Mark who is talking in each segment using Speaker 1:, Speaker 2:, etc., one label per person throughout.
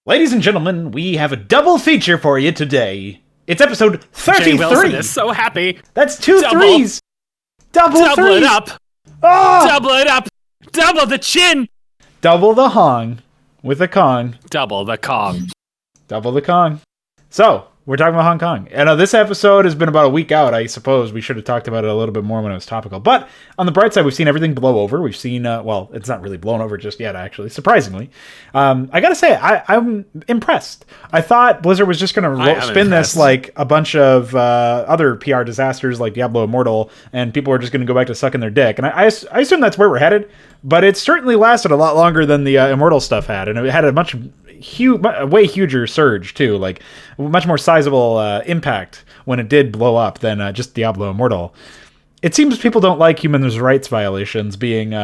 Speaker 1: Ladies and gentlemen, we have a double feature for you today. It's episode 33.
Speaker 2: Jay Wilson is so happy.
Speaker 1: That's two threes. Double
Speaker 2: it up.
Speaker 1: Oh!
Speaker 2: Double it up. Double the chin.
Speaker 1: Double the hong with a Kong.
Speaker 2: Double the Kong.
Speaker 1: Double the Kong. So, we're talking about Hong Kong. And this episode has been about a week out. I suppose we should have talked about it a little bit more when it was topical. But on the bright side, we've seen everything blow over. We've seen, well, it's not really blown over just yet, actually, surprisingly. I gotta say, I'm impressed. I thought Blizzard was just gonna spin this like a bunch of other PR disasters like Diablo Immortal, and people were just gonna go back to sucking their dick. And I assume that's where we're headed. But it certainly lasted a lot longer than the Immortal stuff had, and it had a way huger surge too, like much more sizable impact when it did blow up than just Diablo Immortal. It seems people don't like human rights violations being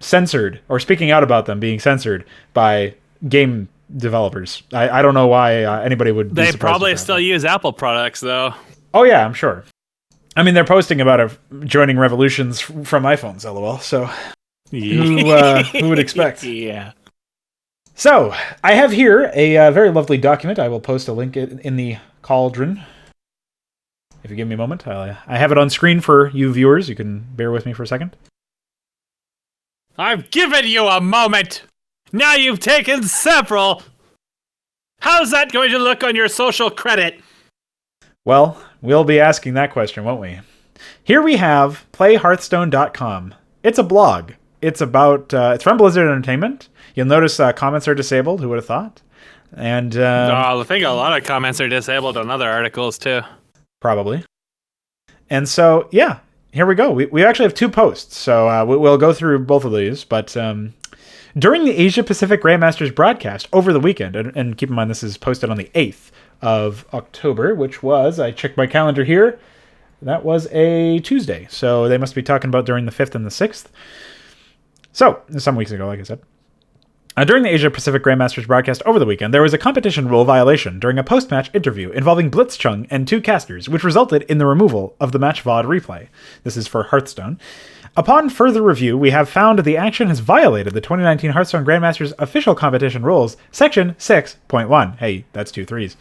Speaker 1: censored, or speaking out about them being censored by game developers. I don't know why anybody would be surprised. They
Speaker 2: probably still use Apple products though.
Speaker 1: Oh yeah, I'm sure. I mean, they're posting about joining revolutions from iPhones, lol, so who would expect?
Speaker 2: Yeah.
Speaker 1: So, I have here a very lovely document. I will post a link in the cauldron. If you give me a moment, I have it on screen for you viewers. You can bear with me for a second.
Speaker 2: I've given you a moment. Now you've taken several. How's that going to look on your social credit?
Speaker 1: Well, we'll be asking that question, won't we? Here we have playhearthstone.com. It's a blog. It's about, it's from Blizzard Entertainment. You'll notice comments are disabled. Who would have thought? And
Speaker 2: I think a lot of comments are disabled on other articles too.
Speaker 1: Probably. And so, yeah, here we go. We actually have two posts, so we'll go through both of these. But during the Asia Pacific Grandmasters broadcast over the weekend, and keep in mind this is posted on the 8th of October, which was, I checked my calendar here, that was a Tuesday. So they must be talking about during the 5th and the 6th. So, some weeks ago, like I said. During the Asia Pacific Grandmasters broadcast over the weekend, there was a competition rule violation during a post-match interview involving Blitzchung and two casters, which resulted in the removal of the match VOD replay. This is for Hearthstone. Upon further review, we have found the action has violated the 2019 Hearthstone Grandmasters official competition rules, section 6.1. Hey, that's 2 threes.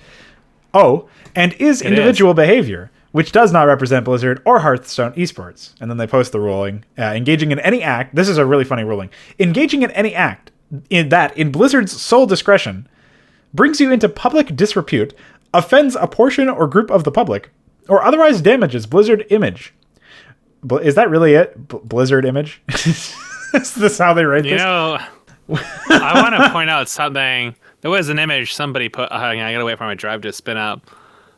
Speaker 1: Oh, and is individual behavior, which does not represent Blizzard or Hearthstone esports. And then they post the ruling. Engaging in any act, this is a really funny ruling, engaging in any act in Blizzard's sole discretion brings you into public disrepute, offends a portion or group of the public, or otherwise damages Blizzard image. Is that really it? Blizzard image? Is this how they write this?
Speaker 2: You know, I want to point out something. There was an image somebody put. I gotta wait for my drive to spin up.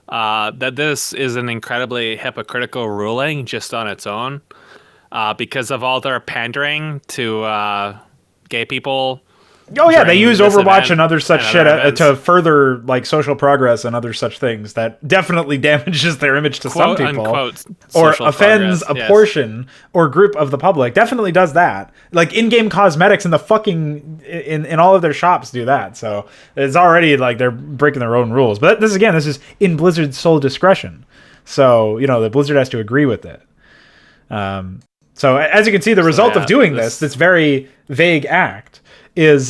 Speaker 2: That this is an incredibly hypocritical ruling just on its own, because of all their pandering to gay people.
Speaker 1: Oh yeah, they use Overwatch and other such shit to further like social progress and other such things that definitely damages their image to some people, or offends a portion or group of the public. Definitely does that. Like in-game cosmetics in the fucking in all of their shops do that. So it's already like they're breaking their own rules. But this is in Blizzard's sole discretion. So the Blizzard has to agree with it. So as you can see, the result of doing this very vague act is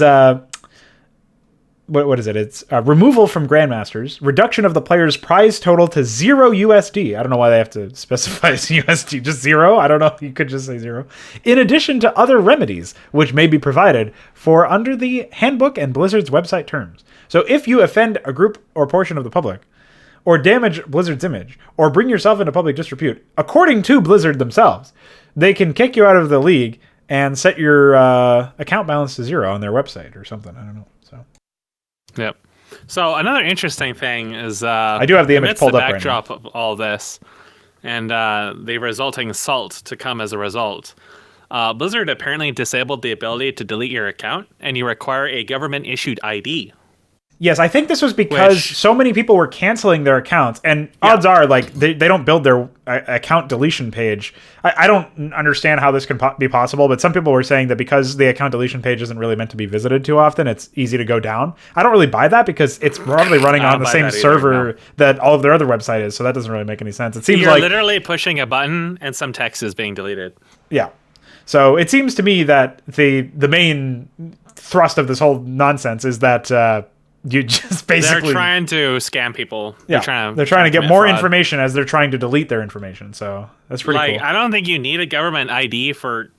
Speaker 1: what is it? It's removal from Grandmasters, reduction of the player's prize total to 0 USD. I don't know why they have to specify USD, just 0. I don't know. You could just say 0. In addition to other remedies, which may be provided for under the handbook and Blizzard's website terms. So if you offend a group or portion of the public, or damage Blizzard's image, or bring yourself into public disrepute, according to Blizzard themselves, they can kick you out of the league and set your account balance to 0 on their website or something. I don't know. So,
Speaker 2: yep. So another interesting thing is
Speaker 1: I do have the image pulled up right now.
Speaker 2: Backdrop of all this, and the resulting salt to come as a result. Blizzard apparently disabled the ability to delete your account, and you require a government-issued ID.
Speaker 1: Yes, I think this was because so many people were canceling their accounts, and odds are, like, they don't build their account deletion page. I don't understand how this can be possible, but some people were saying that because the account deletion page isn't really meant to be visited too often, it's easy to go down. I don't really buy that because it's probably running on the same server that all of their other website is, so that doesn't really make any sense. It seems
Speaker 2: You're literally pushing a button, and some text is being deleted.
Speaker 1: Yeah. So it seems to me that the main thrust of this whole nonsense is that You just basically
Speaker 2: they're trying to scam people.
Speaker 1: Yeah, they're trying to get
Speaker 2: commit
Speaker 1: more
Speaker 2: fraud.
Speaker 1: information as they're trying to delete their information. So that's pretty
Speaker 2: Like,
Speaker 1: cool.
Speaker 2: I don't think you need a government ID for.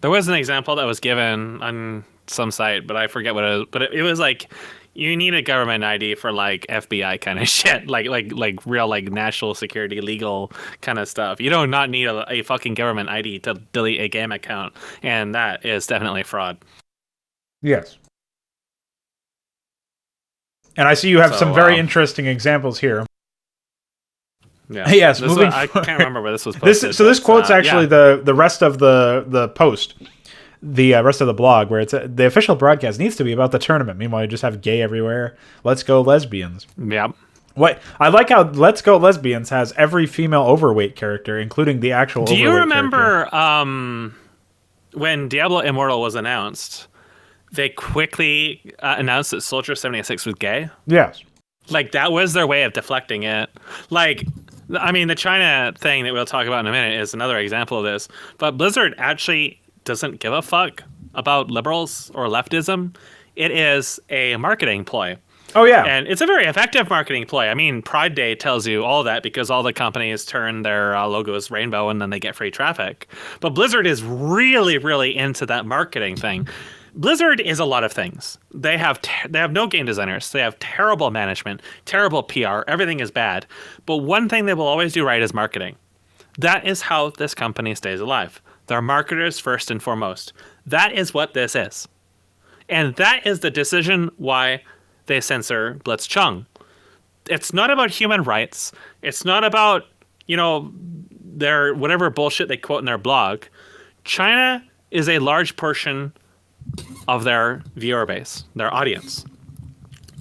Speaker 2: There was an example that was given on some site, but I forget what it was. But it was like, you need a government ID for like FBI kind of shit, like real like national security legal kind of stuff. You do not need a fucking government ID to delete a game account, and that is definitely fraud.
Speaker 1: Yes. And I see you have some very
Speaker 2: wow.
Speaker 1: interesting examples here.
Speaker 2: Yeah.
Speaker 1: Yes,
Speaker 2: I can't remember where this was posted.
Speaker 1: This quote's actually
Speaker 2: yeah.
Speaker 1: the rest of the post, the rest of the blog, where it's the official broadcast needs to be about the tournament. Meanwhile, you just have gay everywhere. Let's go lesbians.
Speaker 2: Yep.
Speaker 1: What I like how Let's Go Lesbians has every female overweight character, including the actual.
Speaker 2: Do you remember
Speaker 1: character.
Speaker 2: when Diablo Immortal was announced? They quickly announced that Soldier 76 was gay.
Speaker 1: Yes.
Speaker 2: Like, that was their way of deflecting it. Like, I mean, the China thing that we'll talk about in a minute is another example of this. But Blizzard actually doesn't give a fuck about liberals or leftism. It is a marketing ploy.
Speaker 1: Oh, yeah.
Speaker 2: And it's a very effective marketing ploy. I mean, Pride Day tells you all that because all the companies turn their logos rainbow and then they get free traffic. But Blizzard is really, really into that marketing thing. Blizzard is a lot of things. They have no game designers. They have terrible management, terrible PR. Everything is bad. But one thing they will always do right is marketing. That is how this company stays alive. They're marketers first and foremost. That is what this is. And that is the decision why they censor Blitzchung. It's not about human rights. It's not about, their whatever bullshit they quote in their blog. China is a large portion of their viewer base, their audience.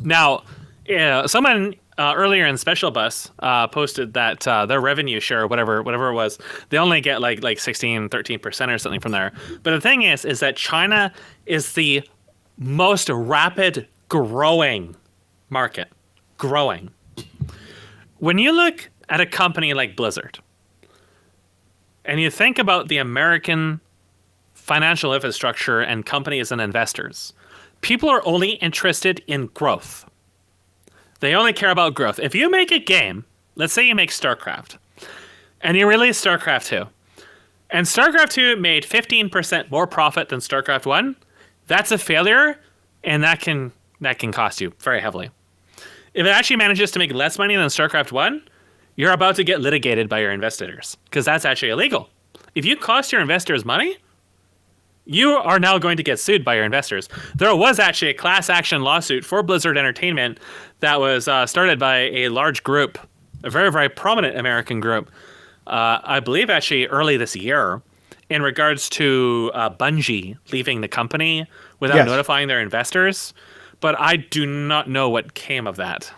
Speaker 2: Now, someone earlier in Special Bus posted that their revenue share, whatever it was, they only get like 16, 13% or something from there. But the thing is that China is the most rapid growing market. Growing. When you look at a company like Blizzard, and you think about the American financial infrastructure and companies and investors, people are only interested in growth. They only care about growth. If you make a game, let's say you make StarCraft, and you release StarCraft 2, and StarCraft 2 made 15% more profit than StarCraft 1, that's a failure, and that can cost you very heavily. If it actually manages to make less money than StarCraft 1, you're about to get litigated by your investors, because that's actually illegal. If you cost your investors money, you are now going to get sued by your investors. There was actually a class action lawsuit for Blizzard Entertainment that was started by a large group, a very, very prominent American group, I believe actually early this year, in regards to Bungie leaving the company without notifying their investors. But I do not know what came of that.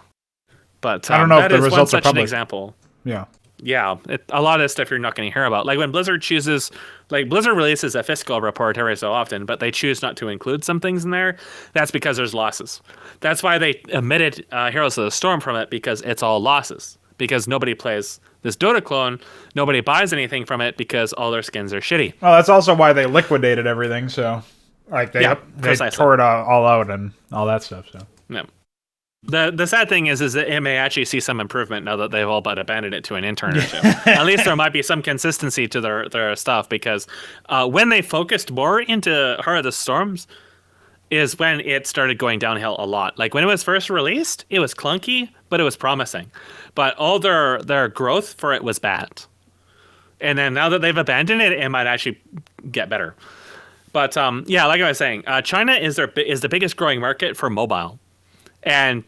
Speaker 2: But
Speaker 1: I don't know if the results
Speaker 2: such
Speaker 1: are public.
Speaker 2: An example.
Speaker 1: Yeah.
Speaker 2: Yeah, a lot of stuff you're not going to hear about. Like when Blizzard Blizzard releases a fiscal report every so often, but they choose not to include some things in there. That's because there's losses. That's why they omitted Heroes of the Storm from it, because it's all losses. Because nobody plays this Dota clone, nobody buys anything from it because all their skins are shitty.
Speaker 1: Well, that's also why they liquidated everything. So, like they tore it all out and all that stuff. So,
Speaker 2: yeah. The sad thing is that it may actually see some improvement now that they've all but abandoned it to an intern or two. At least there might be some consistency to their stuff, because when they focused more into Heart of the Storms is when it started going downhill a lot. Like when it was first released, it was clunky, but it was promising. But all their growth for it was bad. And then now that they've abandoned it, it might actually get better. But yeah, like I was saying, China is the biggest growing market for mobile. And,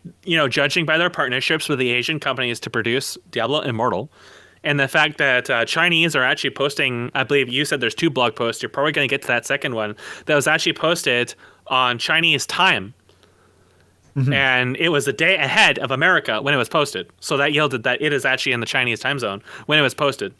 Speaker 2: judging by their partnerships with the Asian companies to produce Diablo Immortal, and the fact that Chinese are actually posting, I believe you said there's 2 blog posts, you're probably going to get to that second one, that was actually posted on Chinese time. Mm-hmm. And it was a day ahead of America when it was posted. So that yielded that it is actually in the Chinese time zone when it was posted.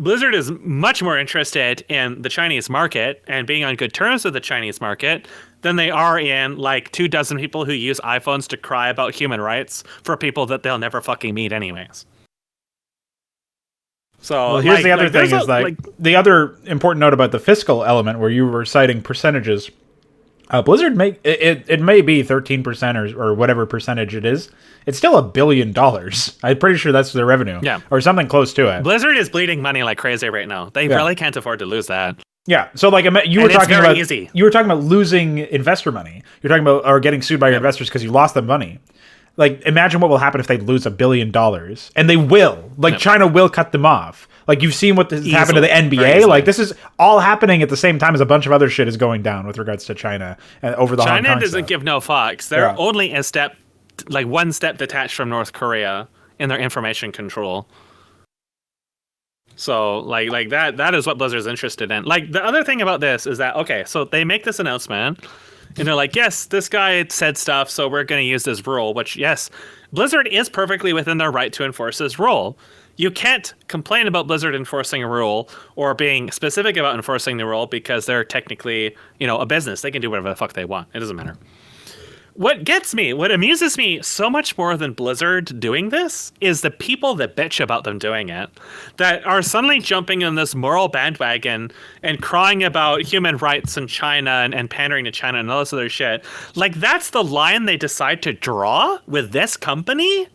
Speaker 2: Blizzard is much more interested in the Chinese market and being on good terms with the Chinese market than they are in like 24 people who use iPhones to cry about human rights for people that they'll never fucking meet anyways. So
Speaker 1: here's the other thing is the other important note about the fiscal element where you were citing percentages. Blizzard it may be 13% or whatever percentage it is. It's still $1 billion. I'm pretty sure that's their revenue.
Speaker 2: Yeah.
Speaker 1: Or something close to it.
Speaker 2: Blizzard is bleeding money like crazy right now. They really can't afford to lose that.
Speaker 1: Yeah. So like you were talking about losing investor money. You're talking about or getting sued by your investors because you lost them money. Like, imagine what will happen if they lose $1 billion, and they will. Like, China will cut them off. Like, you've seen what has happened to the NBA. Like, this is all happening at the same time as a bunch of other shit is going down with regards to China over the Hong Kong
Speaker 2: China doesn't
Speaker 1: stuff.
Speaker 2: give no fucks. They're only one step detached from North Korea in their information control. So, like that is what Blizzard's interested in. Like, the other thing about this is that, okay, so they make this announcement. And they're like, yes, this guy said stuff, so we're going to use this rule, which, yes, Blizzard is perfectly within their right to enforce this rule. You can't complain about Blizzard enforcing a rule or being specific about enforcing the rule because they're technically, a business. They can do whatever the fuck they want. It doesn't matter. What amuses me so much more than Blizzard doing this is the people that bitch about them doing it, that are suddenly jumping on this moral bandwagon and crying about human rights in China and pandering to China and all this other shit. Like, that's the line they decide to draw with this company?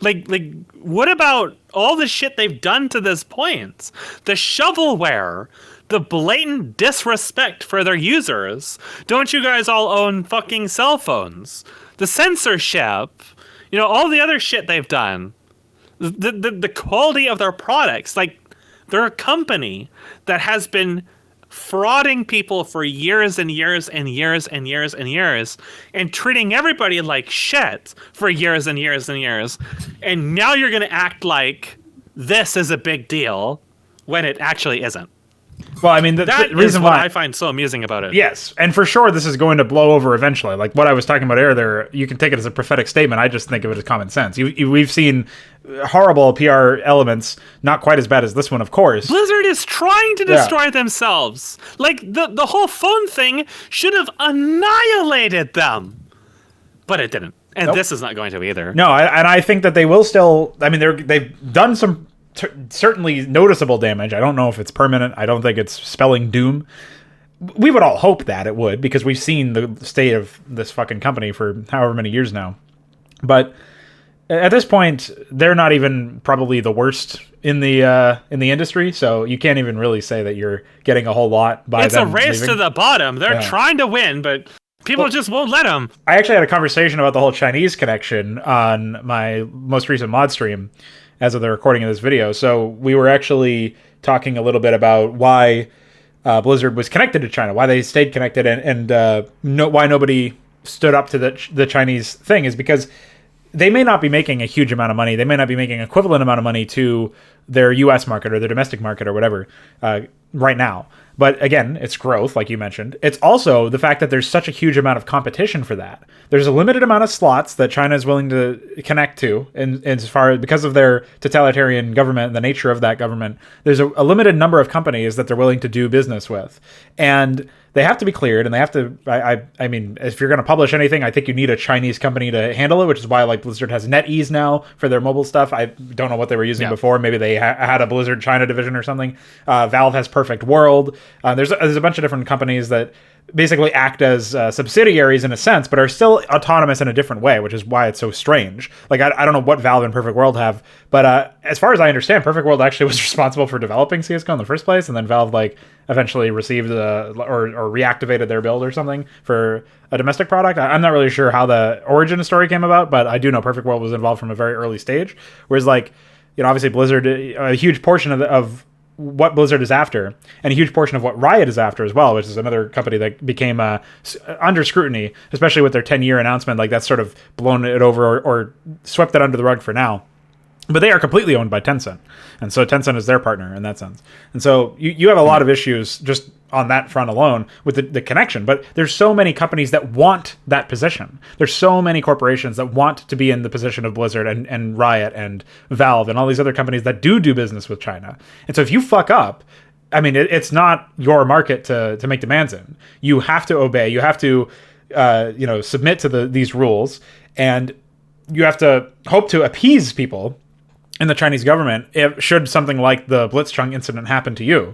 Speaker 2: Like, what about all the shit they've done to this point? The shovelware, the blatant disrespect for their users. Don't you guys all own fucking cell phones? The censorship, all the other shit they've done. The quality of their products. Like, they're a company that has been frauding people for years and years and years and years and years and treating everybody like shit for years and years and years. And now you're going to act like this is a big deal when it actually isn't.
Speaker 1: Well, I mean, the reason
Speaker 2: why
Speaker 1: why
Speaker 2: I find so amusing about it.
Speaker 1: Yes, and for sure this is going to blow over eventually. Like what I was talking about earlier, you can take it as a prophetic statement. I just think of it as common sense. We've seen horrible PR elements, not quite as bad as this one, of course.
Speaker 2: Blizzard is trying to destroy themselves. Like, the whole phone thing should have annihilated them. But it didn't. And this is not going to either.
Speaker 1: No, and I think that they will still... I mean, they've done some... certainly noticeable damage. I don't know if it's permanent. I don't think it's spelling doom. We would all hope that it would, because we've seen the state of this fucking company for however many years now. But at this point, they're not even probably the worst in the industry, so you can't even really say that you're getting a whole lot by them.
Speaker 2: It's a race to the bottom. They're trying to win, but people just won't let them.
Speaker 1: I actually had a conversation about the whole Chinese connection on my most recent mod stream as of the recording of this video. So we were actually talking a little bit about why Blizzard was connected to China, why they stayed connected, and why nobody stood up to the Chinese thing is because they may not be making a huge amount of money. They may not be making equivalent amount of money to their U.S. market or their domestic market or whatever right now. But again, it's growth, like you mentioned. It's also the fact that there's such a huge amount of competition for that. There's a limited amount of slots that China is willing to connect to, and as far as because of their totalitarian government and the nature of that government, there's a limited number of companies that they're willing to do business with, and they have to be cleared, and they have to. I mean, if you're going to publish anything, I think you need a Chinese company to handle it, which is why like Blizzard has NetEase now for their mobile stuff. I don't know what they were using before. Maybe they had a Blizzard China division or something. Valve has Perfect World. There's a bunch of different companies that basically act as subsidiaries in a sense, but are still autonomous in a different way, which is why it's so strange. Like, I don't know what Valve and Perfect World have, but as far as I understand, Perfect World actually was responsible for developing CSGO in the first place, and then Valve eventually received or reactivated their build or something for a domestic product. I'm not really sure how the origin story came about, but I do know Perfect World was involved from a very early stage, whereas obviously Blizzard, a huge portion of what Blizzard is after, and a huge portion of what Riot is after as well, which is another company that became under scrutiny, especially with their 10-year announcement. Like, that's sort of blown it over or swept it under the rug for now. But they are completely owned by Tencent, and so Tencent is their partner in that sense. And so you have a lot of issues just on that front alone with the connection. But there's so many companies that want that position. There's so many corporations that want to be in the position of Blizzard and Riot and Valve and all these other companies that do business with China. And so if you fuck up, I mean, it's not your market to make demands in. You have to obey. You have to submit to these rules, and you have to hope to appease people in the Chinese government should something like the Blitzchung incident happen to you.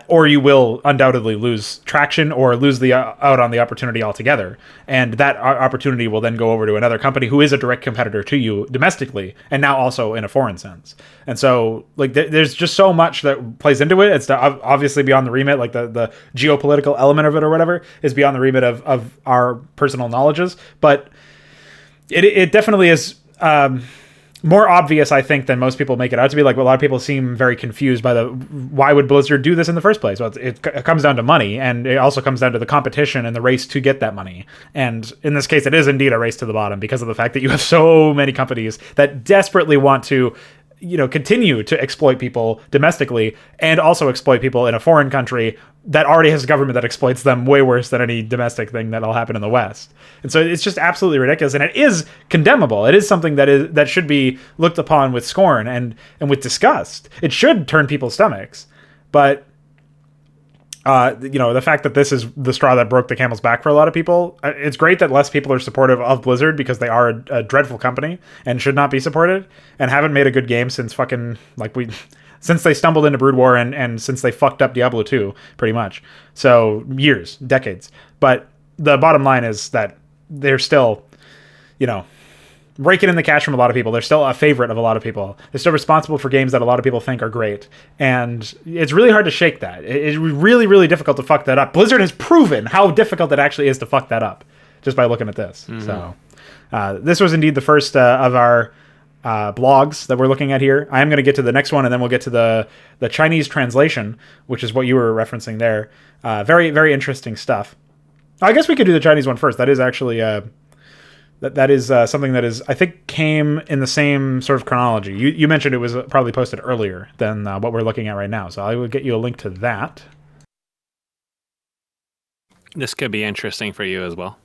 Speaker 1: or you will undoubtedly lose traction or lose the out on the opportunity altogether. And that opportunity will then go over to another company who is a direct competitor to you domestically, and now also in a foreign sense. And so, like, there's just so much that plays into it. It's obviously beyond the remit, like the geopolitical element of it or whatever is beyond the remit of our personal knowledges. But it definitely is more obvious, I think, than most people make it out to be. Like, a lot of people seem very confused by why would Blizzard do this in the first place? Well, it comes down to money, and it also comes down to the competition and the race to get that money. And in this case, it is indeed a race to the bottom because of the fact that you have so many companies that desperately want to, continue to exploit people domestically and also exploit people in a foreign country that already has a government that exploits them way worse than any domestic thing that'll happen in the West. And so it's just absolutely ridiculous, and it is condemnable. It is something that should be looked upon with scorn and with disgust. It should turn people's stomachs. But the fact that this is the straw that broke the camel's back for a lot of people, it's great that less people are supportive of Blizzard because they are a dreadful company and should not be supported and haven't made a good game since since they stumbled into Brood War and since they fucked up Diablo 2, pretty much. So years, decades. But the bottom line is that they're still, raking in the cash from a lot of people. They're still a favorite of a lot of people. They're still responsible for games that a lot of people think are great. And it's really hard to shake that. It's really, really difficult to fuck that up. Blizzard has proven how difficult it actually is to fuck that up just by looking at this. Mm-hmm. So this was indeed the first of our blogs that we're looking at here. I am going to get to the next one, and then we'll get to the Chinese translation, which is what you were referencing there. Very, very interesting stuff. I guess we could do the Chinese one first. That is actually... That is something that I think came in the same sort of chronology. You mentioned it was probably posted earlier than what we're looking at right now, so I will get you a link to that.
Speaker 2: This could be interesting for you as well.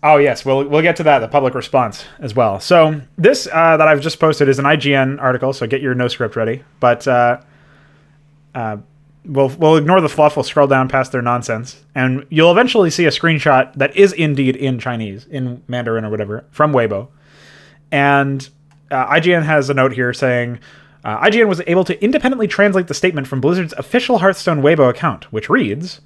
Speaker 1: Oh yes, we'll get to that, the public response as well. So this that I've just posted is an IGN article, so get your no script ready. But We'll ignore the fluff. We'll scroll down past their nonsense, and you'll eventually see a screenshot that is indeed in Chinese, in Mandarin or whatever, from Weibo. And IGN has a note here saying, IGN was able to independently translate the statement from Blizzard's official Hearthstone Weibo account, which reads,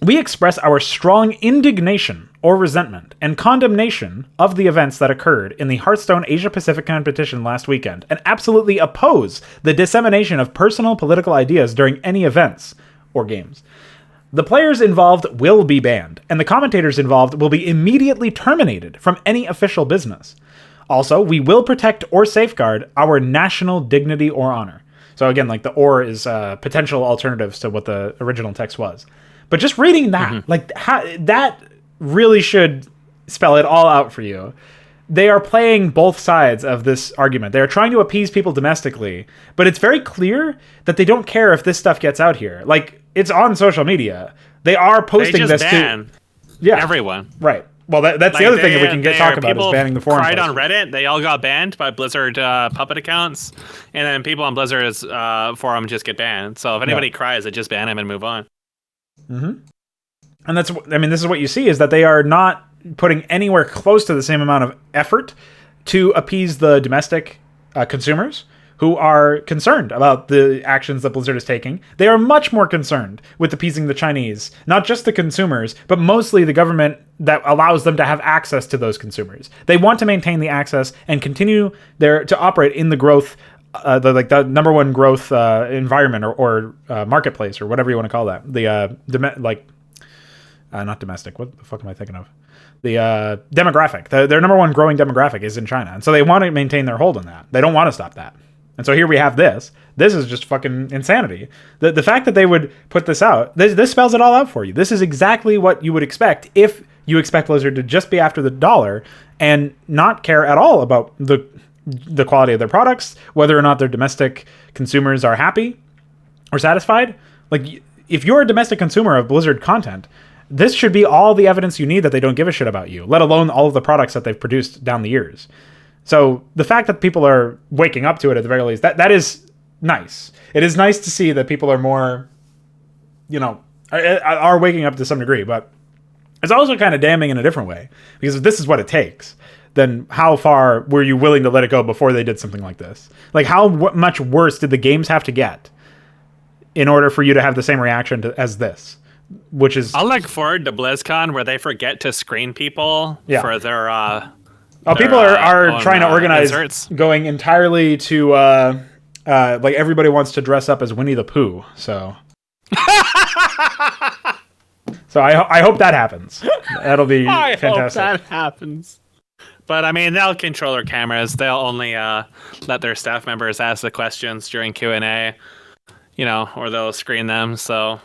Speaker 1: "We express our strong indignation or resentment and condemnation of the events that occurred in the Hearthstone Asia-Pacific competition last weekend and absolutely oppose the dissemination of personal political ideas during any events or games. The players involved will be banned, and the commentators involved will be immediately terminated from any official business. Also, we will protect or safeguard our national dignity or honor." So again, like the "or" is potential alternatives to what the original text was. But just reading that, that really should spell it all out for you. They are playing both sides of this argument. They're trying to appease people domestically, but it's very clear that they don't care if this stuff gets out here. Like, it's on social media. They are posting this to
Speaker 2: everyone.
Speaker 1: Right. Well, that's the other thing that we can talk about is banning the forum
Speaker 2: cried
Speaker 1: posters.
Speaker 2: On Reddit, they all got banned by Blizzard puppet accounts, and then people on Blizzard's forum just get banned. So if anybody cries, they just ban them and move on.
Speaker 1: Mm-hmm. And this is what you see, is that they are not putting anywhere close to the same amount of effort to appease the domestic consumers who are concerned about the actions that Blizzard is taking. They are much more concerned with appeasing the Chinese, not just the consumers, but mostly the government that allows them to have access to those consumers. They want to maintain the access and continue to operate in the growth, the number one growth environment or marketplace or whatever you want to call that. Not domestic. What the fuck am I thinking of? The demographic. Their number one growing demographic is in China, and so they want to maintain their hold on that. They don't want to stop that. And so here we have this. This is just fucking insanity. The fact that they would put this out, this spells it all out for you. This is exactly what you would expect if you expect Blizzard to just be after the dollar and not care at all about the quality of their products, whether or not their domestic consumers are happy or satisfied. Like, if you're a domestic consumer of Blizzard content, this should be all the evidence you need that they don't give a shit about you, let alone all of the products that they've produced down the years. So the fact that people are waking up to it, at the very least, that is nice. It is nice to see that people are more, are waking up to some degree, but it's also kind of damning in a different way, because this is what it takes. then how far were you willing to let it go before they did something like this? Like, how much worse did the games have to get in order for you to have the same reaction as this? Which is...
Speaker 2: I'll look forward to BlizzCon where they forget to screen people for their...
Speaker 1: people are
Speaker 2: own,
Speaker 1: trying to organize
Speaker 2: inserts.
Speaker 1: Going entirely to... like, everybody wants to dress up as Winnie the Pooh, so... So I hope that happens. That'll be fantastic.
Speaker 2: I hope that happens. But I mean, they'll control their cameras. They'll only let their staff members ask the questions during Q&A, or they'll screen them. So,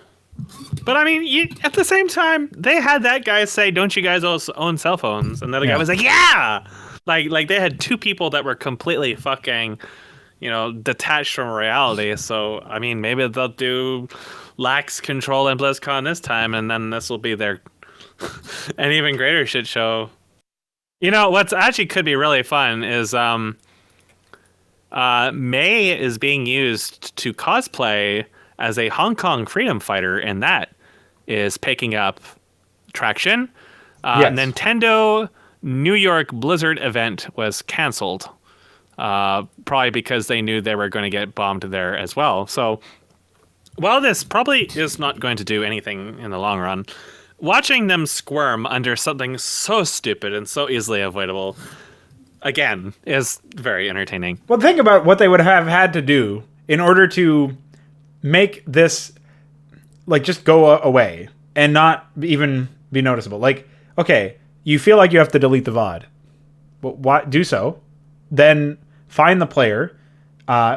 Speaker 2: but I mean, at the same time, they had that guy say, "Don't you guys also own cell phones?" And the other guy was like, "Yeah." Like they had two people that were completely fucking, detached from reality. So I mean, maybe they'll do lax control in BlizzCon this time, and then this will be their an even greater shit show. What's actually could be really fun is May is being used to cosplay as a Hong Kong freedom fighter, and that is picking up traction. Nintendo New York Blizzard event was canceled, probably because they knew they were going to get bombed there as well. So while this probably is not going to do anything in the long run, watching them squirm under something so stupid and so easily avoidable, again, is very entertaining.
Speaker 1: Well, think about what they would have had to do in order to make this, like, just go away and not even be noticeable. Like, okay, you feel like you have to delete the VOD. Well, why do so? Then find the player,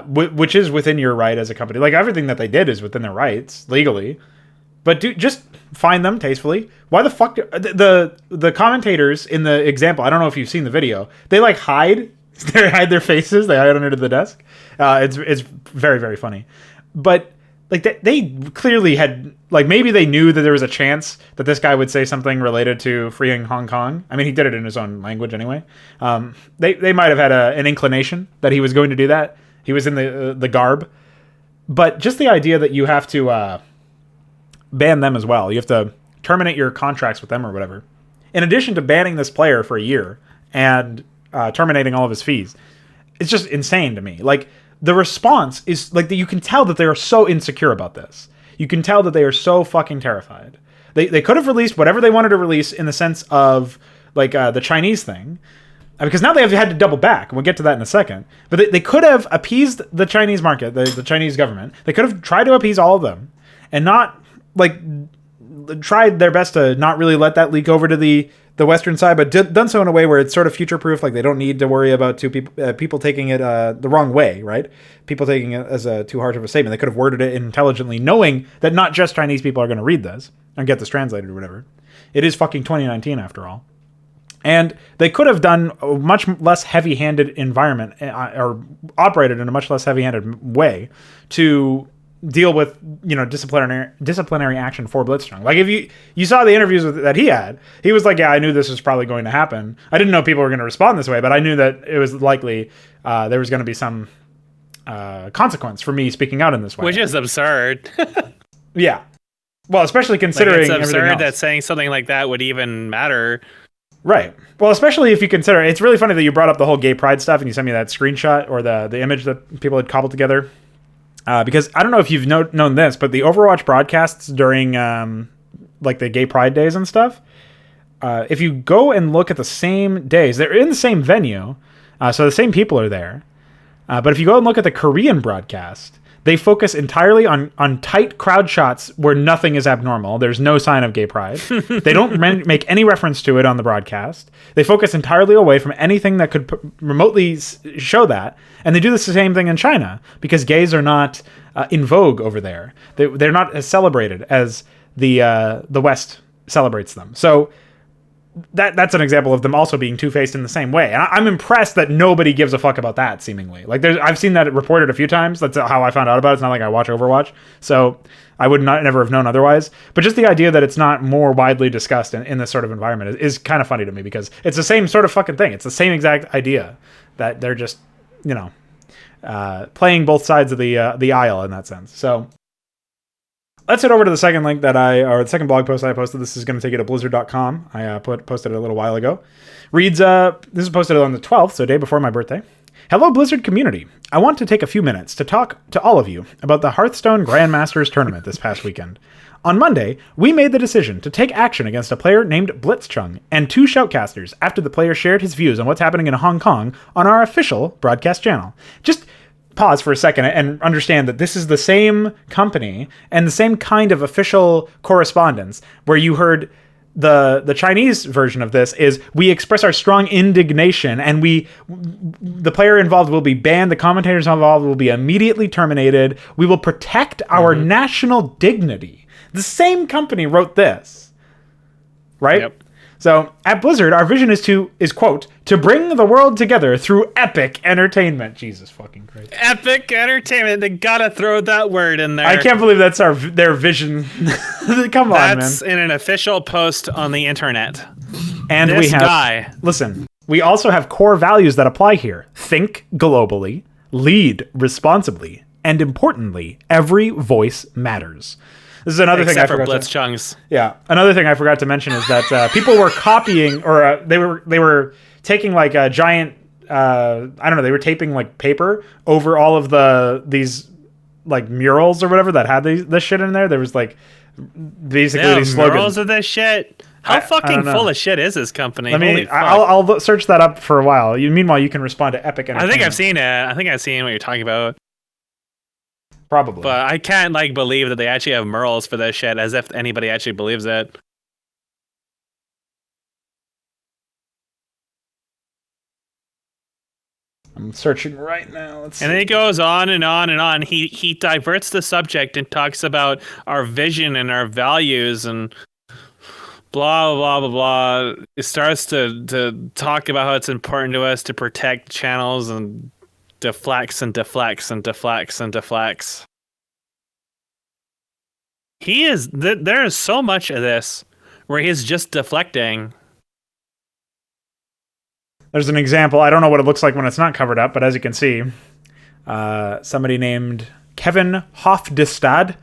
Speaker 1: which is within your right as a company. Like, everything that they did is within their rights legally. But just find them tastefully. Why the fuck the commentators in the example? I don't know if you've seen the video. They like hide their faces. They hide under the desk. It's very, very funny. But like they clearly had, like, maybe they knew that there was a chance that this guy would say something related to freeing Hong Kong. I mean, he did it in his own language anyway. They might have had an inclination that he was going to do that. He was in the garb. But just the idea that you have to ban them as well. You have to terminate your contracts with them or whatever. In addition to banning this player for a year and terminating all of his fees, it's just insane to me. Like, the response is like that. You can tell that they are so insecure about this. You can tell that they are so fucking terrified. They could have released whatever they wanted to release in the sense of like the Chinese thing, because now they have had to double back, and we'll get to that in a second. But they could have appeased the Chinese market, the Chinese government. They could have tried to appease all of them, and not like tried their best to not really let that leak over to the Western side, but done so in a way where it's sort of future-proof. Like, they don't need to worry about people taking it the wrong way, right? People taking it as too harsh of a statement. They could have worded it intelligently, knowing that not just Chinese people are going to read this and get this translated or whatever. It is fucking 2019 after all. And they could have done a much less heavy-handed environment, or operated in a much less heavy-handed way to deal with, disciplinary action for Blitzstrong. Like, if you saw the interviews that he had, he was like, yeah, I knew this was probably going to happen. I didn't know people were going to respond this way, but I knew that it was likely there was going to be some consequence for me speaking out in this way.
Speaker 2: Which is absurd.
Speaker 1: Yeah. Well, especially considering
Speaker 2: it's absurd
Speaker 1: that
Speaker 2: saying something like that would even matter.
Speaker 1: Right. Well, especially if you consider, it's really funny that you brought up the whole gay pride stuff and you sent me that screenshot or the image that people had cobbled together. Because I don't know if you've known this, but the Overwatch broadcasts during like the gay pride days and stuff, if you go and look at the same days, they're in the same venue, so the same people are there. But if you go and look at the Korean broadcast, they focus entirely on tight crowd shots where nothing is abnormal. There's no sign of gay pride. They don't make any reference to it on the broadcast. They focus entirely away from anything that could remotely show that. And they do the same thing in China, because gays are not in vogue over there. They're not as celebrated as the West celebrates them. So that's an example of them also being two-faced in the same way. And I'm impressed that nobody gives a fuck about that, seemingly. Like, I've seen that reported a few times. That's how I found out about it. It's not like I watch Overwatch, so I would never have known otherwise. But just the idea that it's not more widely discussed in this sort of environment is kind of funny to me, because it's the same sort of fucking thing. It's the same exact idea that they're just, playing both sides of the aisle in that sense. So let's head over to the second link or the second blog post I posted. This is going to take you to blizzard.com. I posted it a little while ago. Reads, this is posted on the 12th, so day before my birthday. Hello, Blizzard community. I want to take a few minutes to talk to all of you about the Hearthstone Grandmasters tournament this past weekend. On Monday, we made the decision to take action against a player named Blitzchung and 2 shoutcasters after the player shared his views on what's happening in Hong Kong on our official broadcast channel. Just pause for a second and understand that this is the same company and the same kind of official correspondence where you heard the Chinese version of this is we express our strong indignation and the player involved will be banned, the commentators involved will be immediately terminated, we will protect our national dignity. The same company wrote this, right? Yep. So at Blizzard, our vision is quote, to bring the world together through epic entertainment. Jesus fucking Christ.
Speaker 2: Epic entertainment. They gotta throw that word in there.
Speaker 1: I can't believe that's their vision. Come on, man.
Speaker 2: That's in an official post on the internet.
Speaker 1: And listen, we also have core values that apply here. Think globally, lead responsibly, and importantly, every voice matters. This is another thing I forgot.
Speaker 2: Blitzchungs.
Speaker 1: Yeah, another thing I forgot to mention is that people were copying, or they were taking like a giant, I don't know, they were taping like paper over all of these like murals or whatever that had this shit in there. There was like basically these slogans.
Speaker 2: Murals of this shit. How fucking full of shit is this company?
Speaker 1: I'll search that up for a while. Meanwhile, you can respond to Epic Entertainment.
Speaker 2: I think I've seen it. I think I've seen what you're talking about.
Speaker 1: Probably.
Speaker 2: But I can't believe that they actually have murals for this shit, as if anybody actually believes it.
Speaker 1: I'm searching right now. Let's see.
Speaker 2: And then he goes on and on and on. He diverts the subject and talks about our vision and our values and blah, blah, blah, blah. It starts to talk about how it's important to us to protect channels and deflects and deflects and deflects and deflects. There is so much of this where he's just deflecting.
Speaker 1: There's an example. I don't know what it looks like when it's not covered up, but as you can see, somebody named Kevin Hofstad,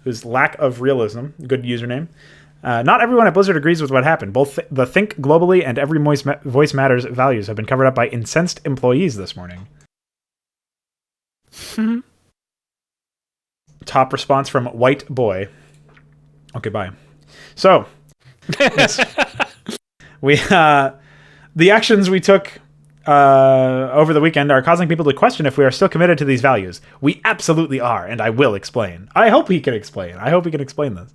Speaker 1: whose lack of realism, good username. Not everyone at Blizzard agrees with what happened. Both the Think Globally and Every Voice Matters values have been covered up by incensed employees this morning. Top response from White Boy. Okay, bye. So, yes. The actions we took over the weekend are causing people to question if we are still committed to these values. We absolutely are, and I will explain. I hope he can explain. This.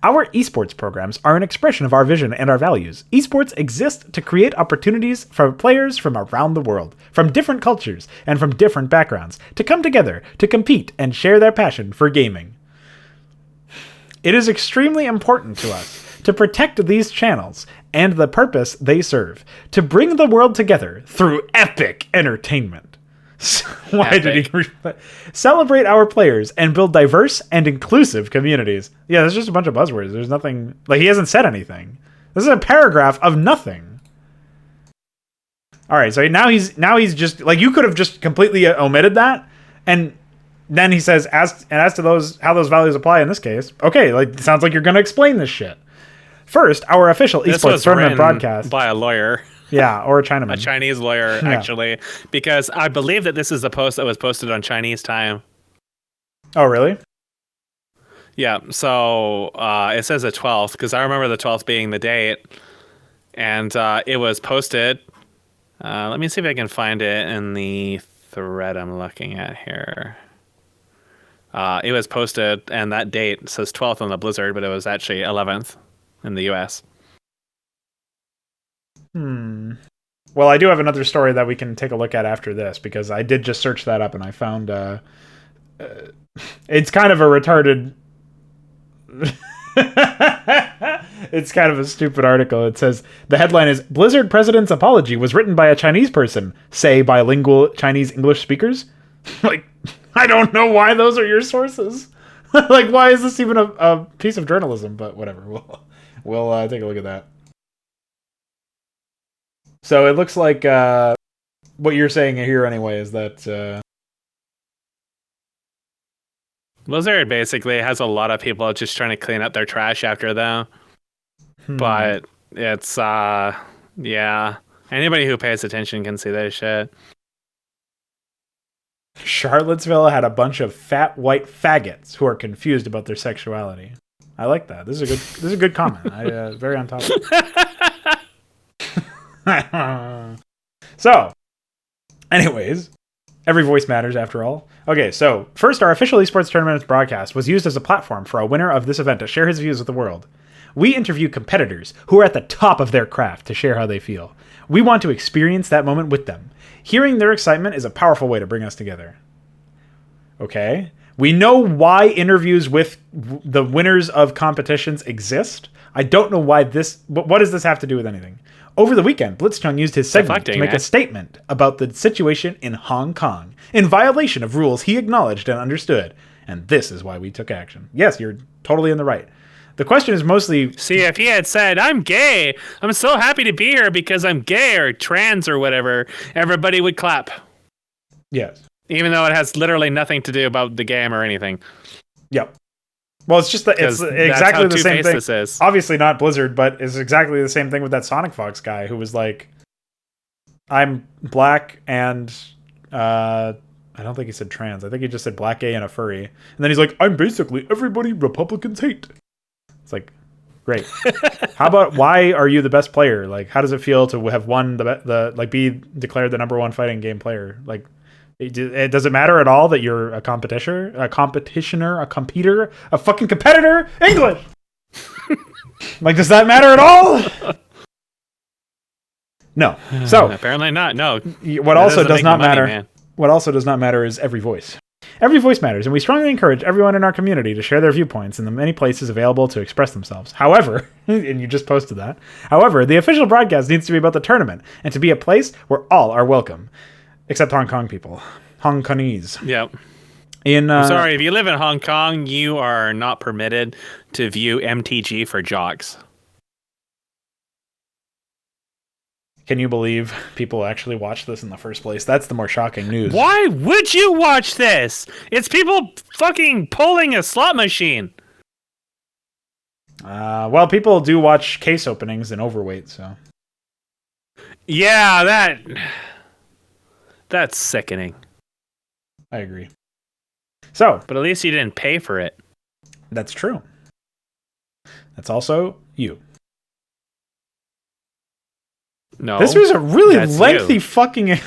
Speaker 1: Our esports programs are an expression of our vision and our values. Esports exist to create opportunities for players from around the world, from different cultures and from different backgrounds, to come together, to compete, and share their passion for gaming. It is extremely important to us to protect these channels and the purpose they serve, to bring the world together through epic entertainment. Did he celebrate our players and build diverse and inclusive communities? Yeah, there's just a bunch of buzzwords. There's nothing, like, he hasn't said anything. This is a paragraph of nothing. All right, so now he's just like, you could have just completely omitted that, and then he says as to those how those values apply in this case. Okay, like, it sounds like you're going to explain this shit. First, our official esports tournament broadcast
Speaker 2: by a lawyer.
Speaker 1: Yeah, or a Chinaman.
Speaker 2: A Chinese lawyer, actually. Because I believe that this is the post that was posted on Chinese time.
Speaker 1: Oh, really?
Speaker 2: Yeah, so it says the 12th, because I remember the 12th being the date. And it was posted. Let me see if I can find it in the thread I'm looking at here. It was posted, and that date says 12th on the Blizzard, but it was actually 11th in the US.
Speaker 1: Well, I do have another story that we can take a look at after this, because I did just search that up and I found it's kind of a retarded it's kind of a stupid article. It says the headline is Blizzard President's Apology was written by a Chinese person, say bilingual Chinese English speakers. Like, I don't know why those are your sources. Like, why is this even a piece of journalism? But whatever, we'll take a look at that. So it looks like what you're saying here anyway is that
Speaker 2: Blizzard basically has a lot of people just trying to clean up their trash after them. But it's, yeah. Anybody who pays attention can see this shit.
Speaker 1: Charlottesville had a bunch of fat white faggots who are confused about their sexuality. I like that. This is a good comment. I very on top of it. So, anyways, every voice matters after all. Okay, so first, our official esports tournament broadcast was used as a platform for a winner of this event to share his views with the world. We interview competitors who are at the top of their craft to share how they feel. We want to experience that moment with them. Hearing their excitement is a powerful way to bring us together. Okay? We know why interviews with the winners of competitions exist. I don't know why this... What does this have to do with anything? Over the weekend, Blitzchung used his segment to make a statement about the situation in Hong Kong, in violation of rules he acknowledged and understood. And this is why we took action. Yes, you're totally in the right. The question is mostly...
Speaker 2: See, if he had said, I'm gay, I'm so happy to be here because I'm gay or trans or whatever, everybody would clap.
Speaker 1: Yes.
Speaker 2: Even though it has literally nothing to do about the game or anything.
Speaker 1: Yep. Well, it's just that it's exactly the same thing.
Speaker 2: This is.
Speaker 1: Obviously not Blizzard, but it's exactly the same thing with that Sonic Fox guy who was like, I'm black and... I don't think he said trans. I think he just said black, gay, and a furry. And then he's like, I'm basically everybody Republicans hate. It's like, great. How about why are you the best player? Like, how does it feel to have won be declared the number one fighting game player? Like, does it matter at all that you're a competitioner, a competitor, a fucking competitor? English. Like, does that matter at all? No. So
Speaker 2: apparently not. No.
Speaker 1: What also does not matter. Man. What also does not matter is every voice. Every voice matters, and we strongly encourage everyone in our community to share their viewpoints in the many places available to express themselves. However, and you just posted that, however, the official broadcast needs to be about the tournament, and to be a place where all are welcome. Except Hong Kong people. Hong Kongese.
Speaker 2: Yep. I'm sorry, if you live in Hong Kong, you are not permitted to view MTG for jocks.
Speaker 1: Can you believe people actually watch this in the first place? That's the more shocking news.
Speaker 2: Why would you watch this? It's people fucking pulling a slot machine.
Speaker 1: Well, people do watch case openings in Overweight, so.
Speaker 2: Yeah, that's sickening.
Speaker 1: I agree. So,
Speaker 2: but at least you didn't pay for it.
Speaker 1: That's true. That's also you.
Speaker 2: No,
Speaker 1: this was a really lengthy fucking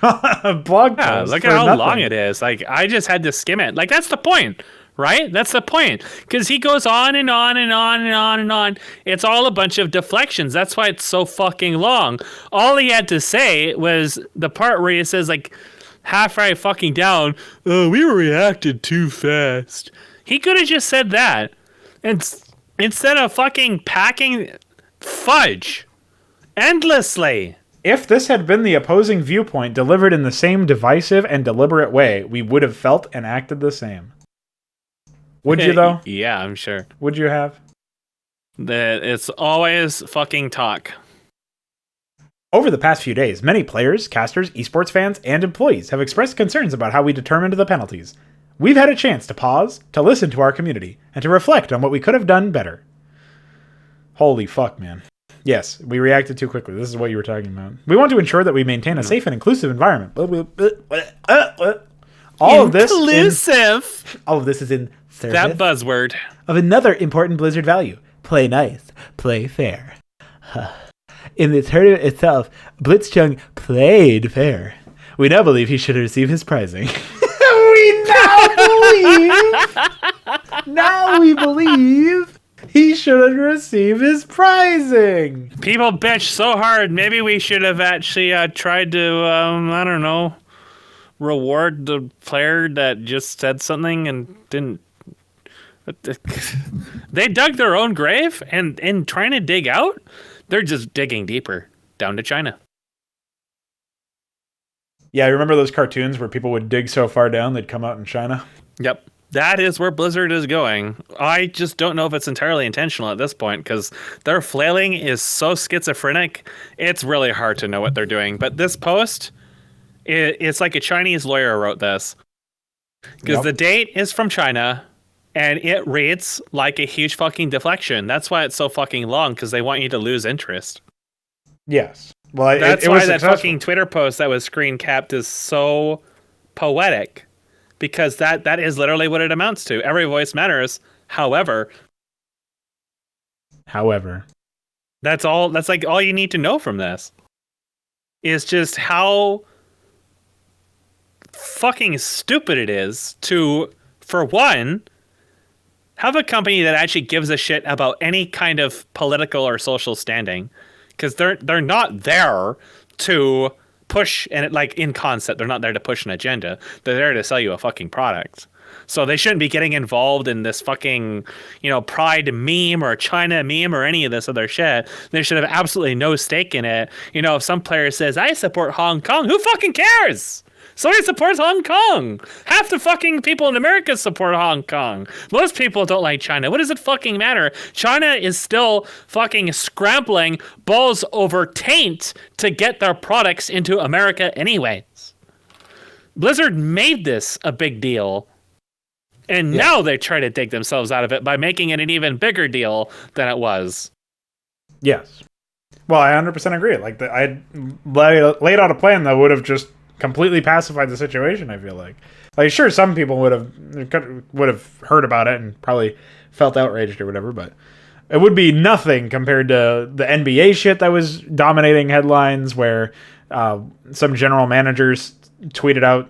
Speaker 1: blog post.
Speaker 2: Look at how long it is. Like, I just had to skim it. Like, that's the point, right? That's the point. Because he goes on and on and on and on and on. It's all a bunch of deflections. That's why it's so fucking long. All he had to say was the part where he says, like, half right fucking down, oh, we reacted too fast. He could have just said that. And instead of fucking packing fudge endlessly.
Speaker 1: If this had been the opposing viewpoint delivered in the same divisive and deliberate way, we would have felt and acted the same. Would you, though?
Speaker 2: Yeah, I'm sure.
Speaker 1: Would you have?
Speaker 2: It's always fucking talk.
Speaker 1: Over the past few days, many players, casters, esports fans, and employees have expressed concerns about how we determined the penalties. We've had a chance to pause, to listen to our community, and to reflect on what we could have done better. Holy fuck, man. Yes, we reacted too quickly. This is what you were talking about. We want to ensure that we maintain a safe and inclusive environment. All of this is in service
Speaker 2: that buzzword
Speaker 1: of another important Blizzard value. Play nice, play fair. In the tournament itself, Blitzchung played fair. We now believe he should receive his prizing. Now we believe he should receive his prizing.
Speaker 2: People bitch so hard. Maybe we should have actually tried to, I don't know, reward the player that just said something and didn't. They dug their own grave, and in trying to dig out, they're just digging deeper down to China.
Speaker 1: Yeah, I remember those cartoons where people would dig so far down they'd come out in China?
Speaker 2: Yep. That is where Blizzard is going. I just don't know if it's entirely intentional at this point, because their flailing is so schizophrenic, it's really hard to know what they're doing. But this post, it's like a Chinese lawyer wrote this. Because the date is from China, and it reads like a huge fucking deflection. That's why it's so fucking long, because they want you to lose interest.
Speaker 1: Yes. Well,
Speaker 2: that's
Speaker 1: it
Speaker 2: why
Speaker 1: was
Speaker 2: that
Speaker 1: successful.
Speaker 2: fucking Twitter post that was screen capped is so poetic, because that is literally what it amounts to. Every voice matters. However, that's all. That's like all you need to know from this is just how fucking stupid it is to, for one, have a company that actually gives a shit about any kind of political or social standing, because they're not there to push, and like in concept, they're not there to push an agenda. They're there to sell you a fucking product. So they shouldn't be getting involved in this fucking, Pride meme or China meme or any of this other shit. They should have absolutely no stake in it. If some player says, I support Hong Kong, who fucking cares? Somebody supports Hong Kong. Half the fucking people in America support Hong Kong. Most people don't like China. What does it fucking matter? China is still fucking scrambling balls over taint to get their products into America anyways. Blizzard made this a big deal. And now they try to dig themselves out of it by making it an even bigger deal than it was.
Speaker 1: Yes. Well, I 100% agree. Like, I laid out a plan that would have just completely pacified the situation, I feel like. Like, sure, some people would have heard about it and probably felt outraged or whatever, but it would be nothing compared to the NBA shit that was dominating headlines, where some general managers tweeted out,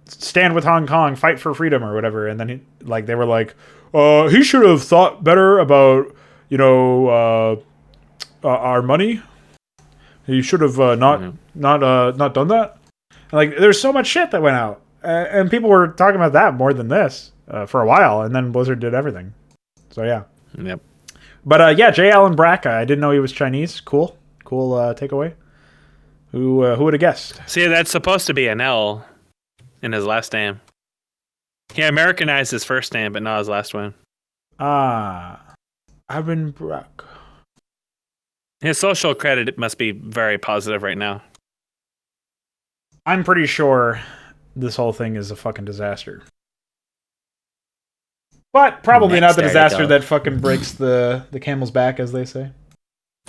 Speaker 1: "Stand with Hong Kong, fight for freedom," or whatever, and then they were like, he should have thought better about our money. He should have not done that. Like, there's so much shit that went out, and people were talking about that more than this for a while, and then Blizzard did everything. So yeah.
Speaker 2: Yep.
Speaker 1: But J. Allen Brack, I didn't know he was Chinese. Cool takeaway. Who would have guessed?
Speaker 2: See, that's supposed to be an L in his last name. He Americanized his first name, but not his last one.
Speaker 1: Allen Brack.
Speaker 2: His social credit must be very positive right now.
Speaker 1: I'm pretty sure this whole thing is a fucking disaster. But probably not the disaster that fucking breaks the camel's back, as they say.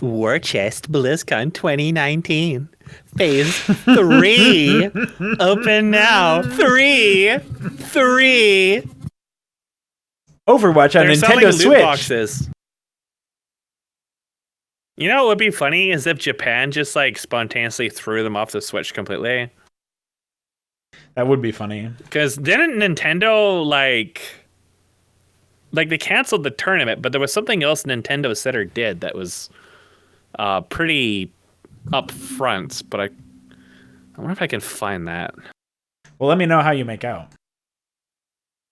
Speaker 2: War Chest BlizzCon 2019. Phase 3. Open now. 3.
Speaker 1: Overwatch on Nintendo Switch. Loot
Speaker 2: boxes. What would be funny is if Japan just spontaneously threw them off the Switch completely.
Speaker 1: That would be funny.
Speaker 2: Because didn't Nintendo they canceled the tournament, but there was something else Nintendo said or did that was pretty upfront. But I wonder if I can find that.
Speaker 1: Well, let me know how you make out.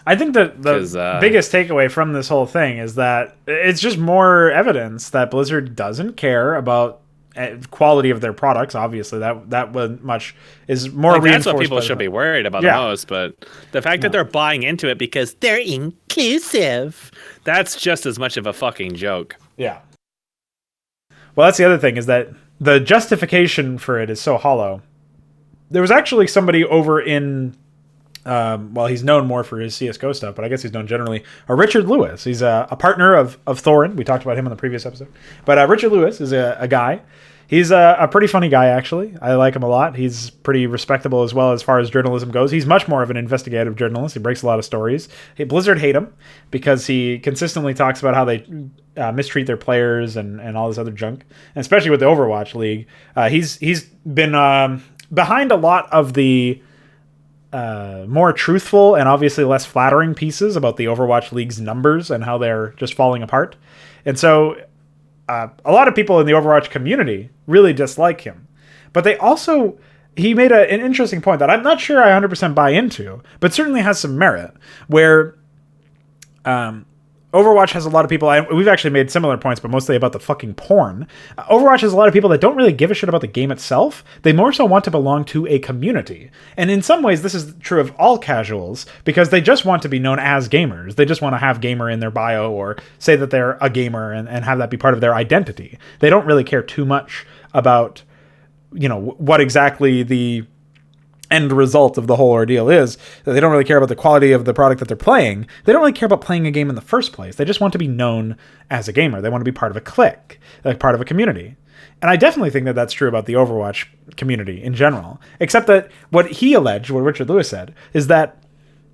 Speaker 1: I think that the biggest takeaway from this whole thing is that it's just more evidence that Blizzard doesn't care about quality of their products. Obviously, that much is more reinforced.
Speaker 2: That's what people should be worried about the most. But the fact that they're buying into it because they're inclusive, that's just as much of a fucking joke.
Speaker 1: Yeah. Well, that's the other thing, is that the justification for it is so hollow. There was actually somebody over in, he's known more for his CSGO stuff, but I guess he's known generally, Richard Lewis. He's a partner of Thorin. We talked about him in the previous episode. But Richard Lewis is a guy. He's a pretty funny guy, actually. I like him a lot. He's pretty respectable as well as far as journalism goes. He's much more of an investigative journalist. He breaks a lot of stories. Blizzard hate him because he consistently talks about how they mistreat their players and all this other junk, and especially with the Overwatch League. He's been behind a lot of the more truthful and obviously less flattering pieces about the Overwatch League's numbers and how they're just falling apart. And so a lot of people in the Overwatch community really dislike him. But he made an interesting point that I'm not sure I 100% buy into, but certainly has some merit, where Overwatch has a lot of people, we've actually made similar points, but mostly about the fucking porn. Overwatch has a lot of people that don't really give a shit about the game itself. They more so want to belong to a community. And in some ways, this is true of all casuals, because they just want to be known as gamers. They just want to have gamer in their bio, or say that they're a gamer and have that be part of their identity. They don't really care too much about, what exactly the end result of the whole ordeal is that they don't really care about the quality of the product that they're playing. They don't really care about playing a game in the first place. They just want to be known as a gamer. They want to be part of a clique, like part of a community. And I definitely think that that's true about the Overwatch community in general. Except that what he alleged, what Richard Lewis said, is that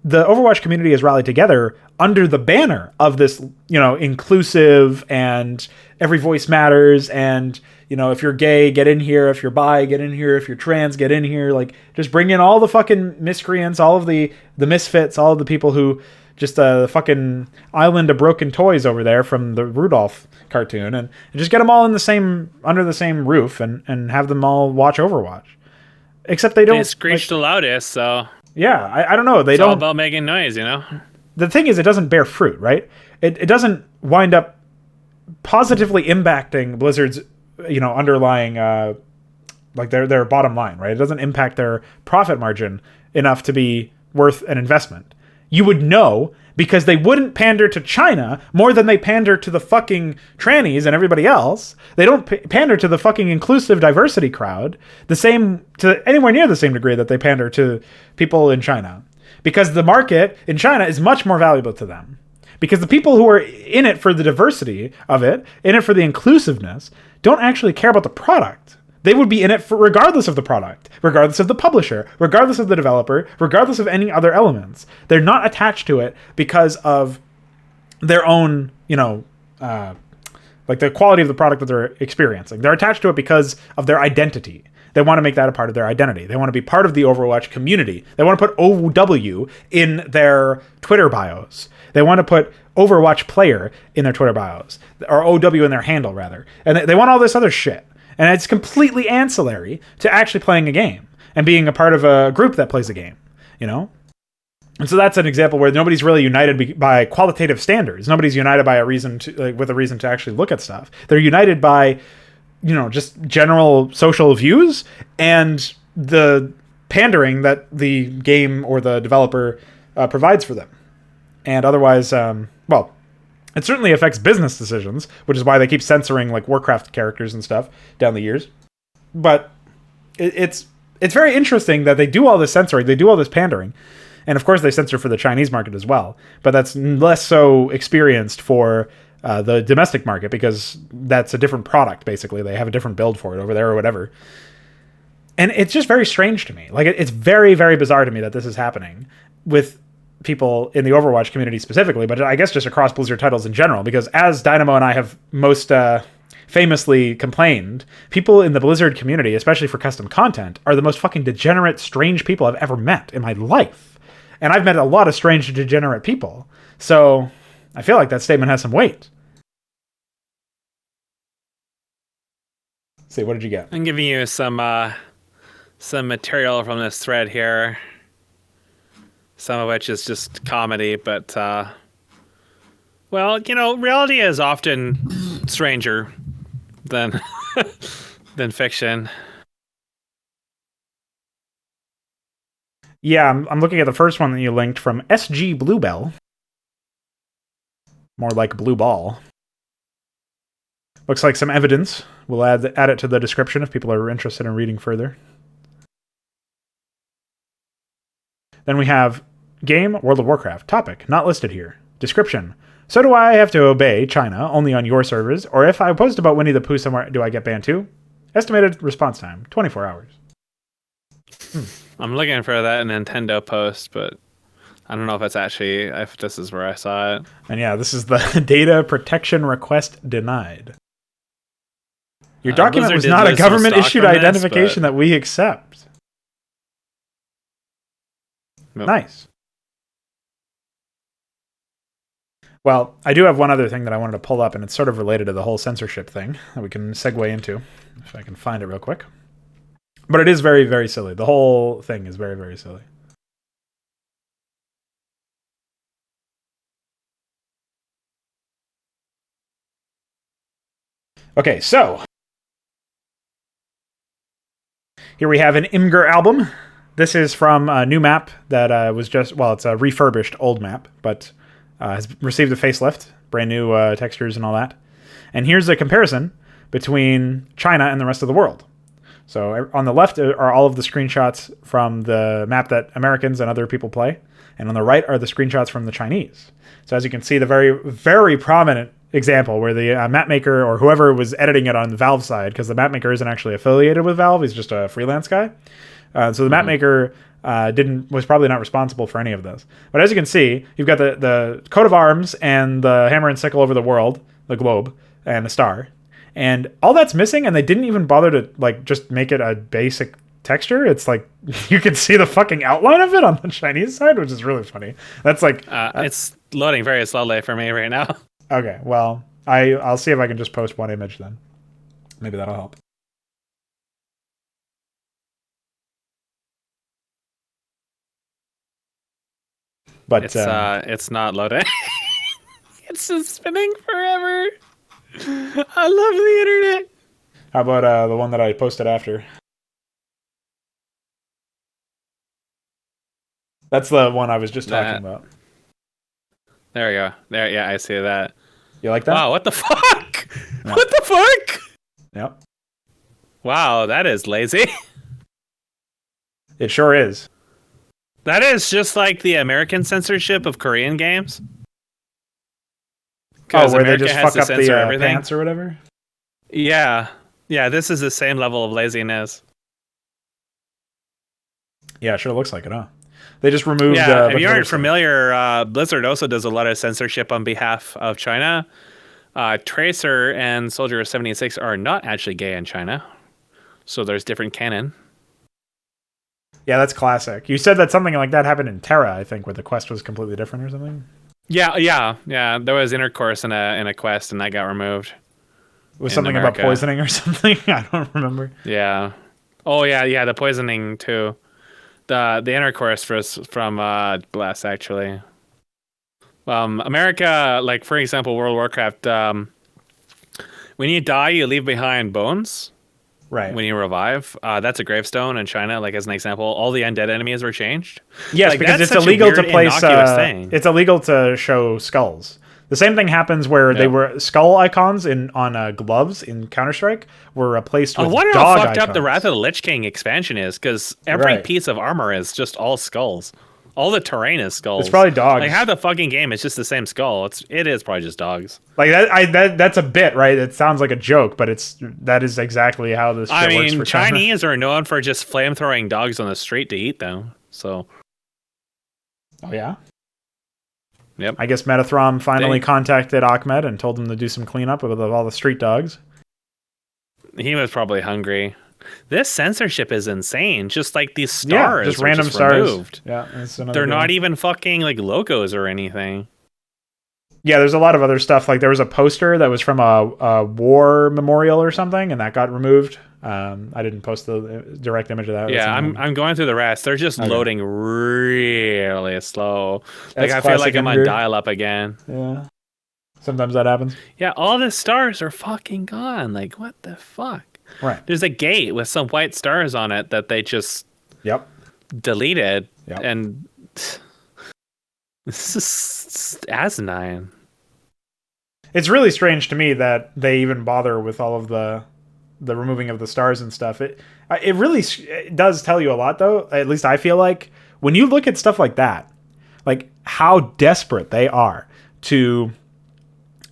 Speaker 1: the Overwatch community has rallied together under the banner of this, inclusive and every voice matters. And, if you're gay, get in here. If you're bi, get in here. If you're trans, get in here. Like, just bring in all the fucking miscreants, all of the misfits, all of the people who just the fucking island of broken toys over there from the Rudolph cartoon, and just get them all under the same roof and have them all watch Overwatch. Except they don't.
Speaker 2: They screech the loudest, so.
Speaker 1: Yeah, I don't know. It's
Speaker 2: all about making noise,
Speaker 1: The thing is, it doesn't bear fruit, right? It doesn't wind up positively impacting Blizzard's, underlying, their bottom line, right? It doesn't impact their profit margin enough to be worth an investment. You would know, because they wouldn't pander to China more than they pander to the fucking trannies and everybody else. They don't pander to the fucking inclusive diversity crowd to anywhere near the same degree that they pander to people in China. Because the market in China is much more valuable to them. Because the people who are in it for the diversity of it, in it for the inclusiveness, don't actually care about the product. They would be in it regardless of the product, regardless of the publisher, regardless of the developer, regardless of any other elements. They're not attached to it because of their own, the quality of the product that they're experiencing. They're attached to it because of their identity. They want to make that a part of their identity. They want to be part of the Overwatch community. They want to put OW in their Twitter bios. They want to put Overwatch player in their Twitter bios, or OW in their handle, rather. And they want all this other shit. And it's completely ancillary to actually playing a game and being a part of a group that plays a game, And so that's an example where nobody's really united by qualitative standards. Nobody's united by with a reason to actually look at stuff. They're united by, just general social views and the pandering that the game or the developer provides for them. And otherwise, it certainly affects business decisions, which is why they keep censoring Warcraft characters and stuff down the years. But it's very interesting that they do all this censoring, they do all this pandering, and of course they censor for the Chinese market as well. But that's less so experienced for the domestic market, because that's a different product. Basically, they have a different build for it over there or whatever. And it's just very strange to me. It's very, very bizarre to me that this is happening with people in the Overwatch community specifically, but I guess just across Blizzard titles in general, because as Dynamo and I have most famously complained, people in the Blizzard community, especially for custom content, are the most fucking degenerate, strange people I've ever met in my life. And I've met a lot of strange, degenerate people. So I feel like that statement has some weight. Let's see, what did you get?
Speaker 2: I'm giving you some material from this thread here. Some of which is just comedy, but, reality is often stranger than than fiction.
Speaker 1: Yeah, I'm looking at the first one that you linked from SG Bluebell. More like Blue Ball. Looks like some evidence. We'll add it to the description if people are interested in reading further. Then we have game, World of Warcraft. Topic, not listed here. Description. So do I have to obey China only on your servers? Or if I post about Winnie the Pooh somewhere, do I get banned too? Estimated response time, 24 hours.
Speaker 2: I'm looking for that Nintendo post, but I don't know if this is where I saw it.
Speaker 1: And yeah, this is the data protection request denied. Your document was not a government-issued identification that we accept. Nope. Nice. Well, I do have one other thing that I wanted to pull up, and it's sort of related to the whole censorship thing that we can segue into, if I can find it real quick. But it is very, very silly. The whole thing is very, very silly. Okay, so here we have an Imgur album. This is from a new map that was just, it's a refurbished old map, but has received a facelift, brand new textures and all that. And here's a comparison between China and the rest of the world. So on the left are all of the screenshots from the map that Americans and other people play, and on the right are the screenshots from the Chinese. So as you can see, the very, very prominent example where the map maker or whoever was editing it on the Valve side, because the map maker isn't actually affiliated with Valve, he's just a freelance guy. So the map maker was probably not responsible for any of this. But as you can see, you've got the coat of arms and the hammer and sickle over the world, the globe, and the star. And all that's missing, and they didn't even bother to like just make it a basic texture. It's like you can see the fucking outline of it on the Chinese side, which is really funny. That's like
Speaker 2: it's loading very slowly for me right now.
Speaker 1: Okay, well, I'll see if I can just post one image then. Maybe that'll help. But
Speaker 2: it's not loading. It's just spinning forever. I love the internet.
Speaker 1: How about the one that I posted after? That's the one I was just talking about.
Speaker 2: There we go. There, yeah, I see that.
Speaker 1: You like that?
Speaker 2: Wow, what the fuck? No. What the fuck?
Speaker 1: Yep.
Speaker 2: Wow, that is lazy.
Speaker 1: It sure is.
Speaker 2: That is just like the American censorship of Korean games.
Speaker 1: Oh, where America they just fuck up the pants or whatever?
Speaker 2: Yeah. Yeah, this is the same level of laziness.
Speaker 1: Yeah, it sure looks like it, huh? They just removed...
Speaker 2: if you aren't familiar, Blizzard also does a lot of censorship on behalf of China. Tracer and Soldier 76 are not actually gay in China. So there's different canon.
Speaker 1: Yeah, that's classic. You said that something like that happened in Terra, I think, where the quest was completely different or something?
Speaker 2: Yeah. There was intercourse in a quest, and that got removed.
Speaker 1: It was something about poisoning or something? I don't remember.
Speaker 2: Yeah. Oh, yeah, the poisoning, too. The intercourse was from Bless, actually. America, like, for example, World of Warcraft, when you die, you leave behind bones.
Speaker 1: Right.
Speaker 2: When you revive, that's a gravestone in China. Like as an example, all the undead enemies were changed.
Speaker 1: Yes, like, because it's illegal to place. It's illegal to show skulls. The same thing happens where they were skull icons on gloves in Counter-Strike were replaced with dog icons. I wonder how fucked up
Speaker 2: the Wrath of the Lich King expansion is, because every piece of armor is just all skulls. All the terrain is skulls.
Speaker 1: It's probably dogs.
Speaker 2: Like half the fucking game is just the same skull. It is probably just dogs.
Speaker 1: Like that's a bit, right? It sounds like a joke, but that is exactly how this shit works for China.
Speaker 2: Chinese are known for just flame-throwing dogs on the street to eat them. So.
Speaker 1: Oh yeah.
Speaker 2: Yep.
Speaker 1: I guess Metathrom finally contacted Ahmed and told him to do some cleanup with all the street dogs.
Speaker 2: He was probably hungry. This censorship is insane. Just like these stars,
Speaker 1: just random stars. Removed.
Speaker 2: Yeah, they're not even fucking like logos or anything.
Speaker 1: Yeah, there's a lot of other stuff. Like there was a poster that was from a war memorial or something, and that got removed. I didn't post the direct image of that.
Speaker 2: Yeah, I'm going through the rest. They're just loading really slow. Like I feel like I'm on dial-up again.
Speaker 1: Yeah, sometimes that happens.
Speaker 2: Yeah, all the stars are fucking gone. Like what the fuck?
Speaker 1: Right.
Speaker 2: There's a gate with some white stars on it that they just deleted.
Speaker 1: Yep.
Speaker 2: And this is asinine.
Speaker 1: It's really strange to me that they even bother with all of the removing of the stars and stuff. It really does tell you a lot, though. At least I feel like when you look at stuff like that, like how desperate they are to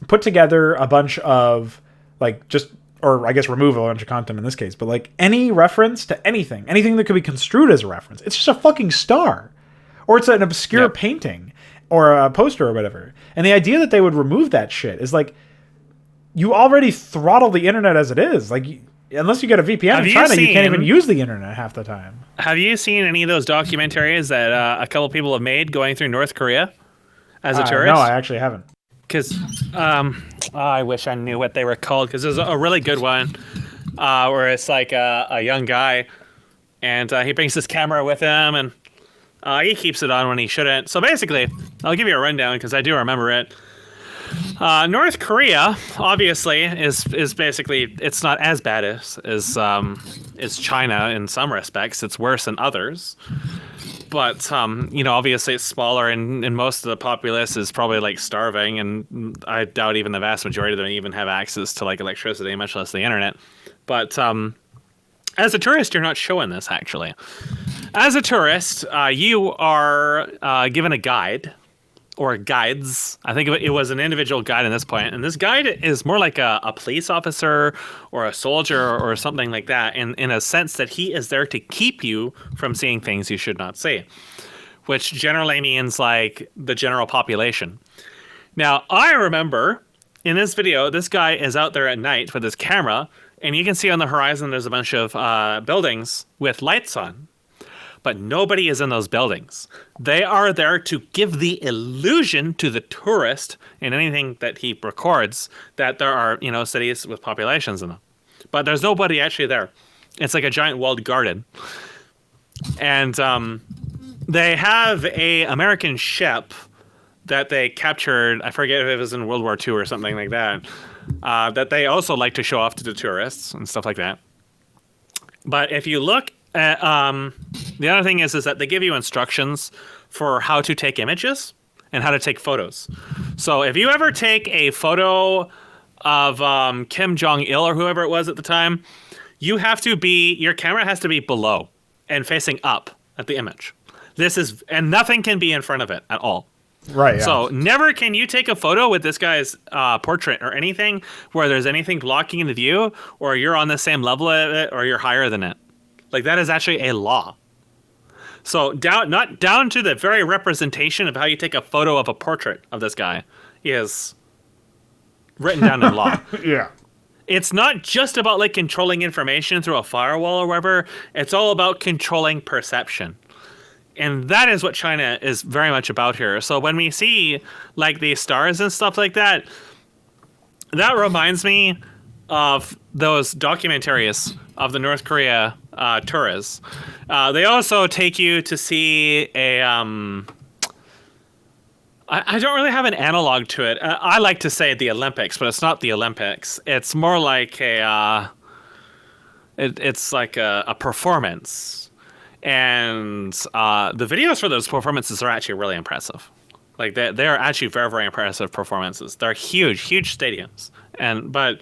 Speaker 1: put together a bunch of like or I guess remove a bunch of content in this case, but like any reference to anything that could be construed as a reference, it's just a fucking star, or it's an obscure painting or a poster or whatever. And the idea that they would remove that shit is like, you already throttle the internet as it is. Like, unless you get a VPN in China, you can't even use the internet half the time.
Speaker 2: Have you seen any of those documentaries that a couple people have made going through North Korea as a tourist?
Speaker 1: No, I actually haven't.
Speaker 2: Because I wish I knew what they were called, because there's a really good one where it's like a young guy, and he brings his camera with him, and he keeps it on when he shouldn't. So basically, I'll give you a rundown because I do remember it. North Korea, obviously, is basically, it's not as bad as China in some respects. It's worse in others. But, obviously it's smaller, and most of the populace is probably, like, starving, and I doubt even the vast majority of them even have access to, like, electricity, much less the internet. But As a tourist, you're not showing this, actually. As a tourist, you are given a guide or guides. I think it was an individual guide at this point. And this guide is more like a police officer or a soldier or something like that, in a sense that he is there to keep you from seeing things you should not see, which generally means like the general population. Now, I remember in this video, this guy is out there at night with his camera, and you can see on the horizon there's a bunch of buildings with lights on. But nobody is in those buildings. They are there to give the illusion to the tourist in anything that he records that there are, cities with populations in them. But there's nobody actually there. It's like a giant walled garden. And they have a American ship that they captured. I forget if it was in World War II or something like that. That they also like to show off to the tourists and stuff like that. But if you look at, the other thing is that they give you instructions for how to take images and how to take photos. So if you ever take a photo of Kim Jong-il or whoever it was at the time, your camera has to be below and facing up at the image. And nothing can be in front of it at all.
Speaker 1: Right. Yeah.
Speaker 2: So never can you take a photo with this guy's portrait or anything where there's anything blocking the view, or you're on the same level of it, or you're higher than it. Like, that is actually a law. So not down to the very representation of how you take a photo of a portrait of this guy is written down in law.
Speaker 1: Yeah.
Speaker 2: It's not just about like controlling information through a firewall or whatever. It's all about controlling perception. And that is what China is very much about here. So when we see like these stars and stuff like that, that reminds me of those documentaries of the North Korea tourists. They also take you to see a... I don't really have an analog to it. I like to say the Olympics, but it's not the Olympics. It's more like it's like a performance. And the videos for those performances are actually really impressive. Like they are actually very, very impressive performances. They're huge, huge stadiums. But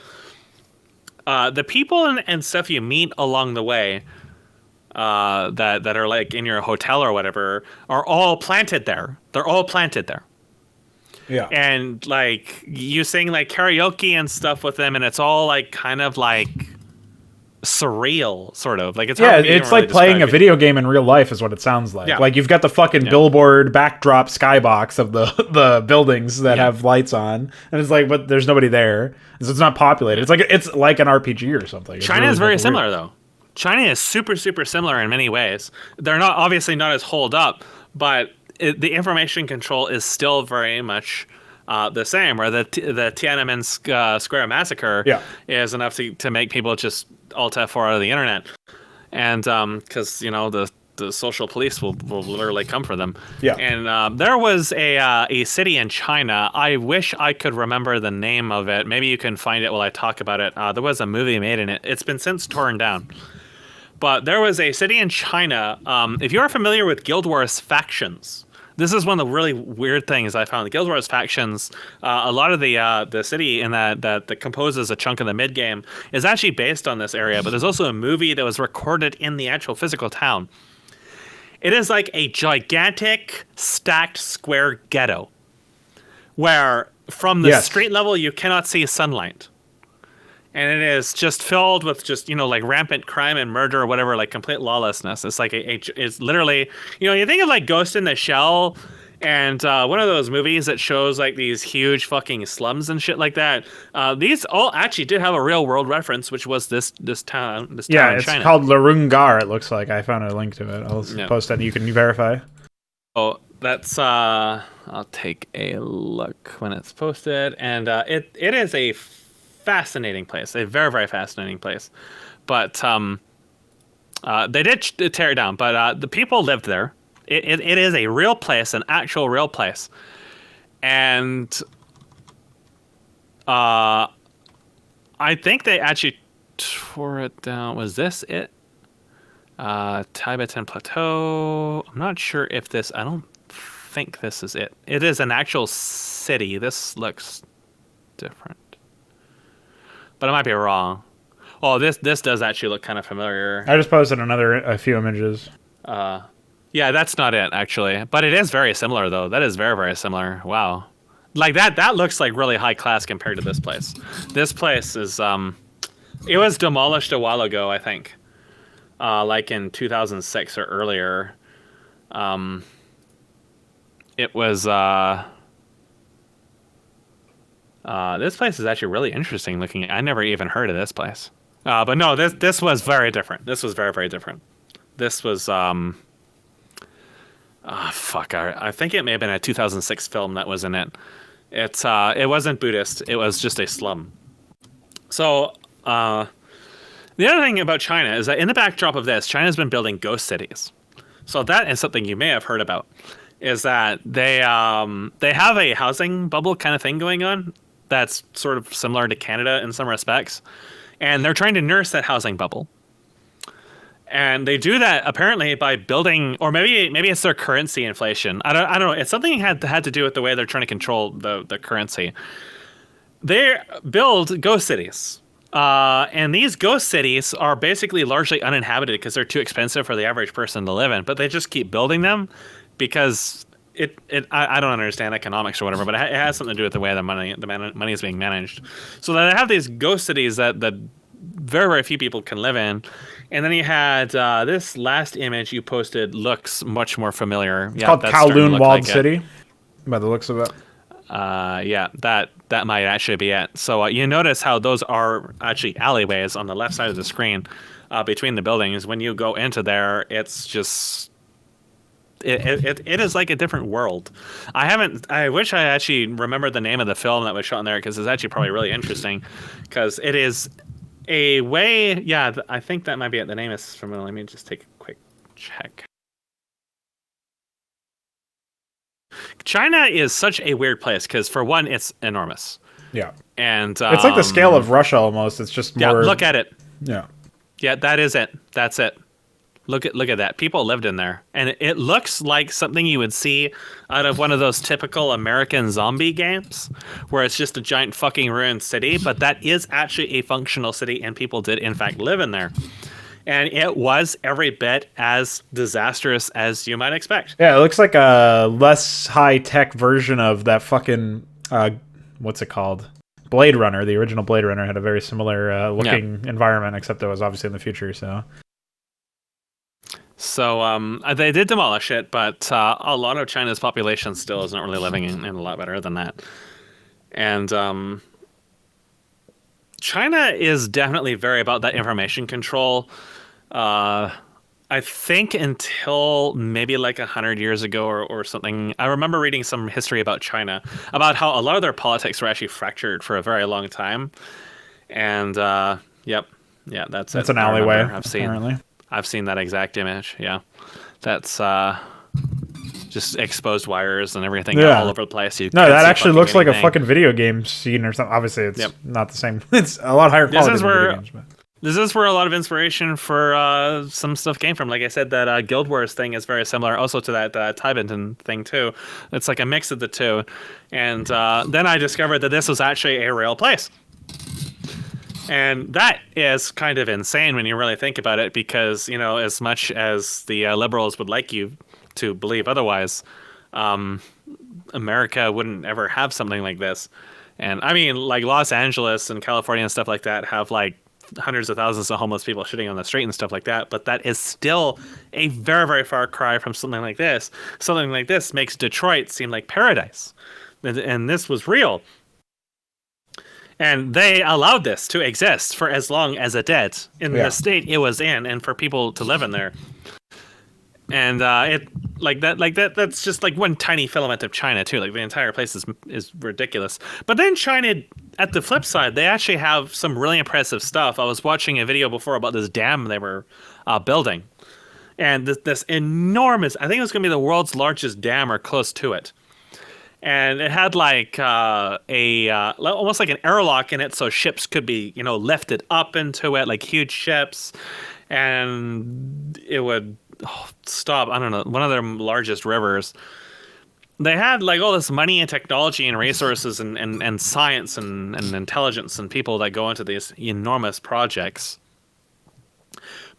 Speaker 2: the people and stuff you meet along the way that are like in your hotel or whatever are all planted there. They're all planted there.
Speaker 1: Yeah.
Speaker 2: And like you sing like karaoke and stuff with them, and it's all like kind of like surreal, sort of. Like it's hard for me to
Speaker 1: it's like
Speaker 2: really
Speaker 1: playing a
Speaker 2: describe it.
Speaker 1: video game in real life is what it sounds like.
Speaker 2: Yeah.
Speaker 1: Like you've got the fucking billboard backdrop skybox of the buildings that have lights on, and it's like, but there's nobody there, so it's not populated. It's like an RPG or something.
Speaker 2: China is very similar though. China is super, super similar in many ways. They're not obviously not as holed up, but the information control is still very much the same. Where the Tiananmen Square massacre is enough to make people just alt F4 out of the internet, and because the social police will literally come for them. Yeah. And there was a city in China. I wish I could remember the name of it. Maybe you can find it while I talk about it. There was a movie made in it. It's been since torn down. But there was a city in China. If you're familiar with Guild Wars factions, this is one of the really weird things I found. The Guild Wars factions, a lot of the city in that composes a chunk of the mid game is actually based on this area. But there's also a movie that was recorded in the actual physical town. It is like a gigantic stacked square ghetto where from the street level you cannot see sunlight. And it is just filled with just, like rampant crime and murder or whatever, like complete lawlessness. It's like it's literally, you think of like Ghost in the Shell and one of those movies that shows like these huge fucking slums and shit like that. These all actually did have a real world reference, which was this town in China.
Speaker 1: It's called Larungar, it looks like. I found a link to it. I'll post it and you can verify.
Speaker 2: Oh, that's I'll take a look when it's posted. And it is a fascinating place, a very, very fascinating place. But they did tear it down, but the people lived there. It is a real place, an actual real place. And I think they actually tore it down. Was this it? Tibetan Plateau. I'm not sure if this, I don't think this is it. It is an actual city. This looks different. But I might be wrong. Oh, this does actually look kind of familiar.
Speaker 1: I just posted a few images.
Speaker 2: Yeah, that's not it actually, but it is very similar though. That is very very similar. Wow, like that looks like really high class compared to this place. This place is it was demolished a while ago, I think, like in 2006 or earlier. It was this place is actually really interesting looking. I never even heard of this place. But no, this was very different. This was very very different. This was fuck. I think it may have been a 2006 film that was in it. It wasn't Buddhist. It was just a slum. So the other thing about China is that in the backdrop of this, China's been building ghost cities. So that is something you may have heard about. Is that they have a housing bubble kind of thing going on that's sort of similar to Canada in some respects, and they're trying to nurse that housing bubble. And they do that apparently by building, or maybe it's their currency inflation. I don't know. It's something had to do with the way they're trying to control the currency. They build ghost cities, and these ghost cities are basically largely uninhabited because they're too expensive for the average person to live in. But they just keep building them because I don't understand economics or whatever, but it has something to do with the way the money is being managed. So they have these ghost cities that very very few people can live in. And then you had this last image you posted looks much more familiar.
Speaker 1: It's called Kowloon Walled City, by the looks of it.
Speaker 2: Yeah, that might actually be it. So you notice how those are actually alleyways on the left side of the screen between the buildings. When you go into there, it's just it is like a different world. I wish I actually remembered the name of the film that was shot in there because it's actually probably really interesting because it is a way. Yeah, I think that might be it. The name is familiar. Let me just take a quick check. China is such a weird place because, for one, it's enormous.
Speaker 1: Yeah.
Speaker 2: And
Speaker 1: it's like the scale of Russia almost. It's just more...
Speaker 2: Yeah, look at it.
Speaker 1: Yeah.
Speaker 2: Yeah, that is it. That's it. Look at that. People lived in there. And it looks like something you would see out of one of those typical American zombie games where it's just a giant fucking ruined city. But that is actually a functional city, and people did, in fact, live in there. And it was every bit as disastrous as you might expect.
Speaker 1: Yeah, it looks like a less high-tech version of that fucking... what's it called? Blade Runner. The original Blade Runner had a very similar looking environment, except it was obviously in the future, so...
Speaker 2: So they did demolish it, but a lot of China's population still isn't really living in a lot better than that. And China is definitely very about that information control. I think until maybe like 100 years ago or something, I remember reading some history about China, about how a lot of their politics were actually fractured for a very long time. And yeah, that's
Speaker 1: an alleyway.
Speaker 2: I've seen that exact image. Yeah, that's just exposed wires and everything all over the place.
Speaker 1: That actually looks like a fucking video game scene or something. Obviously, it's not the same. It's a lot higher quality than video games. But.
Speaker 2: This is where a lot of inspiration for some stuff came from. Like I said, that Guild Wars thing is very similar also to that Tibetan thing, too. It's like a mix of the two. And then I discovered that this was actually a real place. And that is kind of insane when you really think about it, because, as much as the liberals would like you to believe otherwise, America wouldn't ever have something like this. And I mean, like Los Angeles and California and stuff like that have like hundreds of thousands of homeless people shitting on the street and stuff like that. But that is still a very, very far cry from something like this. Something like this makes Detroit seem like paradise. And this was real. And they allowed this to exist for as long as it did in the state it was in, and for people to live in there. And that's just like one tiny filament of China too. Like the entire place is ridiculous. But then China, at the flip side, they actually have some really impressive stuff. I was watching a video before about this dam they were building, and this enormous, I think it was going to be the world's largest dam or close to it. And it had like almost like an airlock in it, so ships could be, lifted up into it, like huge ships, and it would stop, I don't know, one of their largest rivers. they had like all this money and technology and resources and science and intelligence and people that go into these enormous projects.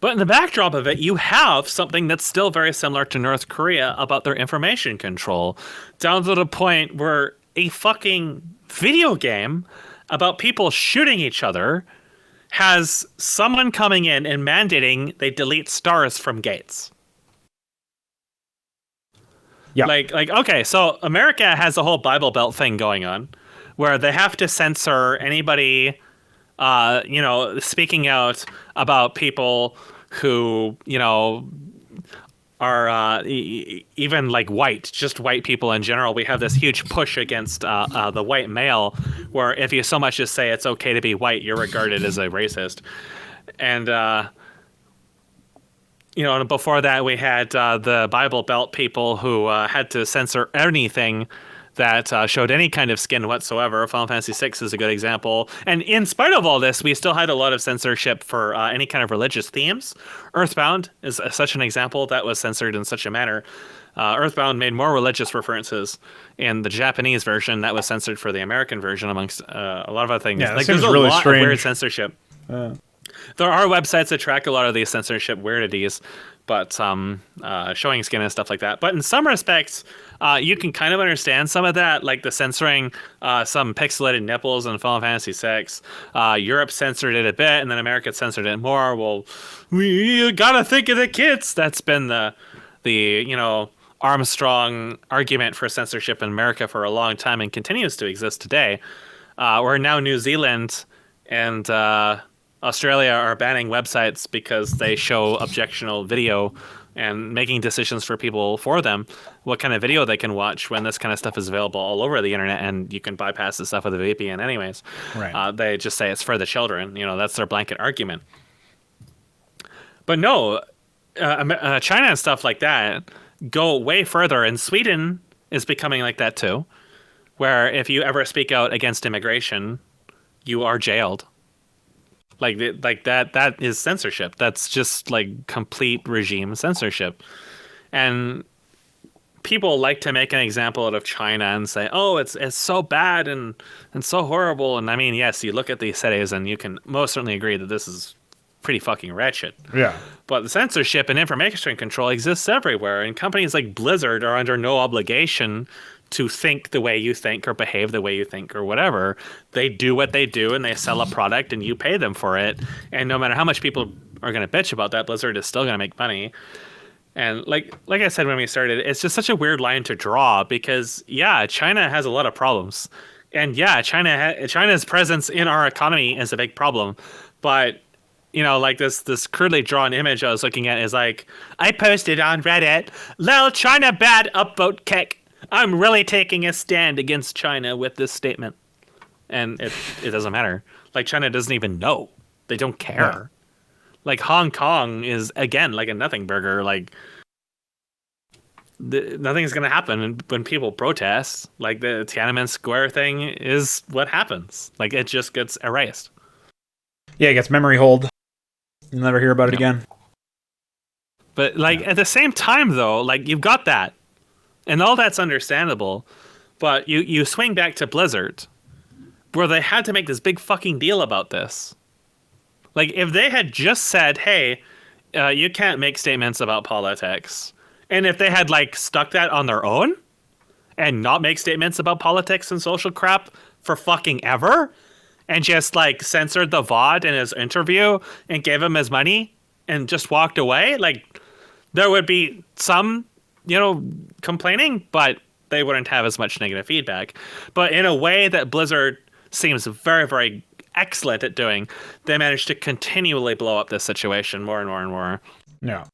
Speaker 2: But in the backdrop of it, you have something that's still very similar to North Korea about their information control, down to the point where a fucking video game about people shooting each other has someone coming in and mandating they delete stars from gates.
Speaker 1: Yeah.
Speaker 2: Like okay, so America has a whole Bible Belt thing going on where they have to censor anybody speaking out about people who, are even like just white people in general. We have this huge push against the white male, where if you so much as say it's okay to be white, you're regarded as a racist. And and before that, we had the Bible Belt people who had to censor anything that showed any kind of skin whatsoever. Final Fantasy VI is a good example. And in spite of all this, we still had a lot of censorship for any kind of religious themes. Earthbound is such an example that was censored in such a manner. Earthbound made more religious references in the Japanese version that was censored for the American version, amongst a lot of other things.
Speaker 1: Yeah,
Speaker 2: like,
Speaker 1: seems
Speaker 2: there's a
Speaker 1: really
Speaker 2: lot
Speaker 1: strange.
Speaker 2: of weird censorship. There are websites that track a lot of these censorship weirdities, but showing skin and stuff like that. But in some respects, you can kind of understand some of that, like the censoring some pixelated nipples in Final Fantasy VI. Europe censored it a bit, and then America censored it more. Well, we gotta think of the kids. That's been the Armstrong argument for censorship in America for a long time, and continues to exist today. Where now New Zealand and Australia are banning websites because they show objectionable video and making decisions for people for them what kind of video they can watch when this kind of stuff is available all over the internet, and you can bypass the stuff with a VPN anyways.
Speaker 1: Right.
Speaker 2: They just say it's for the children. That's their blanket argument. But no, China and stuff like that go way further, and Sweden is becoming like that too, where if you ever speak out against immigration, you are jailed. Like that is censorship. That's just like complete regime censorship. And people like to make an example out of China and say, oh, it's so bad and so horrible. And I mean, yes, you look at these cities and you can most certainly agree that this is pretty fucking wretched.
Speaker 1: Yeah.
Speaker 2: But the censorship and information control exists everywhere. And companies like Blizzard are under no obligation to think the way you think or behave the way you think or whatever. They do what they do, and they sell a product, and you pay them for it. And no matter how much people are going to bitch about that, Blizzard is still going to make money. And like I said when we started, it's just such a weird line to draw because, yeah, China has a lot of problems. And yeah, China's presence in our economy is a big problem. But like this crudely drawn image I was looking at is like, I posted on Reddit, "Lol, China bad, upvote kick. I'm really taking a stand against China with this statement." And it doesn't matter. Like, China doesn't even know. They don't care. Yeah. Like, Hong Kong is, again, like a nothing burger. Like, nothing's going to happen when people protest. Like, the Tiananmen Square thing is what happens. Like, it just gets erased.
Speaker 1: Yeah, it gets memory hold. You'll never hear about it again.
Speaker 2: But, like, at the same time, though, like, you've got that. And all that's understandable, but you swing back to Blizzard, where they had to make this big fucking deal about this. Like, if they had just said, hey, you can't make statements about politics, and if they had, like, stuck that on their own, and not make statements about politics and social crap for fucking ever, and just, like, censored the VOD in his interview, and gave him his money, and just walked away, like, there would be some complaining, but they wouldn't have as much negative feedback. But in a way that Blizzard seems very, very excellent at doing, they managed to continually blow up this situation more and more and more.
Speaker 1: Yeah.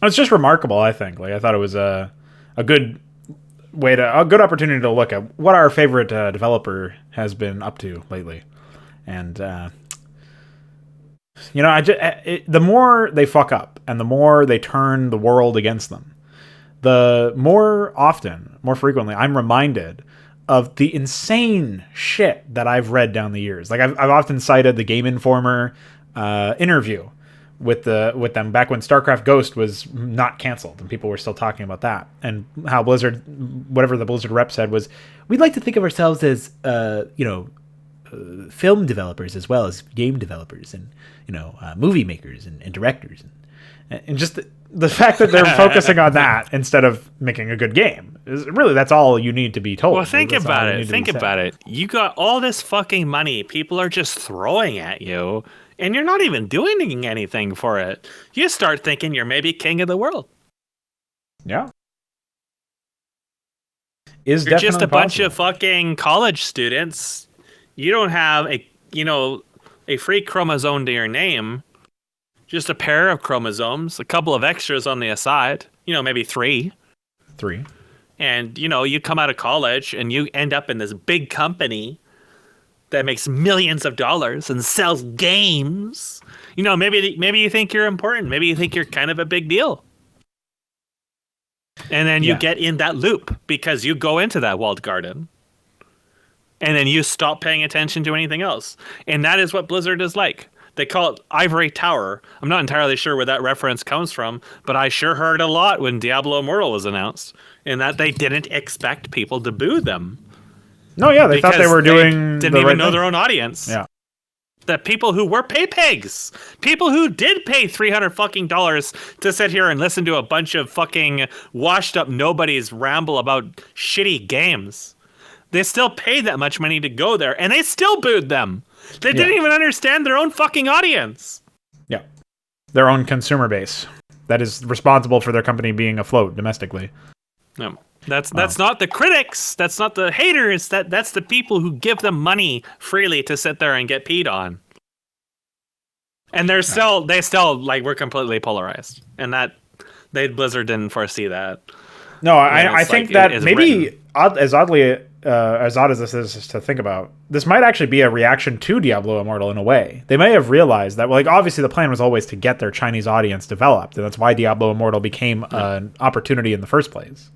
Speaker 1: It's just remarkable, I think. Like, I thought it was a good good opportunity to look at what our favorite developer has been up to lately. And the more they fuck up and the more they turn the world against them, the more frequently I'm reminded of the insane shit that I've read down the years. Like, I've often cited the Game Informer interview with them back when StarCraft Ghost was not canceled and people were still talking about that, and how Blizzard, whatever the Blizzard rep said was, we'd like to think of ourselves as film developers as well as game developers, and movie makers and directors, and just the fact that they're focusing on that instead of making a good game is really, that's all you need to be told.
Speaker 2: Well, think about it. You got all this fucking money people are just throwing at you, and you're not even doing anything for it. You start thinking you're maybe king of the world.
Speaker 1: Yeah.
Speaker 2: You're just a bunch of fucking college students. You don't have a free chromosome to your name. Just a pair of chromosomes, a couple of extras on the side, maybe three. And, you come out of college and you end up in this big company that makes millions of dollars and sells games. Maybe you think you're important. Maybe you think you're kind of a big deal. And then you get in that loop because you go into that walled garden. And then you stop paying attention to anything else. And that is what Blizzard is like. They call it Ivory Tower. I'm not entirely sure where that reference comes from, but I sure heard a lot when Diablo Immortal was announced, in that they didn't expect people to boo them.
Speaker 1: No, yeah, they thought they were doing
Speaker 2: didn't even know their own audience.
Speaker 1: Yeah.
Speaker 2: The people who were pay pigs, people who did pay $300 fucking dollars to sit here and listen to a bunch of fucking washed up nobodies ramble about shitty games. They still paid that much money to go there, and they still booed them. They didn't even understand their own fucking audience.
Speaker 1: Yeah. Their own consumer base that is responsible for their company being afloat domestically.
Speaker 2: No. That's not the critics. That's not the haters. That's the people who give them money freely to sit there and get peed on. And they still we're completely polarized. And that Blizzard didn't foresee that.
Speaker 1: No, I think that maybe as odd as this is to think about, this might actually be a reaction to Diablo Immortal in a way. They may have realized that, obviously the plan was always to get their Chinese audience developed, and that's why Diablo Immortal became an opportunity in the first place.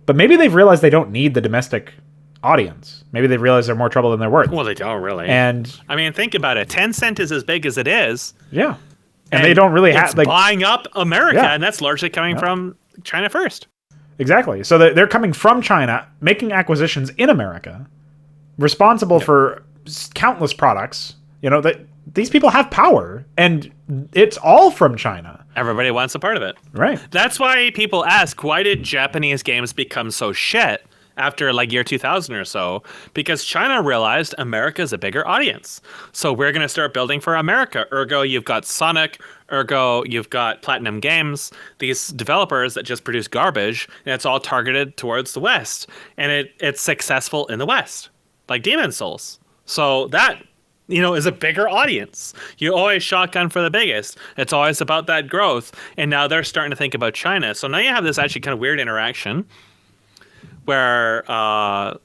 Speaker 1: But maybe they've realized they don't need the domestic audience. Maybe they've realized they're more trouble than they're worth.
Speaker 2: Well, they don't really.
Speaker 1: And
Speaker 2: I mean, think about it. Tencent is as big as it is.
Speaker 1: Yeah. And they don't really have
Speaker 2: buying up America, and that's largely coming from China first.
Speaker 1: Exactly. So they're coming from China, making acquisitions in America, responsible for countless products. That these people have power, and it's all from China.
Speaker 2: Everybody wants a part of it.
Speaker 1: Right.
Speaker 2: That's why people ask, why did Japanese games become so shit after year 2000 or so? Because China realized America's a bigger audience. So we're going to start building for America. Ergo, you've got Sonic. Ergo, you've got Platinum Games, these developers that just produce garbage, and it's all targeted towards the West. And it's successful in the West, like Demon's Souls. So that, is a bigger audience. You always shotgun for the biggest. It's always about that growth. And now they're starting to think about China. So now you have this actually kind of weird interaction where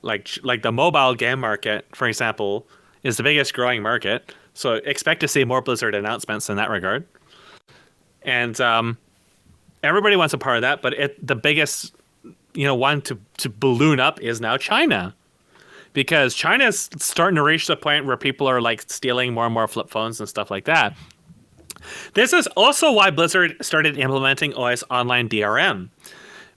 Speaker 2: like the mobile game market, for example, is the biggest growing market. So expect to see more Blizzard announcements in that regard. And everybody wants a part of that, but the biggest, one to balloon up is now China. Because China's starting to reach the point where people are stealing more and more flip phones and stuff like that. This is also why Blizzard started implementing always online DRM.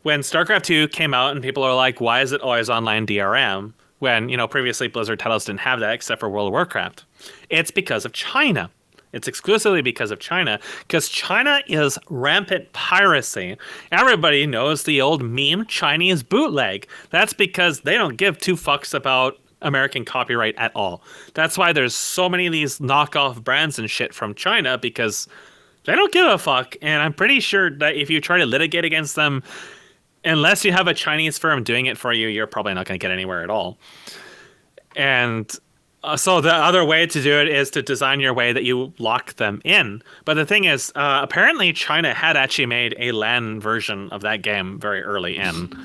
Speaker 2: When StarCraft 2 came out and people are like, why is it always online DRM? When, previously Blizzard titles didn't have that except for World of Warcraft. It's because of China. It's exclusively because of China, because China is rampant piracy. Everybody knows the old meme, Chinese bootleg. That's because they don't give two fucks about American copyright at all. That's why there's so many of these knockoff brands and shit from China, because they don't give a fuck. And I'm pretty sure that if you try to litigate against them, unless you have a Chinese firm doing it for you, you're probably not going to get anywhere at all. And so the other way to do it is to design your way that you lock them in. But the thing is, apparently China had actually made a LAN version of that game very early in.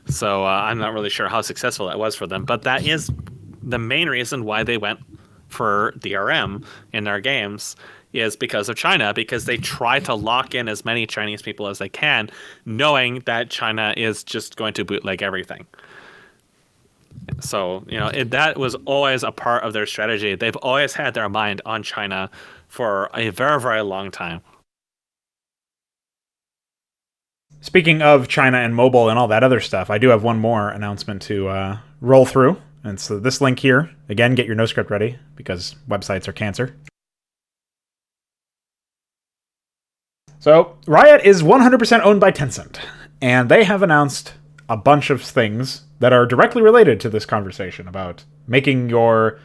Speaker 2: So I'm not really sure how successful that was for them. But that is the main reason why they went for DRM in their games, is because of China, because they try to lock in as many Chinese people as they can, knowing that China is just going to bootleg everything. So, that was always a part of their strategy. They've always had their mind on China for a very, very long time.
Speaker 1: Speaking of China and mobile and all that other stuff, I do have one more announcement to roll through. And so this link here, again, get your no script ready because websites are cancer. So Riot is 100% owned by Tencent, and they have announced a bunch of things that are directly related to this conversation about making your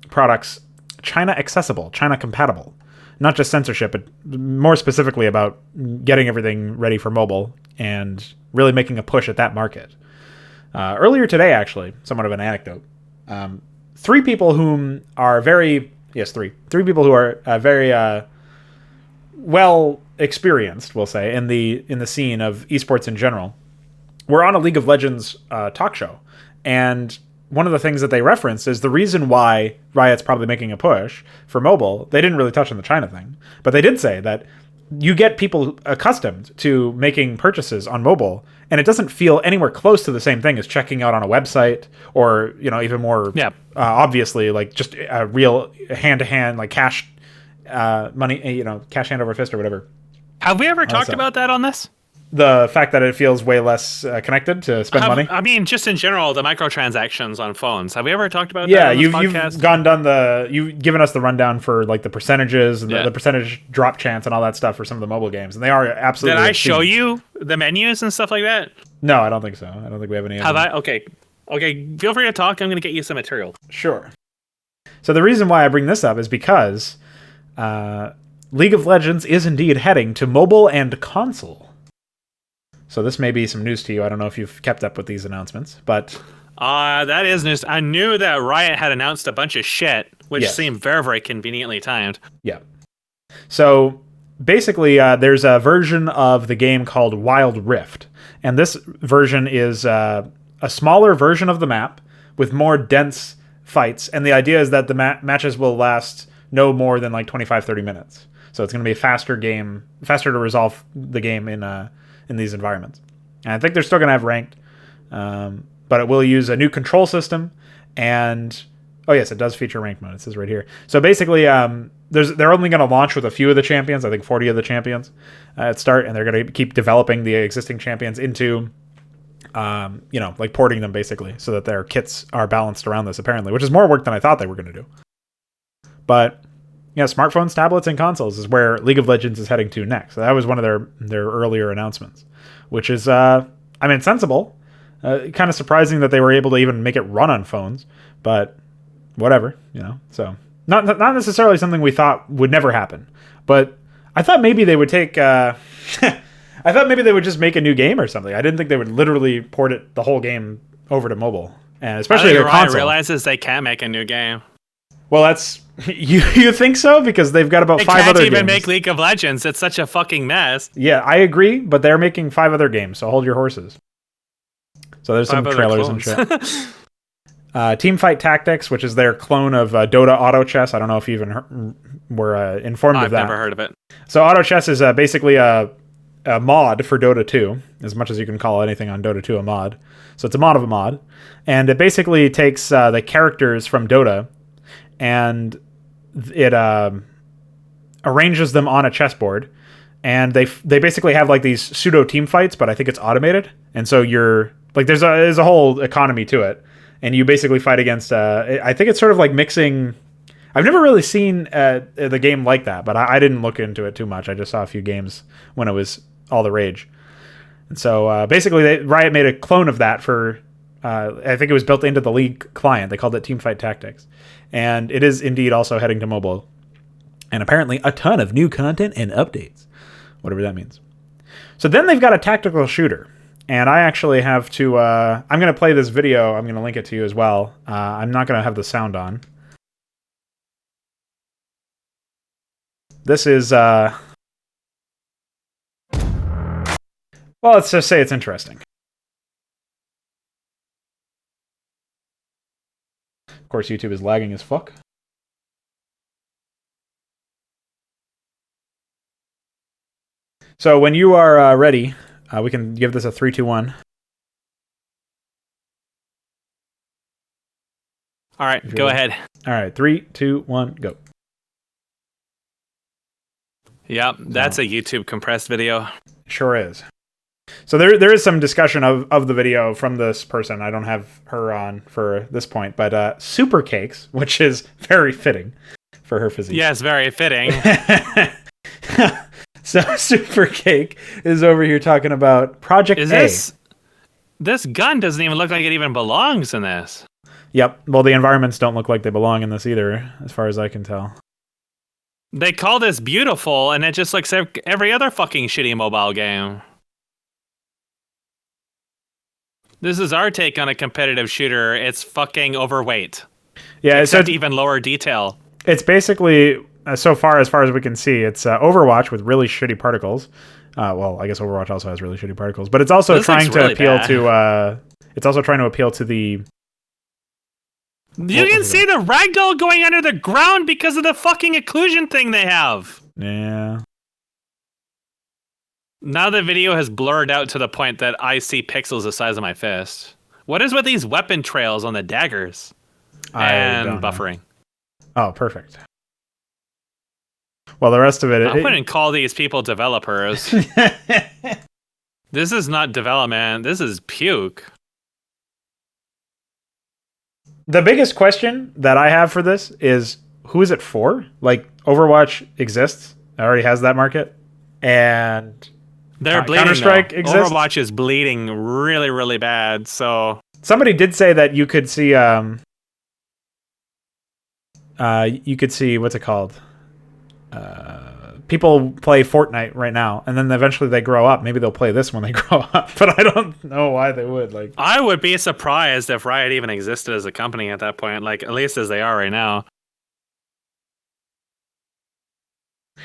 Speaker 1: products China accessible, China compatible. Not just censorship, but more specifically about getting everything ready for mobile and really making a push at that market. Earlier today, actually, somewhat of an anecdote. Three people who are very well experienced, we'll say, in the scene of esports in general, were on a League of Legends talk show, and one of the things that they referenced is the reason why Riot's probably making a push for mobile. They didn't really touch on the China thing, but they did say that you get people accustomed to making purchases on mobile, and it doesn't feel anywhere close to the same thing as checking out on a website, or even more obviously like just a real hand-to-hand like cash money, cash hand over fist or whatever.
Speaker 2: Have we ever talked about that on this?
Speaker 1: The fact that it feels way less connected to spend money?
Speaker 2: I mean, just in general, the microtransactions on phones. Have we ever talked about that?
Speaker 1: Yeah, you've given us the rundown for like the percentages and the percentage drop chance and all that stuff for some of the mobile games, and they are absolutely.
Speaker 2: Did I show you the menus and stuff like that?
Speaker 1: No, I don't think so. I don't think we have any.
Speaker 2: Have I? Okay. Feel free to talk. I'm going to get you some material.
Speaker 1: Sure. So the reason why I bring this up is because League of Legends is indeed heading to mobile and console. So this may be some news to you. I don't know if you've kept up with these announcements, but
Speaker 2: that is news. I knew that Riot had announced a bunch of shit, which seemed very, very conveniently timed.
Speaker 1: Yeah. So basically, there's a version of the game called Wild Rift, and this version is a smaller version of the map with more dense fights, and the idea is that the matches will last no more than like 25-30 minutes. So it's going to be a faster to resolve the game in these environments. And I think they're still going to have ranked, but it will use a new control system, and it does feature ranked mode. It says right here. So basically, they're only going to launch with a few of the champions, I think 40 of the champions at start, and they're going to keep developing the existing champions into, like porting them basically, so that their kits are balanced around this apparently, which is more work than I thought they were going to do. But smartphones, tablets, and consoles is where League of Legends is heading to next. So that was one of their earlier announcements, which is, sensible. Kind of surprising that they were able to even make it run on phones, but whatever, So not necessarily something we thought would never happen, but I thought maybe they would take. I thought maybe they would just make a new game or something. I didn't think they would literally port the whole game over to mobile, and especially their console.
Speaker 2: Realizes they can't make a new game.
Speaker 1: Well, that's you think so? Because they've got about 5 other games. They can't even
Speaker 2: make League of Legends. It's such a fucking mess.
Speaker 1: Yeah, I agree, but they're making 5 other games, so hold your horses. So there's some trailers and shit. Teamfight Tactics, which is their clone of Dota Auto Chess. I don't know if you even were informed of that.
Speaker 2: I've never heard of it.
Speaker 1: So Auto Chess is basically a mod for Dota 2, as much as you can call anything on Dota 2 a mod. So it's a mod of a mod, and it basically takes the characters from Dota and it arranges them on a chessboard, and they basically have like these pseudo team fights, but I think it's automated, and so you're like there's a whole economy to it, and you basically fight against I think it's sort of like mixing. I've never really seen the game like that, but I didn't look into it too much. I just saw a few games when it was all the rage, and so basically Riot made a clone of that for I think it was built into the League client. They called it Teamfight Tactics. And it is indeed also heading to mobile. And apparently a ton of new content and updates. Whatever that means. So then they've got a tactical shooter. And I actually have to... I'm going to play this video. I'm going to link it to you as well. I'm not going to have the sound on. This is... well, let's just say it's interesting. Of course, YouTube is lagging as fuck. So when you are ready, we can give this a 3, 2, 1.
Speaker 2: All right, go ahead.
Speaker 1: All right, 3, 2, 1, go.
Speaker 2: Yep, that's a YouTube compressed video.
Speaker 1: Sure is. So there is some discussion of the video from this person. I don't have her on for this point, but Super Cakes, which is very fitting for her physique.
Speaker 2: Yes, very fitting.
Speaker 1: So Super Cake is over here talking about Project A.
Speaker 2: This gun doesn't even look like it even belongs in this.
Speaker 1: Yep. Well, the environments don't look like they belong in this either, as far as I can tell.
Speaker 2: They call this beautiful, and it just looks like every other fucking shitty mobile game. This is our take on a competitive shooter. It's fucking overweight.
Speaker 1: Yeah,
Speaker 2: except even lower detail.
Speaker 1: It's basically, as far as we can see, it's Overwatch with really shitty particles. Well, I guess Overwatch also has really shitty particles, but it's also trying to appeal to. It's also trying to appeal to the.
Speaker 2: You can see the ragdoll going under the ground because of the fucking occlusion thing they have.
Speaker 1: Yeah.
Speaker 2: Now the video has blurred out to the point that I see pixels the size of my fist. What is with these weapon trails on the daggers? And buffering.
Speaker 1: Oh, perfect. Well, the rest of it...
Speaker 2: I wouldn't call these people developers. This is not development. This is puke.
Speaker 1: The biggest question that I have for this is, who is it for? Like, Overwatch exists. It already has that market. And...
Speaker 2: They're bleeding,
Speaker 1: Counter-Strike exists.
Speaker 2: Overwatch is bleeding really, really bad, so...
Speaker 1: Somebody did say that you could see... what's it called? People play Fortnite right now, and then eventually they grow up. Maybe they'll play this when they grow up, but I don't know why they would. Like,
Speaker 2: I would be surprised if Riot even existed as a company at that point, like at least as they are right now.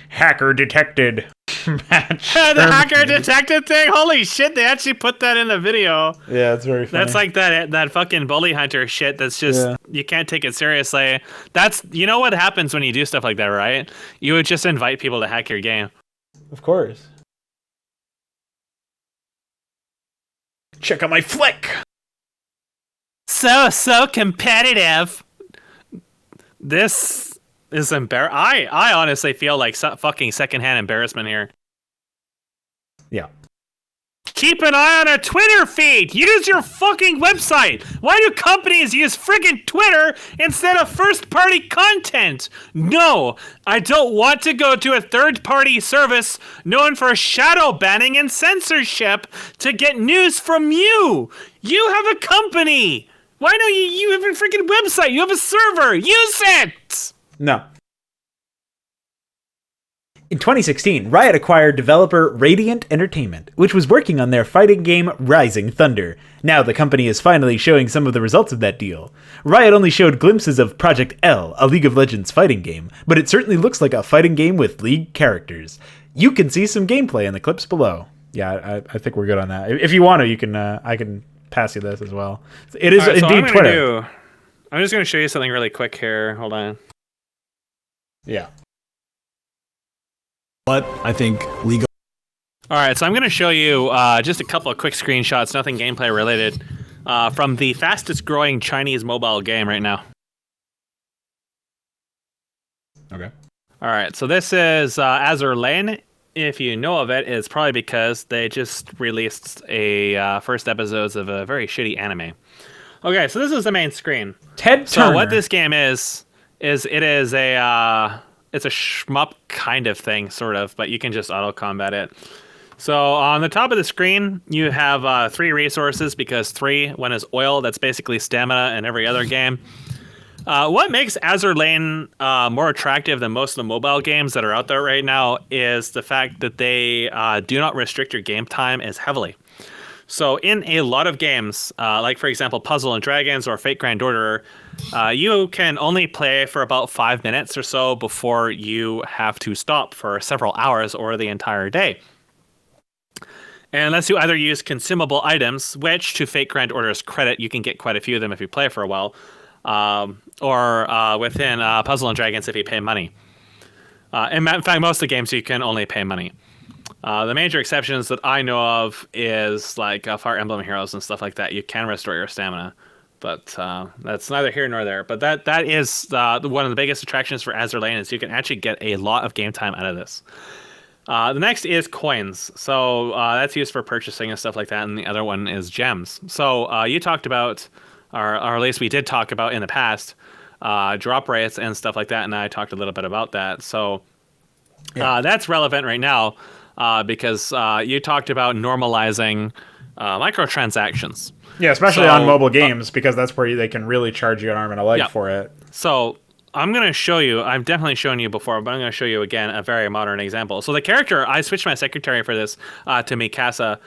Speaker 1: Hacker detected.
Speaker 2: The hacker detected thing? Holy shit, they actually put that in the video.
Speaker 1: Yeah, it's very funny.
Speaker 2: That's like that fucking bully hunter shit that's just, you can't take it seriously. You know what happens when you do stuff like that, right? You would just invite people to hack your game.
Speaker 1: Of course. Check out my flick!
Speaker 2: So competitive. This... is I honestly feel like fucking secondhand embarrassment here.
Speaker 1: Yeah.
Speaker 2: Keep an eye on our Twitter feed. Use your fucking website. Why do companies use friggin' Twitter instead of first-party content? No, I don't want to go to a third-party service known for shadow banning and censorship to get news from you. You have a company. Why don't you have a freaking website? You have a server. Use it.
Speaker 1: No. In 2016, Riot acquired developer Radiant Entertainment, which was working on their fighting game Rising Thunder. Now the company is finally showing some of the results of that deal. Riot only showed glimpses of Project L, a League of Legends fighting game, but it certainly looks like a fighting game with League characters. You can see some gameplay in the clips below. Yeah, I think we're good on that. If you want to, you can. I can pass you this as well. It is indeed Twitter.
Speaker 2: I'm just going to show you something really quick here. Hold on.
Speaker 1: Yeah.
Speaker 3: But I think legal.
Speaker 2: All right, so I'm going to show you just a couple of quick screenshots, nothing gameplay related, from the fastest growing Chinese mobile game right now.
Speaker 1: Okay.
Speaker 2: All right, so this is Azur Lane. If you know of it, it's probably because they just released a first episodes of a very shitty anime. Okay, so this is the main screen.
Speaker 1: Ted Turner.
Speaker 2: So what this game is it is a it's a shmup kind of thing, sort of, but you can just auto combat it. So on the top of the screen, you have 3 resources because 1 is oil. That's basically stamina in every other game. What makes Azur Lane more attractive than most of the mobile games that are out there right now is the fact that they do not restrict your game time as heavily. So in a lot of games, like for example Puzzle and Dragons or Fate Grand Order, you can only play for about 5 minutes or so before you have to stop for several hours or the entire day. And unless you either use consumable items, which to Fate Grand Order's credit, you can get quite a few of them if you play for a while, or within Puzzle and Dragons if you pay money. In fact, most of the games you can only pay money. The major exceptions that I know of is like Fire Emblem Heroes and stuff like that. You can restore your stamina, but that's neither here nor there. But that is one of the biggest attractions for Azur Lane is you can actually get a lot of game time out of this. The next is coins. So that's used for purchasing and stuff like that. And the other one is gems. So you talked about, or at least we did talk about in the past, drop rates and stuff like that. And I talked a little bit about that. So that's relevant right now because you talked about normalizing microtransactions.
Speaker 1: Yeah, especially on mobile games, because that's where they can really charge you an arm and a leg for it.
Speaker 2: So I'm going to show you, I've definitely shown you before, but I'm going to show you again a very modern example. So the character, I switched my secretary for this to Mikasa,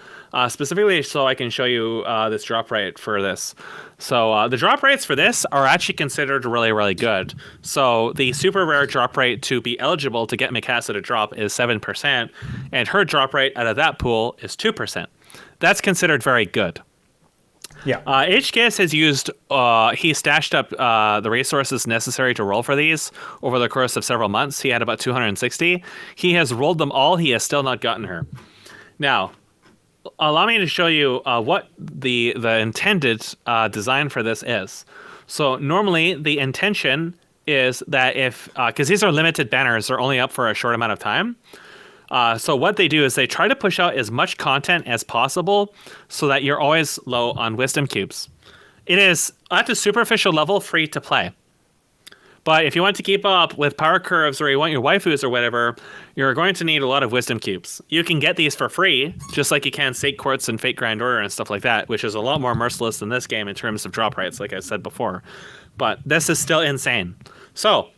Speaker 2: specifically so I can show you this drop rate for this. So the drop rates for this are actually considered really, really good. So the super rare drop rate to be eligible to get Mikasa to drop is 7%, and her drop rate out of that pool is 2%. That's considered very good.
Speaker 1: Yeah.
Speaker 2: HKS has used, he stashed up the resources necessary to roll for these over the course of several months. He had about 260. He has rolled them all. He has still not gotten her. Now, allow me to show you what the intended design for this is. So normally the intention is that if, because these are limited banners, they're only up for a short amount of time. So what they do is they try to push out as much content as possible so that you're always low on wisdom cubes. It is, at the superficial level, free to play. But if you want to keep up with power curves or you want your waifus or whatever, you're going to need a lot of wisdom cubes. You can get these for free, just like you can State Courts and Fate Grand Order and stuff like that, which is a lot more merciless than this game in terms of drop rates, like I said before. But this is still insane. So,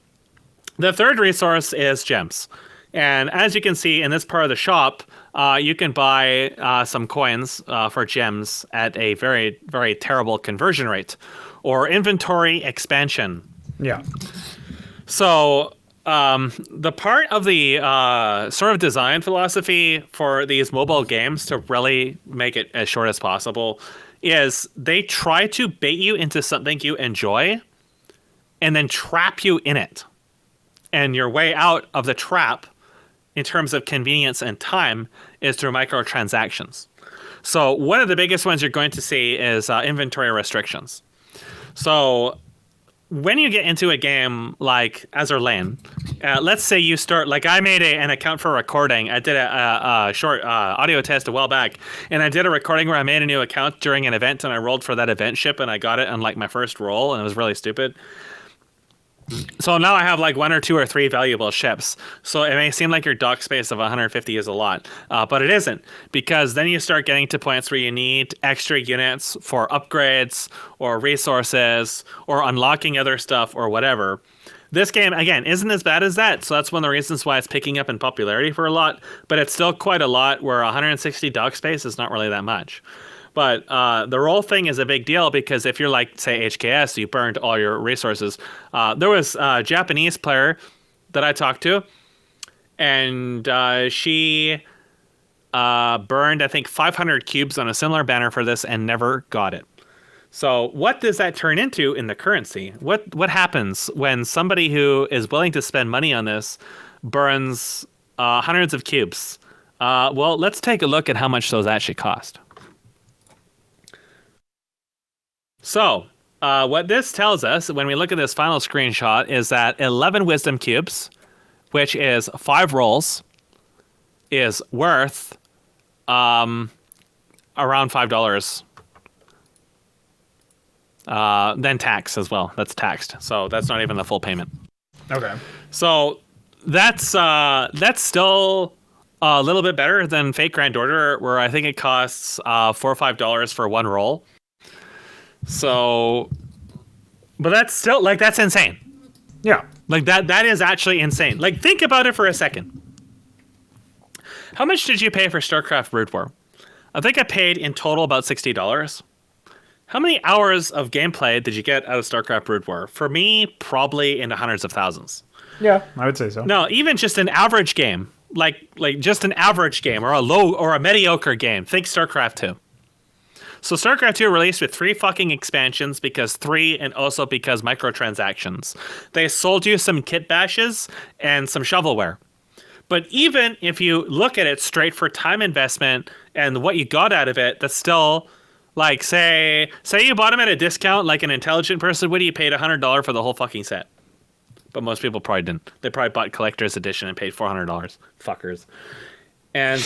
Speaker 2: the third resource is gems. And as you can see in this part of the shop, you can buy some coins for gems at a very, very terrible conversion rate, or inventory expansion.
Speaker 1: Yeah.
Speaker 2: So the part of the sort of design philosophy for these mobile games to really make it as short as possible is they try to bait you into something you enjoy and then trap you in it. And your way out of the trap in terms of convenience and time is through microtransactions. So one of the biggest ones you're going to see is inventory restrictions. So when you get into a game like Azur Lane, let's say you start, like I made an account for recording. I did a short audio test a while back, and I did a recording where I made a new account during an event, and I rolled for that event ship, and I got it on like my first roll, and it was really stupid. So now I have like 1 or 2 or 3 valuable ships. So it may seem like your dock space of 150 is a lot, but it isn't, because then you start getting to points where you need extra units for upgrades or resources or unlocking other stuff or whatever. This game, again, isn't as bad as that, so that's one of the reasons why it's picking up in popularity for a lot, but it's still quite a lot, where 160 dock space is not really that much. But the roll thing is a big deal, because if you're like, say, HKS, you burned all your resources. There was a Japanese player that I talked to, and she burned, I think, 500 cubes on a similar banner for this and never got it. So what does that turn into in the currency? What happens when somebody who is willing to spend money on this burns hundreds of cubes? Well, let's take a look at how much those actually cost. So, what this tells us when we look at this final screenshot is that 11 wisdom cubes, which is 5 rolls, is worth around $5. Then tax as well. That's taxed. So that's not even the full payment.
Speaker 1: Okay.
Speaker 2: So that's still a little bit better than Fate Grand Order, where I think it costs $4 or $5 for 1 roll. So, but that's still, like, that's insane.
Speaker 1: Yeah.
Speaker 2: Like, that is actually insane. Like, think about it for a second. How much did you pay for StarCraft Brood War? I think I paid in total about $60. How many hours of gameplay did you get out of StarCraft Brood War? For me, probably in the hundreds of thousands.
Speaker 1: Yeah, I would say so.
Speaker 2: No, even just an average game, like just an average game, or a low or a mediocre game. Think StarCraft 2. So StarCraft 2 released with 3 fucking expansions, because 3, and also because microtransactions. They sold you some kit bashes and some shovelware. But even if you look at it straight for time investment and what you got out of it, that's still, like, say you bought them at a discount, like an intelligent person would, you paid $100 for the whole fucking set. but most people probably didn't. They probably bought collector's edition and paid $400. Fuckers. And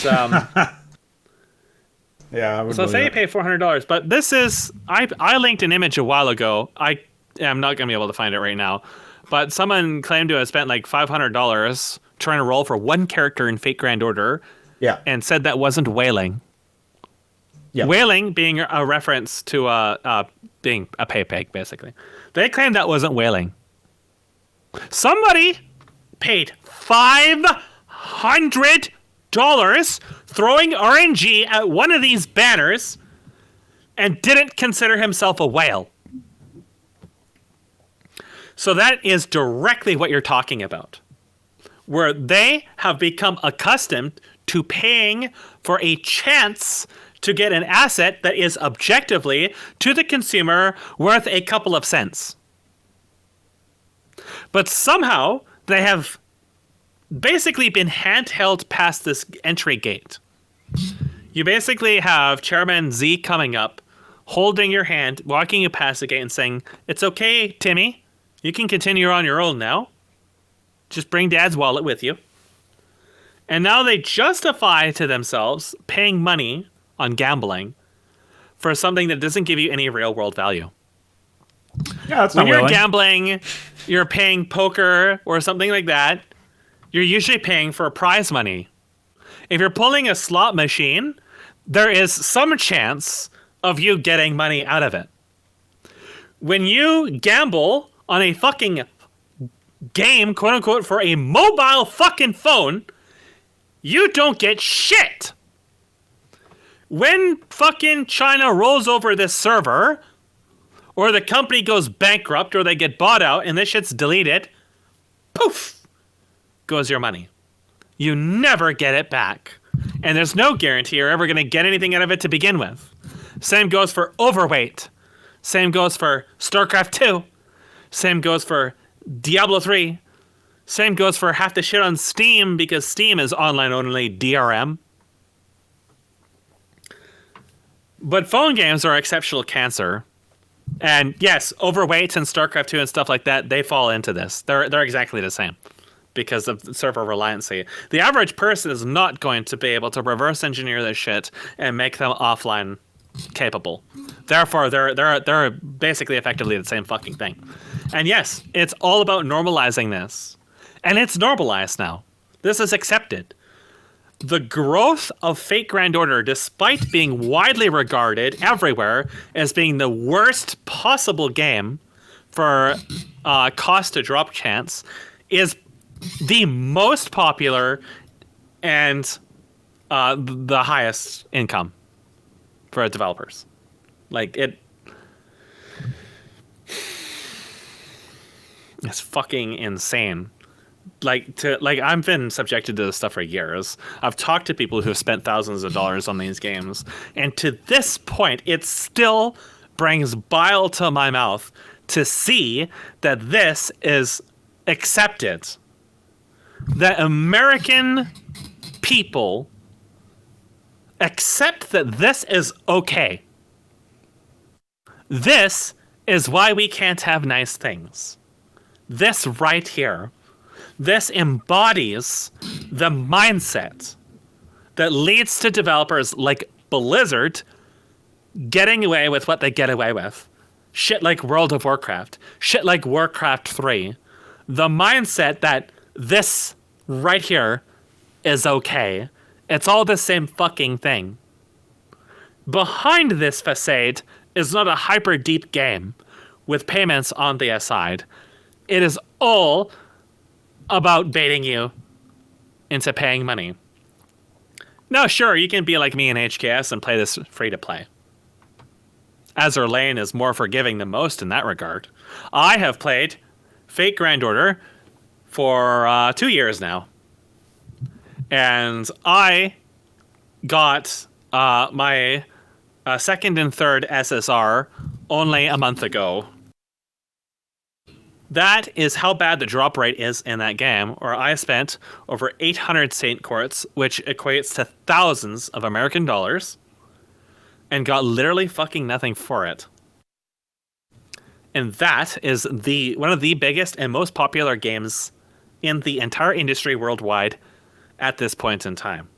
Speaker 1: Yeah, I would
Speaker 2: so
Speaker 1: believe
Speaker 2: say you
Speaker 1: it.
Speaker 2: pay $400, but this is I linked an image a while ago. I am not going to be able to find it right now, but someone claimed to have spent like $500 trying to roll for one character in Fate Grand Order,
Speaker 1: Yeah.
Speaker 2: and said that wasn't whaling.
Speaker 1: Yeah.
Speaker 2: Whaling being a reference to being a pay peg, basically. They claimed that wasn't whaling. Somebody paid $500 throwing RNG at one of these banners and didn't consider himself a whale. So that is directly what you're talking about, where they have become accustomed to paying for a chance to get an asset that is objectively, to the consumer, worth a couple of cents. But somehow they have basically been handheld past this entry gate. You basically have Chairman Z coming up, holding your hand, walking you past the gate and saying, "It's okay, Timmy. You can continue on your own now. Just bring Dad's wallet with you." And now they justify to themselves paying money on gambling for something that doesn't give you any real world value.
Speaker 1: Yeah, that's
Speaker 2: When
Speaker 1: not
Speaker 2: you're
Speaker 1: whaling.
Speaker 2: gambling, you're paying poker or something like that, you're usually paying for prize money. If you're pulling a slot machine, there is some chance of you getting money out of it. When you gamble on a fucking game, quote unquote, for a mobile fucking phone, you don't get shit. When fucking China rolls over this server, or the company goes bankrupt, or they get bought out and this shit's deleted, poof, goes your money. You never get it back. And there's no guarantee you're ever going to get anything out of it to begin with. Same goes for Overweight. Same goes for StarCraft 2. Same goes for Diablo 3. Same goes for half the shit on Steam, because Steam is online only DRM. But phone games are exceptional cancer. And yes, Overweight and StarCraft 2 and stuff like that, they fall into this. They're exactly the same because of server reliancy. The average person is not going to be able to reverse engineer this shit and make them offline capable. Therefore, they're basically effectively the same fucking thing. And yes, it's all about normalizing this. And it's normalized now. This is accepted. The growth of Fate Grand Order, despite being widely regarded everywhere as being the worst possible game for cost to drop chance, is the most popular and the highest income for developers. Like, it's fucking insane. I've been subjected to this stuff for years. I've talked to people who have spent thousands of dollars on these games, and to this point, it still brings bile to my mouth to see that this is accepted. That American people accept that this is okay. This is why we can't have nice things. This right here. This embodies the mindset that leads to developers like Blizzard getting away with what they get away with. Shit like World of Warcraft. Shit like Warcraft 3. The mindset that this right here is okay. It's all the same fucking thing. Behind this facade is not a hyper deep game with payments on the aside. It is all about baiting you into paying money. Now, sure, you can be like me in HKS and play this free to play. Azur Lane is more forgiving than most in that regard. I have played Fate Grand Order for 2 years now. And I got my second and third SSR only a month ago. That is how bad the drop rate is in that game, where I spent over 800 Saint Quartz, which equates to thousands of American dollars, and got literally fucking nothing for it. And that is one of the biggest and most popular games in the entire industry worldwide at this point in time.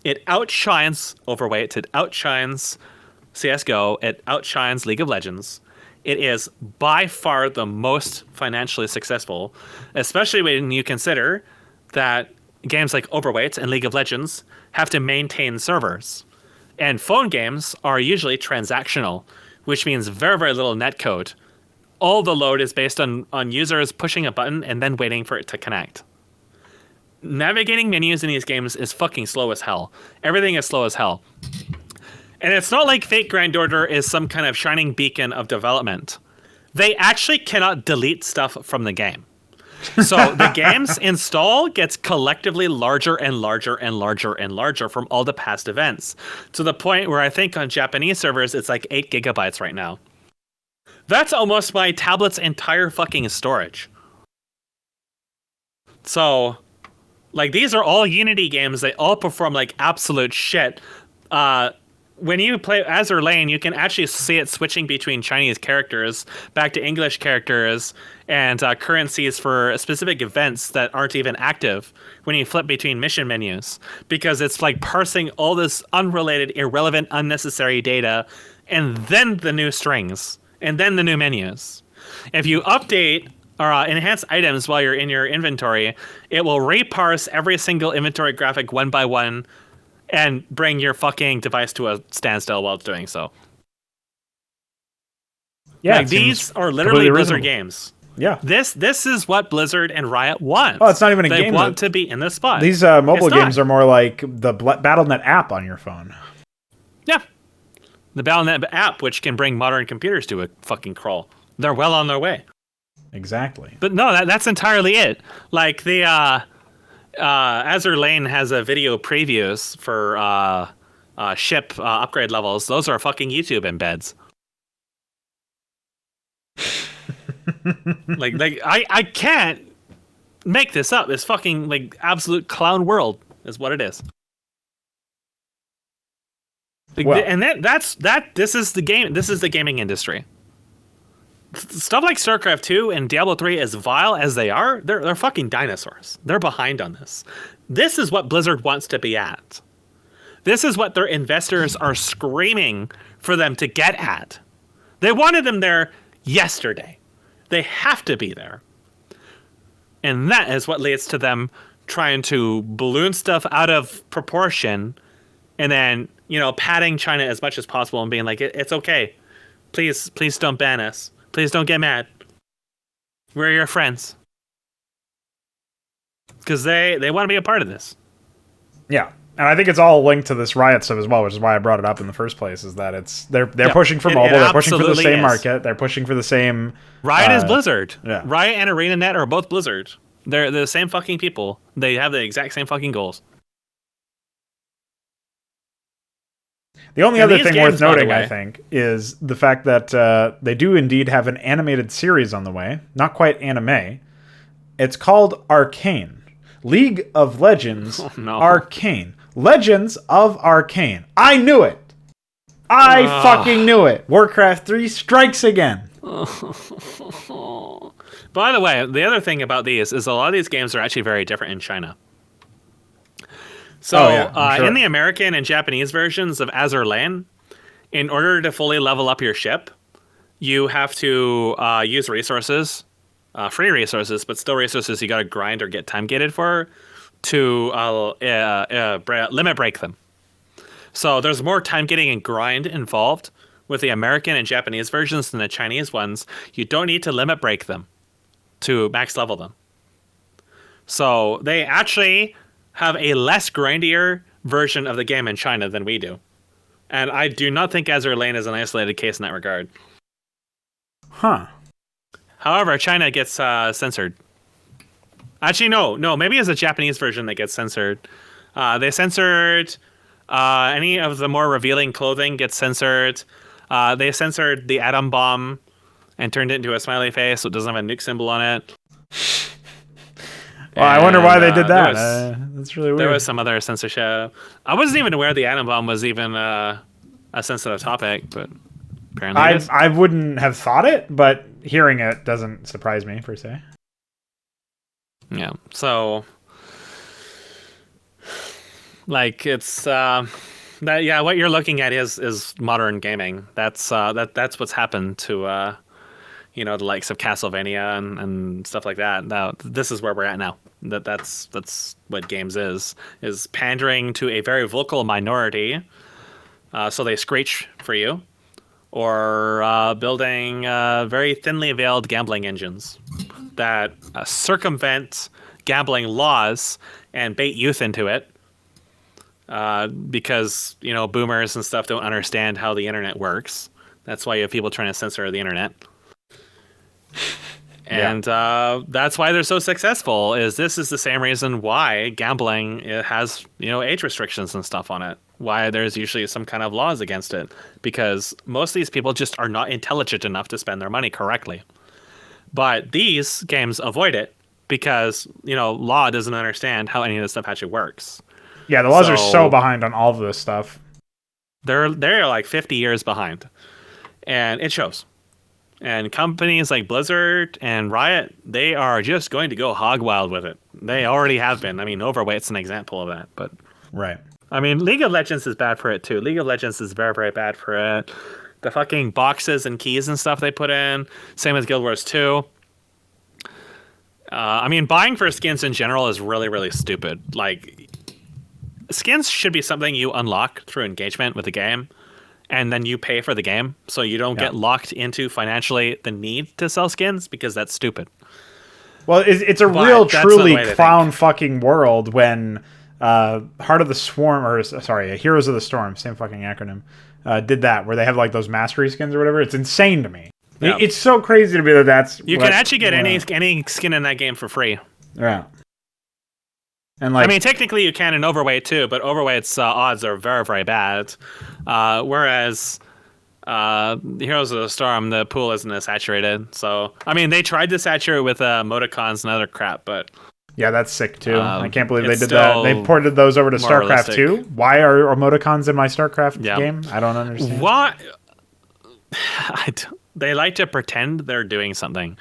Speaker 2: It outshines Overwatch, it outshines CSGO, it outshines League of Legends. It is by far the most financially successful, especially when you consider that games like Overwatch and League of Legends have to maintain servers. And phone games are usually transactional, which means very, very little netcode. All the load is based on users pushing a button and then waiting for it to connect. Navigating menus in these games is fucking slow as hell. Everything is slow as hell. And it's not like Fate Grand Order is some kind of shining beacon of development. They actually cannot delete stuff from the game. So the game's install gets collectively larger and larger and larger and larger from all the past events, to the point where I think on Japanese servers it's like 8 gigabytes right now. That's almost my tablet's entire fucking storage. So, like, these are all Unity games. They all perform like absolute shit. When you play Azur Lane, you can actually see it switching between Chinese characters back to English characters and currencies for specific events that aren't even active when you flip between mission menus, because it's like parsing all this unrelated, irrelevant, unnecessary data, and then the new strings, and then the new menus. If you update or enhance items while you're in your inventory, it will reparse every single inventory graphic one by one and bring your fucking device to a standstill while it's doing so.
Speaker 1: Yeah,
Speaker 2: like, these are literally Blizzard games.
Speaker 1: Yeah.
Speaker 2: This is what Blizzard and Riot want.
Speaker 1: Oh, it's not even a game.
Speaker 2: They want to be in this spot.
Speaker 1: These mobile games are more like the Battle.net app on your phone.
Speaker 2: Yeah. The Battle.net app, which can bring modern computers to a fucking crawl. They're well on their way.
Speaker 1: Exactly.
Speaker 2: But no, that's entirely it. Like, the Azur Lane has a video previews for ship upgrade levels. Those are fucking YouTube embeds. like I can't make this up. It's fucking like absolute clown world is what it is. Like,
Speaker 1: well,
Speaker 2: and this is the game. This is the gaming industry. Stuff like StarCraft 2 and Diablo 3, as vile as they are, they're fucking dinosaurs. They're behind on this. This is what Blizzard wants to be at. This is what their investors are screaming for them to get at. They wanted them there yesterday. They have to be there. And that is what leads to them trying to balloon stuff out of proportion and then, patting China as much as possible and being like, it's okay. Please don't ban us. Please don't get mad. We're your friends. Because they want to be a part of this.
Speaker 1: Yeah. And I think it's all linked to this Riot stuff as well, which is why I brought it up in the first place, is that they're pushing for mobile, they're pushing for the same market, they're pushing for the same...
Speaker 2: Riot is Blizzard.
Speaker 1: Yeah.
Speaker 2: Riot and ArenaNet are both Blizzard. They're the same fucking people. They have the exact same fucking goals.
Speaker 1: The only other thing worth noting, I think, is the fact that they do indeed have an animated series on the way. Not quite anime. It's called Arcane. League of Legends Arcane. Legends of Arcane. I knew it! I fucking knew it! Warcraft 3 strikes again!
Speaker 2: By the way, the other thing about these is a lot of these games are actually very different in China. So, sure. In the American and Japanese versions of Azur Lane, in order to fully level up your ship, you have to use resources, free resources, but still resources you gotta grind or get time gated for, to limit break them. So there's more time gating and grind involved with the American and Japanese versions than the Chinese ones. You don't need to limit break them to max level them. So they actually have a less grindier version of the game in China than we do. And I do not think Azur Lane is an isolated case in that regard.
Speaker 1: Huh.
Speaker 2: However, China gets censored. Actually, no. Maybe it's a Japanese version that gets censored. They censored any of the more revealing clothing gets censored. They censored the atom bomb and turned it into a smiley face, so it doesn't have a nuke symbol on it.
Speaker 1: Well, I wonder why they did that. That's really weird.
Speaker 2: There was some other censorship. I wasn't even aware the atom bomb was even a sensitive topic, but apparently
Speaker 1: I wouldn't have thought it, but hearing it doesn't surprise me per se.
Speaker 2: Yeah. So, like, it's what you're looking at is modern gaming. That's what's happened to the likes of Castlevania and stuff like that. Now, this is where we're at now. That's what games is pandering to a very vocal minority, so they screech for you, or building very thinly veiled gambling engines that circumvent gambling laws and bait youth into it, because boomers and stuff don't understand how the internet works. That's why you have people trying to censor the internet. And that's why they're so successful. This is the same reason why gambling has age restrictions and stuff on it. Why there's usually some kind of laws against it, because most of these people just are not intelligent enough to spend their money correctly. But these games avoid it because law doesn't understand how any of this stuff actually works.
Speaker 1: Yeah, the laws are so behind on all of this stuff.
Speaker 2: They're like 50 years behind, and it shows. And companies like Blizzard and Riot, they are just going to go hog wild with it. They already have been. I mean, Overweigh's an example of that. But
Speaker 1: right.
Speaker 2: I mean, League of Legends is bad for it too. League of Legends is very, very bad for it. The fucking boxes and keys and stuff they put in. Same as Guild Wars 2. I mean, buying for skins in general is really, really stupid. Like, skins should be something you unlock through engagement with the game, and then you pay for the game, so you don't get locked into financially the need to sell skins, because that's stupid.
Speaker 1: Well, it's a real, truly clown fucking world when Heart of the Swarm, or sorry, Heroes of the Storm, same fucking acronym, did that, where they have like those mastery skins or whatever. It's insane to me. Yeah. It's so crazy to me that that's...
Speaker 2: You can actually get any skin in that game for free.
Speaker 1: Yeah. And like,
Speaker 2: I mean, technically you can in Overweight too, but Overweight's odds are very, very bad. Whereas Heroes of the Storm, the pool isn't as saturated. So, I mean, they tried to saturate with emoticons and other crap, but...
Speaker 1: Yeah, that's sick too. I can't believe they did that. They ported those over to StarCraft 2. Why are emoticons in my StarCraft game? I don't understand.
Speaker 2: Why? They like to pretend they're doing something.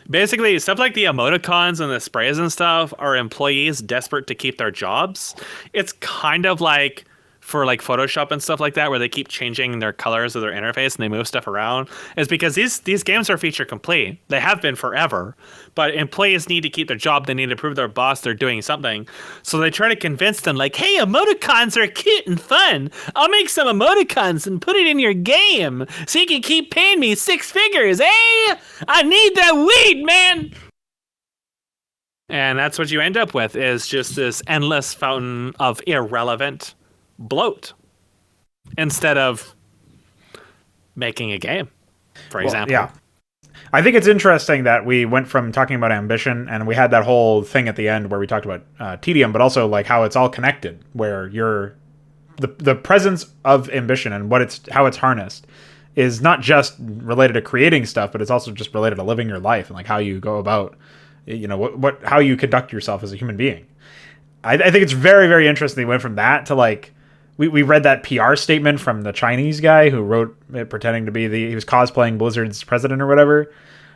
Speaker 2: Basically, stuff like the emoticons and the sprays and stuff are employees desperate to keep their jobs. It's kind of like for like Photoshop and stuff like that, where they keep changing their colors of their interface and they move stuff around. Is because these games are feature complete. They have been forever. But employees need to keep their job. They need to prove their boss they're doing something. So they try to convince them, like, hey, emoticons are cute and fun. I'll make some emoticons and put it in your game so you can keep paying me 6 figures. Hey, I need that weed, man. And that's what you end up with, is just this endless fountain of irrelevant bloat instead of making a game, for example.
Speaker 1: Yeah. I think it's interesting that we went from talking about ambition, and we had that whole thing at the end where we talked about tedium, but also like how it's all connected, where the presence of ambition and how it's harnessed is not just related to creating stuff, but it's also just related to living your life and like how you go about, how you conduct yourself as a human being. I think it's very, very interesting. We went from that to like, we read that PR statement from the Chinese guy who wrote it pretending to be he was cosplaying Blizzard's president or whatever.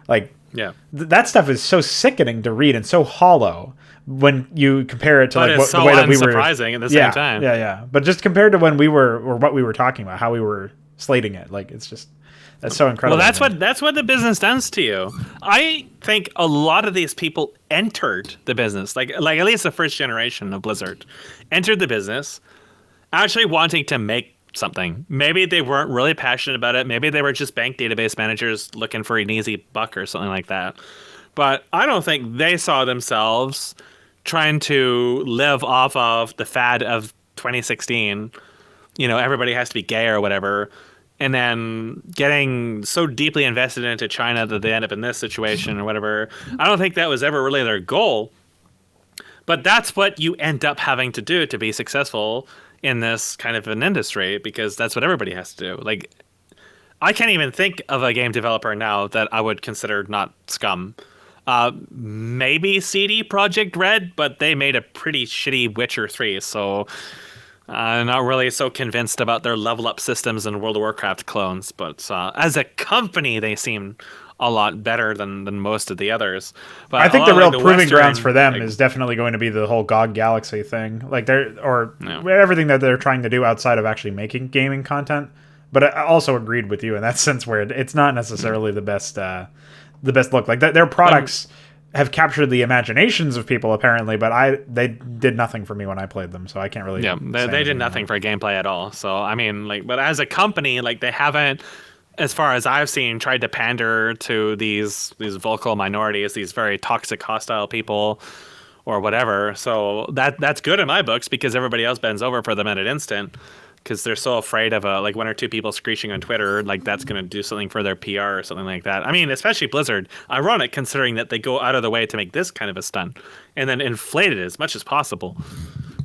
Speaker 1: Like,
Speaker 2: yeah,
Speaker 1: that stuff is so sickening to read and so hollow when you compare it to
Speaker 2: but
Speaker 1: like
Speaker 2: it's
Speaker 1: the way that we were.
Speaker 2: Surprising at the same time.
Speaker 1: Yeah. But just compared to when we were, or what we were talking about, how we were slating it, like it's just, that's so incredible.
Speaker 2: Well, that's what the business does to you. I think a lot of these people entered the business, like at least the first generation of Blizzard, entered the business actually wanting to make something. Maybe they weren't really passionate about it. Maybe they were just bank database managers looking for an easy buck or something like that. But I don't think they saw themselves trying to live off of the fad of 2016. Everybody has to be gay or whatever. And then getting so deeply invested into China that they end up in this situation or whatever. I don't think that was ever really their goal. But that's what you end up having to do to be successful in this kind of an industry, because that's what everybody has to do. Like, I can't even think of a game developer now that I would consider not scum. Maybe CD Projekt Red, but they made a pretty shitty Witcher 3, so I'm not really so convinced about their level up systems and World of Warcraft clones. But as a company, they seem a lot better than most of the others. But
Speaker 1: I think
Speaker 2: a
Speaker 1: the
Speaker 2: lot
Speaker 1: real
Speaker 2: like
Speaker 1: proving
Speaker 2: Western,
Speaker 1: grounds for them
Speaker 2: like,
Speaker 1: is definitely going to be the whole GOG Galaxy thing, like
Speaker 2: no.
Speaker 1: everything that they're trying to do outside of actually making gaming content. But I also agreed with you in that sense where it's not necessarily the best look. Like their products have captured the imaginations of people apparently, but they did nothing for me when I played them, so I can't really.
Speaker 2: Yeah, they did nothing for gameplay at all. So I mean, like, but as a company, like, they haven't, as far as I've seen, tried to pander to these vocal minorities, these very toxic, hostile people, or whatever. So that's good in my books because everybody else bends over for them at an instant because they're so afraid of like one or two people screeching on Twitter, like that's going to do something for their PR or something like that. I mean, especially Blizzard. Ironic considering that they go out of the way to make this kind of a stunt and then inflate it as much as possible.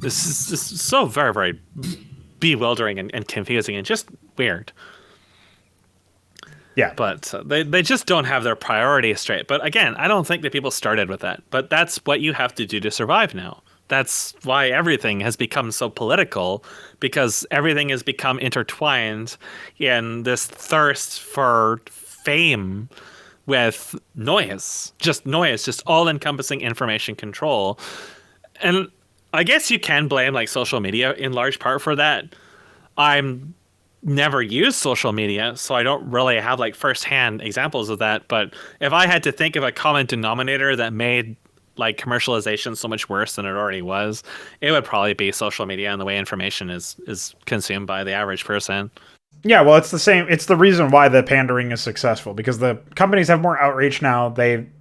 Speaker 2: This is just so very, very bewildering and confusing and just weird.
Speaker 1: Yeah.
Speaker 2: But they just don't have their priorities straight. But again, I don't think that people started with that. But that's what you have to do to survive now. That's why everything has become so political, because everything has become intertwined in this thirst for fame with noise, just all-encompassing information control. And I guess you can blame like social media in large part for that. I'm never used social media, so I don't really have like firsthand examples of that. But if I had to think of a common denominator that made like commercialization so much worse than it already was, it would probably be social media and the way information is consumed by the average person.
Speaker 1: Yeah, well, it's the same. It's the reason why the pandering is successful, because the companies have more outreach now.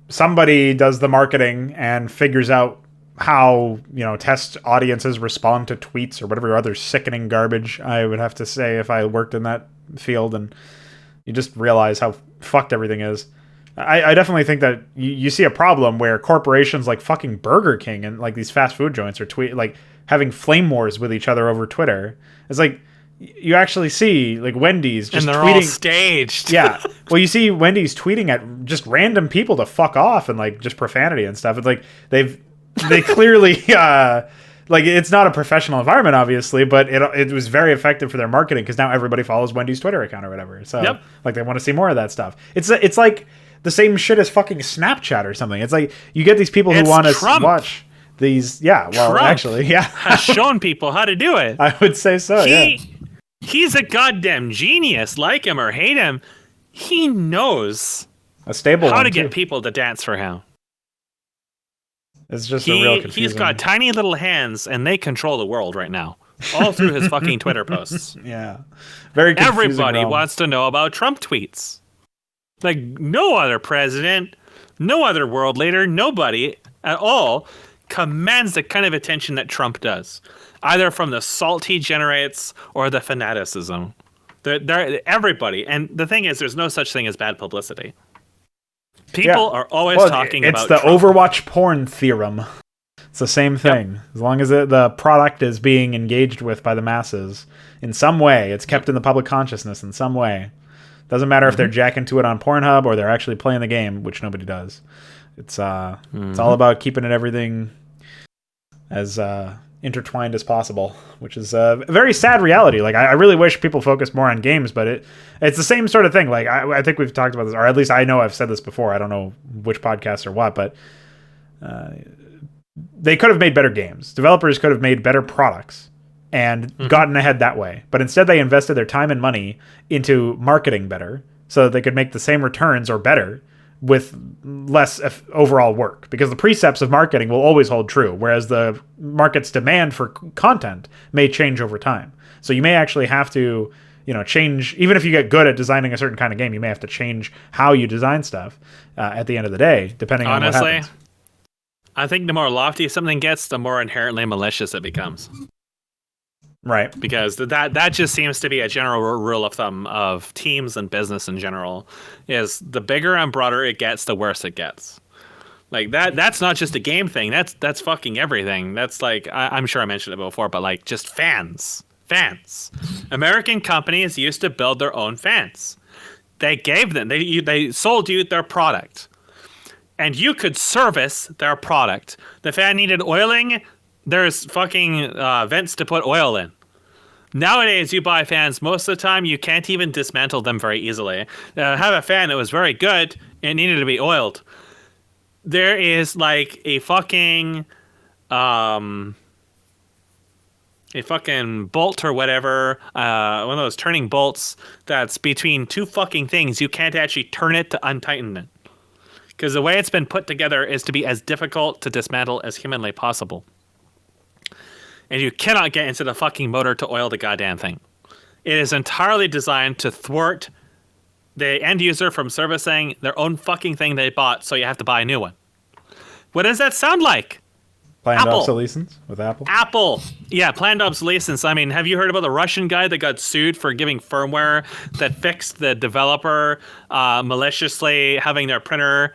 Speaker 1: Somebody does the marketing and figures out how, test audiences respond to tweets or whatever other sickening garbage, I would have to say, if I worked in that field, and you just realize how fucked everything is. I definitely think that you see a problem where corporations like fucking Burger King and like these fast food joints are having flame wars with each other over Twitter. It's like you actually see like Wendy's just
Speaker 2: and they're
Speaker 1: tweeting, all
Speaker 2: staged.
Speaker 1: Yeah, well, you see Wendy's tweeting at just random people to fuck off and like just profanity and stuff. It's like they clearly like, it's not a professional environment, obviously, but it was very effective for their marketing because now everybody follows Wendy's Twitter account or whatever. So like they want to see more of that stuff. It's like the same shit as fucking Snapchat or something. It's like you get these people who want to watch these. Yeah, well,
Speaker 2: Trump
Speaker 1: actually, yeah,
Speaker 2: has shown people how to do it.
Speaker 1: I would say so.
Speaker 2: He's a goddamn genius. Like him or hate him, he knows
Speaker 1: a stable
Speaker 2: how to get people to dance for him.
Speaker 1: It's just a real confusing.
Speaker 2: He's got tiny little hands, and they control the world right now, all through his fucking Twitter posts.
Speaker 1: Yeah, very confusing.
Speaker 2: Everybody wants to know about Trump tweets. Like, no other president, no other world leader, nobody at all commands the kind of attention that Trump does, either from the salt he generates or the fanaticism. Everybody. And the thing is, there's no such thing as bad publicity. People are always talking about
Speaker 1: It's the
Speaker 2: Trump.
Speaker 1: Overwatch porn theorem. It's the same thing. Yep. As long as the product is being engaged with by the masses in some way, it's kept in the public consciousness in some way. Doesn't matter if they're jacking to it on Pornhub or they're actually playing the game, which nobody does. It's all about keeping everything as intertwined as possible, which is a very sad reality. Like, I really wish people focused more on games, but it's the same sort of thing. Like, I think we've talked about this, or at least I know I've said this before. I don't know which podcast or what, but they could have made better games. Developers could have made better products and gotten ahead that way. But instead they invested their time and money into marketing better so that they could make the same returns or better with less overall work, because the precepts of marketing will always hold true, whereas the market's demand for content may change over time. So you may actually have to, change, even if you get good at designing a certain kind of game, you may have to change how you design stuff at the end of the day, depending on what happens.
Speaker 2: I think the more lofty something gets, the more inherently malicious it becomes.
Speaker 1: Right.
Speaker 2: Because that just seems to be a general rule of thumb of teams and business in general, is the bigger and broader it gets, the worse it gets. Like that's not just a game thing. That's fucking everything. That's like, I'm sure I mentioned it before, but like just fans. American companies used to build their own fans. They gave them, they sold you their product. And you could service their product. The fan needed oiling, there's fucking vents to put oil in. Nowadays, you buy fans, most of the time, you can't even dismantle them very easily. Have a fan that was very good, It needed to be oiled. There is like a fucking bolt or whatever, one of those turning bolts that's between two fucking things. You can't actually turn it to untighten it. Because the way it's been put together is to be as difficult to dismantle as humanly possible. And you cannot get into the fucking motor to oil the goddamn thing. It is entirely designed to thwart the end user from servicing their own fucking thing they bought, so you have to buy a new one. What does that sound like?
Speaker 1: Planned
Speaker 2: Apple.
Speaker 1: obsolescence with Apple?
Speaker 2: Apple. Yeah, planned obsolescence. I mean, have you heard about the Russian guy that got sued for giving firmware that fixed the developer maliciously having their printer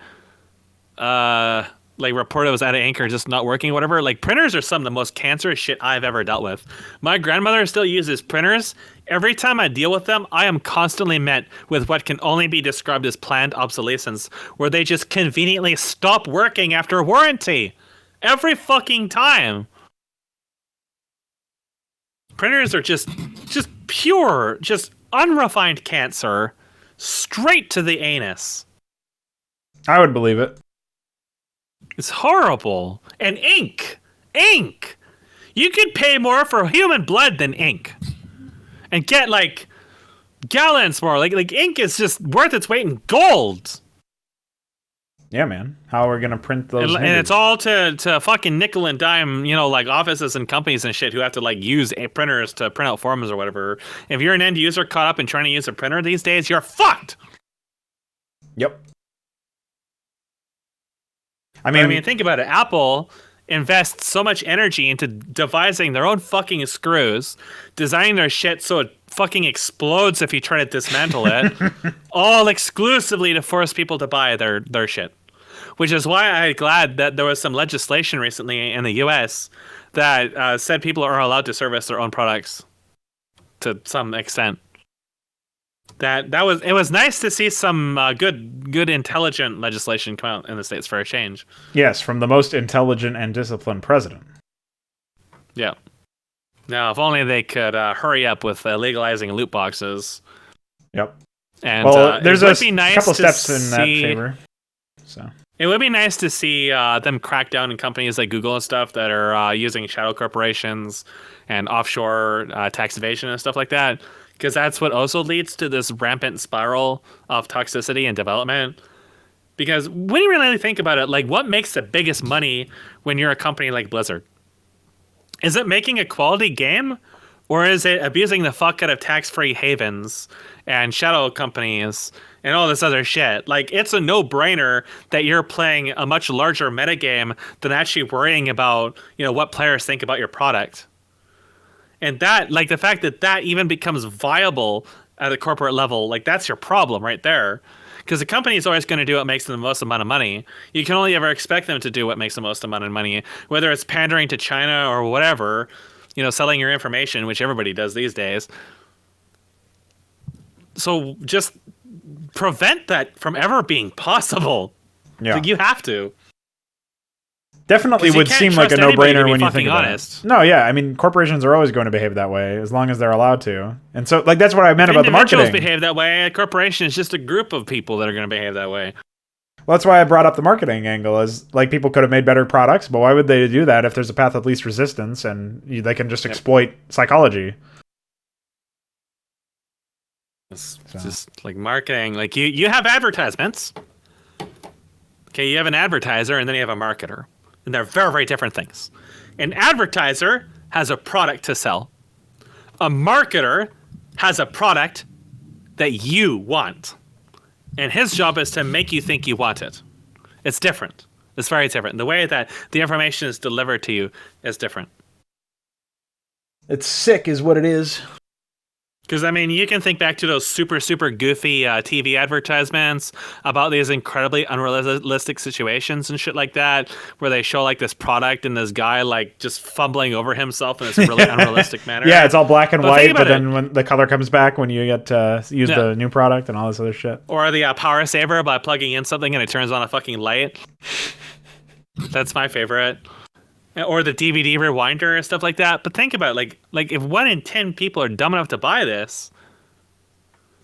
Speaker 2: like report it was out of ink or just not working or whatever? Like, printers are some of the most cancerous shit I've ever dealt with. My grandmother still uses printers. Every time I deal with them, I am constantly met with what can only be described as planned obsolescence, where they just conveniently stop working after warranty. Every fucking time. Printers are just pure, just unrefined cancer, straight to the anus.
Speaker 1: I would believe it.
Speaker 2: It's horrible. And ink. You could pay more for human blood than ink. And get like gallons more. Like ink is just worth its weight in gold.
Speaker 1: Yeah, man. How are we gonna print those?
Speaker 2: And it's all to fucking nickel and dime, like offices and companies and shit who have to like use printers to print out forms or whatever. If you're an end user caught up in trying to use a printer these days, you're fucked.
Speaker 1: Yep.
Speaker 2: I mean, think about it. Apple invests so much energy into devising their own fucking screws, designing their shit so it fucking explodes if you try to dismantle it, all exclusively to force people to buy their shit. Which is why I'm glad that there was some legislation recently in the U.S. that said people are allowed to service their own products to some extent. It was nice to see some good intelligent legislation come out in the States for a change.
Speaker 1: Yes, from the most intelligent and disciplined president.
Speaker 2: Yeah. Now, if only they could hurry up with legalizing loot boxes.
Speaker 1: Yep.
Speaker 2: And
Speaker 1: there's a couple steps in that favor. So
Speaker 2: it would be nice to see them crack down on companies like Google and stuff that are using shadow corporations and offshore tax evasion and stuff like that. Because that's what also leads to this rampant spiral of toxicity and development. Because when you really think about it, like, what makes the biggest money when you're a company like Blizzard? Is it making a quality game? Or is it abusing the fuck out of tax-free havens and shadow companies and all this other shit? Like, it's a no-brainer that you're playing a much larger metagame than actually worrying about, what players think about your product. And that, like, the fact that even becomes viable at a corporate level, like, that's your problem right there. Because the company is always going to do what makes them the most amount of money. You can only ever expect them to do what makes the most amount of money, whether it's pandering to China or whatever, selling your information, which everybody does these days. So just prevent that from ever being possible.
Speaker 1: Yeah.
Speaker 2: Like, you have to.
Speaker 1: Definitely would seem like a no-brainer when you think about
Speaker 2: honest.
Speaker 1: it. No, yeah. I mean, corporations are always going to behave that way as long as they're allowed to. And so, like, that's what I meant about the marketing.
Speaker 2: Individuals behave that way. A corporation is just a group of people that are going to behave that way.
Speaker 1: Well, that's why I brought up the marketing angle. Is like, people could have made better products, but why would they do that if there's a path of least resistance and they can just exploit psychology?
Speaker 2: It's just like marketing. Like, you have advertisements. Okay, you have an advertiser and then you have a marketer. And they're very, very different things. An advertiser has a product to sell. A marketer has a product that you want. And his job is to make you think you want it. It's different. It's very different. The way that the information is delivered to you is different.
Speaker 1: It's sick is what it is.
Speaker 2: Because, I mean, you can think back to those super, super goofy TV advertisements about these incredibly unrealistic situations and shit like that, where they show, like, this product and this guy, like, just fumbling over himself in this really unrealistic manner.
Speaker 1: Yeah, it's all black and white, but then when the color comes back when you get to use the new product and all this other shit.
Speaker 2: Or the power saver by plugging in something and it turns on a fucking light. That's my favorite. Or the DVD rewinder and stuff like that. But think about it, like if 1 in 10 people are dumb enough to buy this,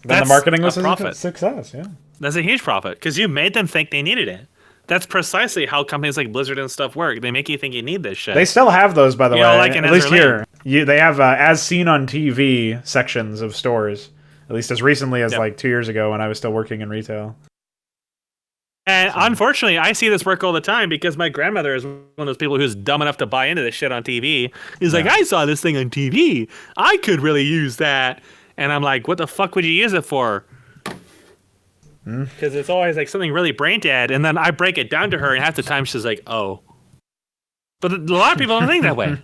Speaker 1: then the marketing was
Speaker 2: a profit.
Speaker 1: A success, yeah.
Speaker 2: That's a huge profit because you made them think they needed it. That's precisely how companies like Blizzard and stuff work. They make you think you need this shit.
Speaker 1: They still have those, by the way.
Speaker 2: Like
Speaker 1: at least here, they have as seen on TV sections of stores. At least as recently as like 2 years ago when I was still working in retail.
Speaker 2: And unfortunately, I see this work all the time because my grandmother is one of those people who's dumb enough to buy into this shit on TV. He's like, I saw this thing on TV. I could really use that. And I'm like, what the fuck would you use it for? Because it's always like something really brain dead. And then I break it down to her, and half the time she's like, oh. But a lot of people don't think that way.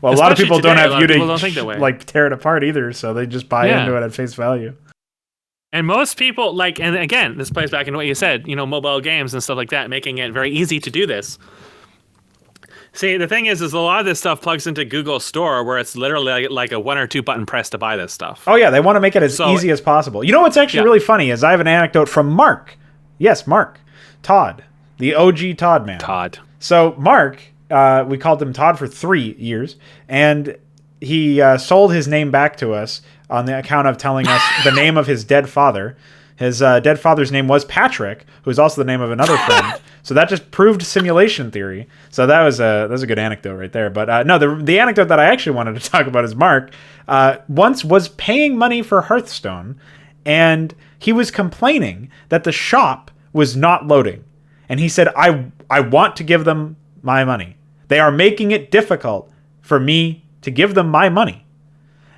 Speaker 1: Well, a lot of people don't have you
Speaker 2: don't think that way.
Speaker 1: Like tear it apart either, so they just buy into it at face value.
Speaker 2: And most people, like, and again, this plays back into what you said, mobile games and stuff like that, making it very easy to do this. See, the thing is a lot of this stuff plugs into Google Store, where it's literally like a 1 or 2 button press to buy this stuff.
Speaker 1: Oh, yeah, they want to make it as easy as possible. You know what's actually really funny is I have an anecdote from Mark. Yes, Mark. Todd. The OG Todd man.
Speaker 2: Todd.
Speaker 1: So, Mark, we called him Todd for 3 years, and he sold his name back to us on the account of telling us the name of his dead father. His dead father's name was Patrick, who is also the name of another friend. So that just proved simulation theory. So that was a good anecdote right there. But no, the anecdote that I actually wanted to talk about is Mark once was paying money for Hearthstone, and he was complaining that the shop was not loading. And he said, I want to give them my money. They are making it difficult for me to give them my money.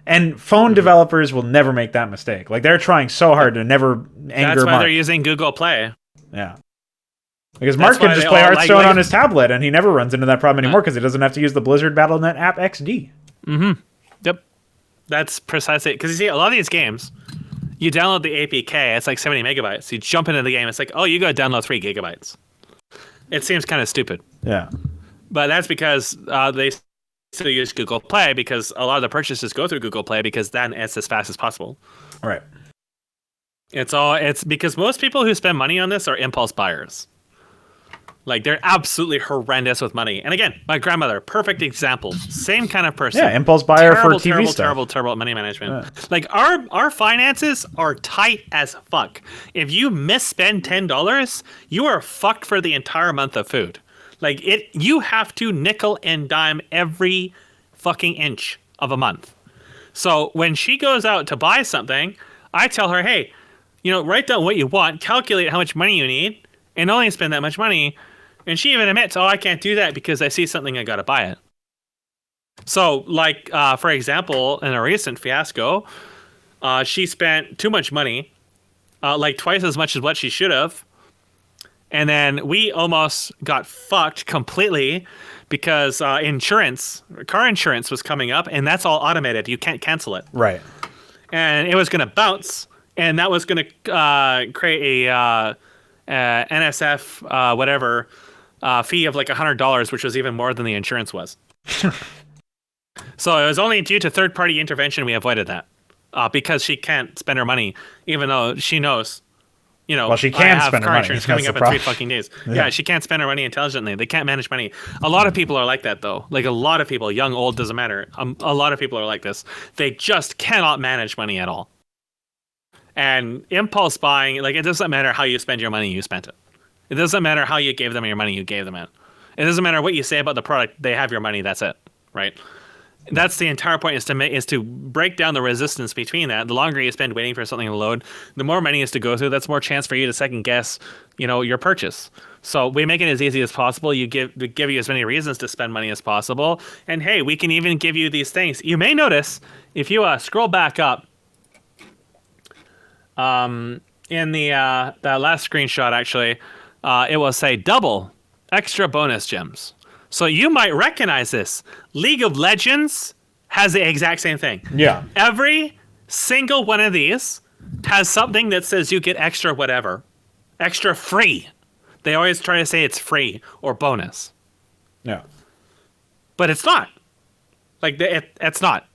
Speaker 1: And phone developers will never make that mistake. Like, they're trying so hard to never anger Mark.
Speaker 2: That's why they're using Google Play.
Speaker 1: Yeah. Because Mark can just play Hearthstone on his tablet, and he never runs into that problem anymore because he doesn't have to use the Blizzard Battle.net app XD.
Speaker 2: Mm-hmm. Yep. That's precisely... Because you see, a lot of these games, you download the APK, it's like 70 megabytes. You jump into the game, it's like, oh, you got to download 3 gigabytes. It seems kind of stupid.
Speaker 1: Yeah. But
Speaker 2: that's because they still use Google Play, because a lot of the purchases go through Google Play, because then it's as fast as possible.
Speaker 1: Right.
Speaker 2: It's because most people who spend money on this are impulse buyers. Like, they're absolutely horrendous with money. And again, my grandmother, perfect example. Same kind of person.
Speaker 1: Yeah, impulse buyer for TV stuff.
Speaker 2: Terrible money management. Yeah. Like, our finances are tight as fuck. If you misspend $10, you are fucked for the entire month of food. Like, you have to nickel and dime every fucking inch of a month. So when she goes out to buy something, I tell her, hey, write down what you want, calculate how much money you need, and only spend that much money. And she even admits, I can't do that because I see something, I gotta buy it. So, like, for example, in a recent fiasco, she spent too much money, like twice as much as what she should have. And then we almost got fucked completely because car insurance was coming up, and that's all automated. You can't cancel it.
Speaker 1: Right.
Speaker 2: And it was going to bounce, and that was going to create a NSF whatever fee of like $100, which was even more than the insurance was. So it was only due to third-party intervention we avoided that, because she can't spend her money, even though she knows.
Speaker 1: Well, she can spend her money.
Speaker 2: Insurance coming up in 3 fucking days. Yeah, she can't spend her money intelligently. They can't manage money. A lot of people are like that, though. Like, a lot of people, young, old, doesn't matter. A lot of people are like this. They just cannot manage money at all. And impulse buying, like, it doesn't matter how you spend your money, you spent it. It doesn't matter how you gave them your money, you gave them it. It doesn't matter what you say about the product, they have your money, that's it, right? That's the entire point, is to break down the resistance between that. The longer you spend waiting for something to load, the more money is to go through. That's more chance for you to second guess, your purchase. So we make it as easy as possible. We give you as many reasons to spend money as possible. And hey, we can even give you these things. You may notice if you scroll back up, in the last screenshot, actually, it will say double extra bonus gems. So you might recognize this. League of Legends has the exact same thing.
Speaker 1: Yeah.
Speaker 2: Every single one of these has something that says you get extra whatever. Extra free. They always try to say it's free or bonus.
Speaker 1: Yeah.
Speaker 2: But it's not. Like, it's not.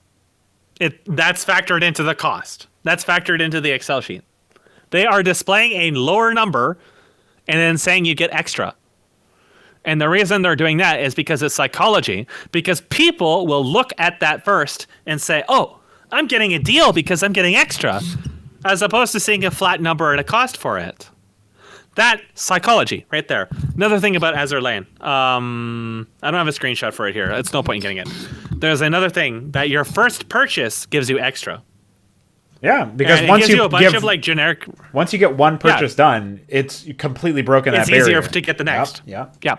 Speaker 2: That's factored into the cost. That's factored into the Excel sheet. They are displaying a lower number and then saying you get extra. And the reason they're doing that is because it's psychology. Because people will look at that first and say, oh, I'm getting a deal because I'm getting extra. as opposed to seeing a flat number and a cost for it. That psychology right there. Another thing about Azure Lane. I don't have a screenshot for it here. It's no point in getting it. There's another thing that your first purchase gives you extra.
Speaker 1: Yeah, because
Speaker 2: And
Speaker 1: once
Speaker 2: it gives you a bunch of like generic.
Speaker 1: once you get one purchase done, it's completely broken that barrier.
Speaker 2: It's easier to get the next.
Speaker 1: Yep.
Speaker 2: Yeah,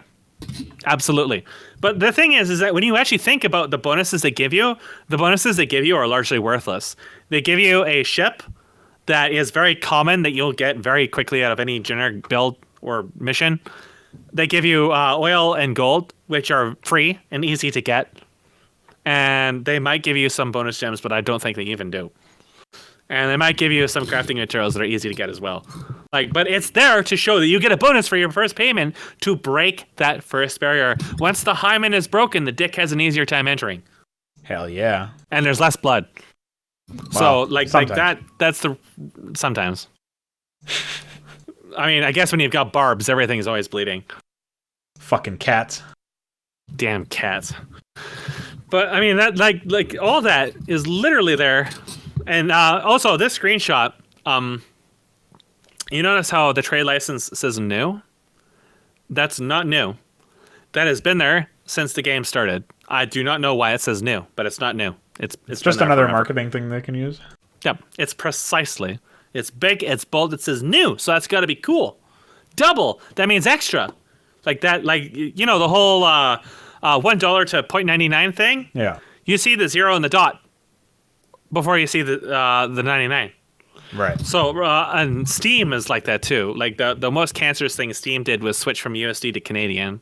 Speaker 2: absolutely. But the thing is that when you actually think about the bonuses they give you, the bonuses they give you are largely worthless. They give you a ship that is very common that you'll get very quickly out of any generic build or mission. They give you oil and gold, which are free and easy to get. And they might give you some bonus gems, but I don't think they even do. And they might give you some crafting materials that are easy to get as well. But it's there to show that you get a bonus for your first payment to break that first barrier. Once the hymen is broken, the dick has an easier time entering.
Speaker 1: Hell yeah.
Speaker 2: And there's less blood.
Speaker 1: Well,
Speaker 2: so like that's the sometimes. I mean, I guess when you've got barbs, everything is always bleeding.
Speaker 1: Fucking cats.
Speaker 2: Damn cats. But I mean that like all that is literally there. And also this screenshot, you notice how the trade license says new? That's not new. That has been there since the game started. I do not know why it says new, but it's not new. It's
Speaker 1: just another marketing thing they can use.
Speaker 2: Yep, it's precisely. It's big, it's bold, it says new, so that's got to be cool. Double, that means extra. Like that, like, you know, the whole $1 to 0.99 thing?
Speaker 1: Yeah.
Speaker 2: You see the 0 and the dot before you see the 99.
Speaker 1: Right.
Speaker 2: So, and Steam is like that too. Like the most cancerous thing Steam did was switch from USD to Canadian.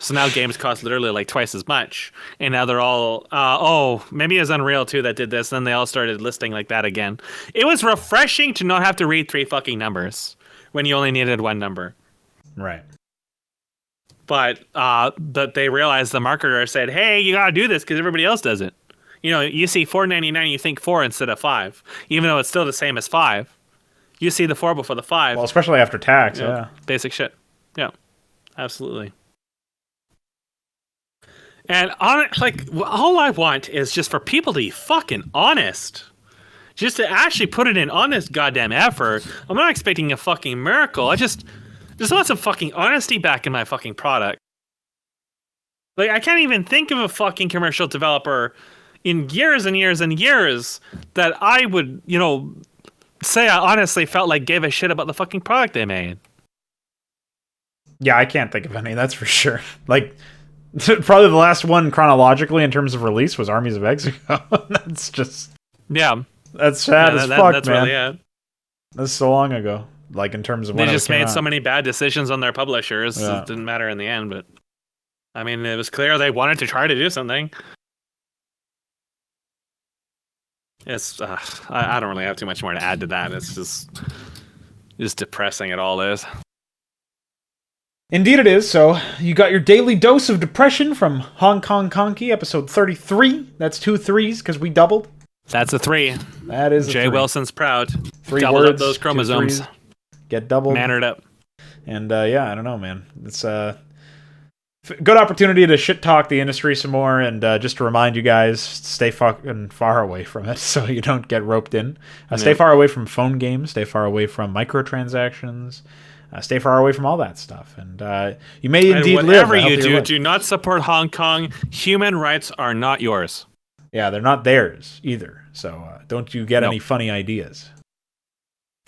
Speaker 2: So now games cost literally like twice as much. And now they're all, maybe it was Unreal too that did this. Then they all started listing like that again. It was refreshing to not have to read 3 fucking numbers when you only needed 1 number.
Speaker 1: Right.
Speaker 2: But they realized, the marketer said, hey, you gotta do this because everybody else does it. You know, you see $4.99, you think 4 instead of 5, even though it's still the same as 5. You see the 4 before the 5.
Speaker 1: Well, especially after tax, yeah.
Speaker 2: Basic shit. Yeah, absolutely. And all I want is just for people to be fucking honest. Just to actually put it in honest goddamn effort. I'm not expecting a fucking miracle. I just want some fucking honesty back in my fucking product. Like, I can't even think of a fucking commercial developer in years and years and years that I would, you know, say I honestly felt like gave a shit about the fucking product they made.
Speaker 1: Yeah, I can't think of any, that's for sure. Like, probably the last one chronologically in terms of release was Armies of Exegol. That's just...
Speaker 2: Yeah.
Speaker 1: That's sad as fuck,
Speaker 2: that's
Speaker 1: man.
Speaker 2: Really it.
Speaker 1: That's so long ago. Like, in terms of when
Speaker 2: they just made
Speaker 1: out.
Speaker 2: so many bad decisions on their publishers. Yeah. It didn't matter in the end, but... I mean, it was clear they wanted to try to do something. It's I don't really have too much more to add to that. It's just depressing. It all is.
Speaker 1: Indeed it is. So you got your daily dose of depression from Hong Kong Konkey, episode 33. That's 2 3s because we doubled.
Speaker 2: That's a 3.
Speaker 1: That is
Speaker 2: Jay
Speaker 1: a 3.
Speaker 2: Wilson's proud.
Speaker 1: 3
Speaker 2: doubled
Speaker 1: words,
Speaker 2: up those chromosomes.
Speaker 1: Get doubled.
Speaker 2: Mannered up.
Speaker 1: And yeah, I don't know, man. It's good opportunity to shit talk the industry some more, and just to remind you guys, stay fucking far away from it so you don't get roped in. Stay far away from phone games. Stay far away from microtransactions. Stay far away from all that stuff. And you may indeed
Speaker 2: whatever
Speaker 1: live.
Speaker 2: Whatever you do, do not support Hong Kong. Human rights are not yours.
Speaker 1: Yeah, they're not theirs either. So don't you get any funny ideas.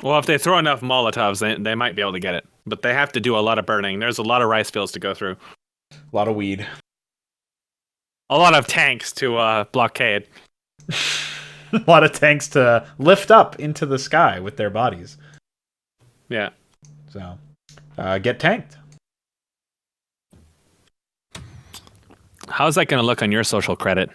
Speaker 2: Well, if they throw enough Molotovs, they might be able to get it. But they have to do a lot of burning. There's a lot of rice fields to go through.
Speaker 1: A lot of weed.
Speaker 2: A lot of tanks to blockade.
Speaker 1: A lot of tanks to lift up into the sky with their bodies.
Speaker 2: Yeah.
Speaker 1: So, get tanked.
Speaker 2: How's that going to look on your social credit?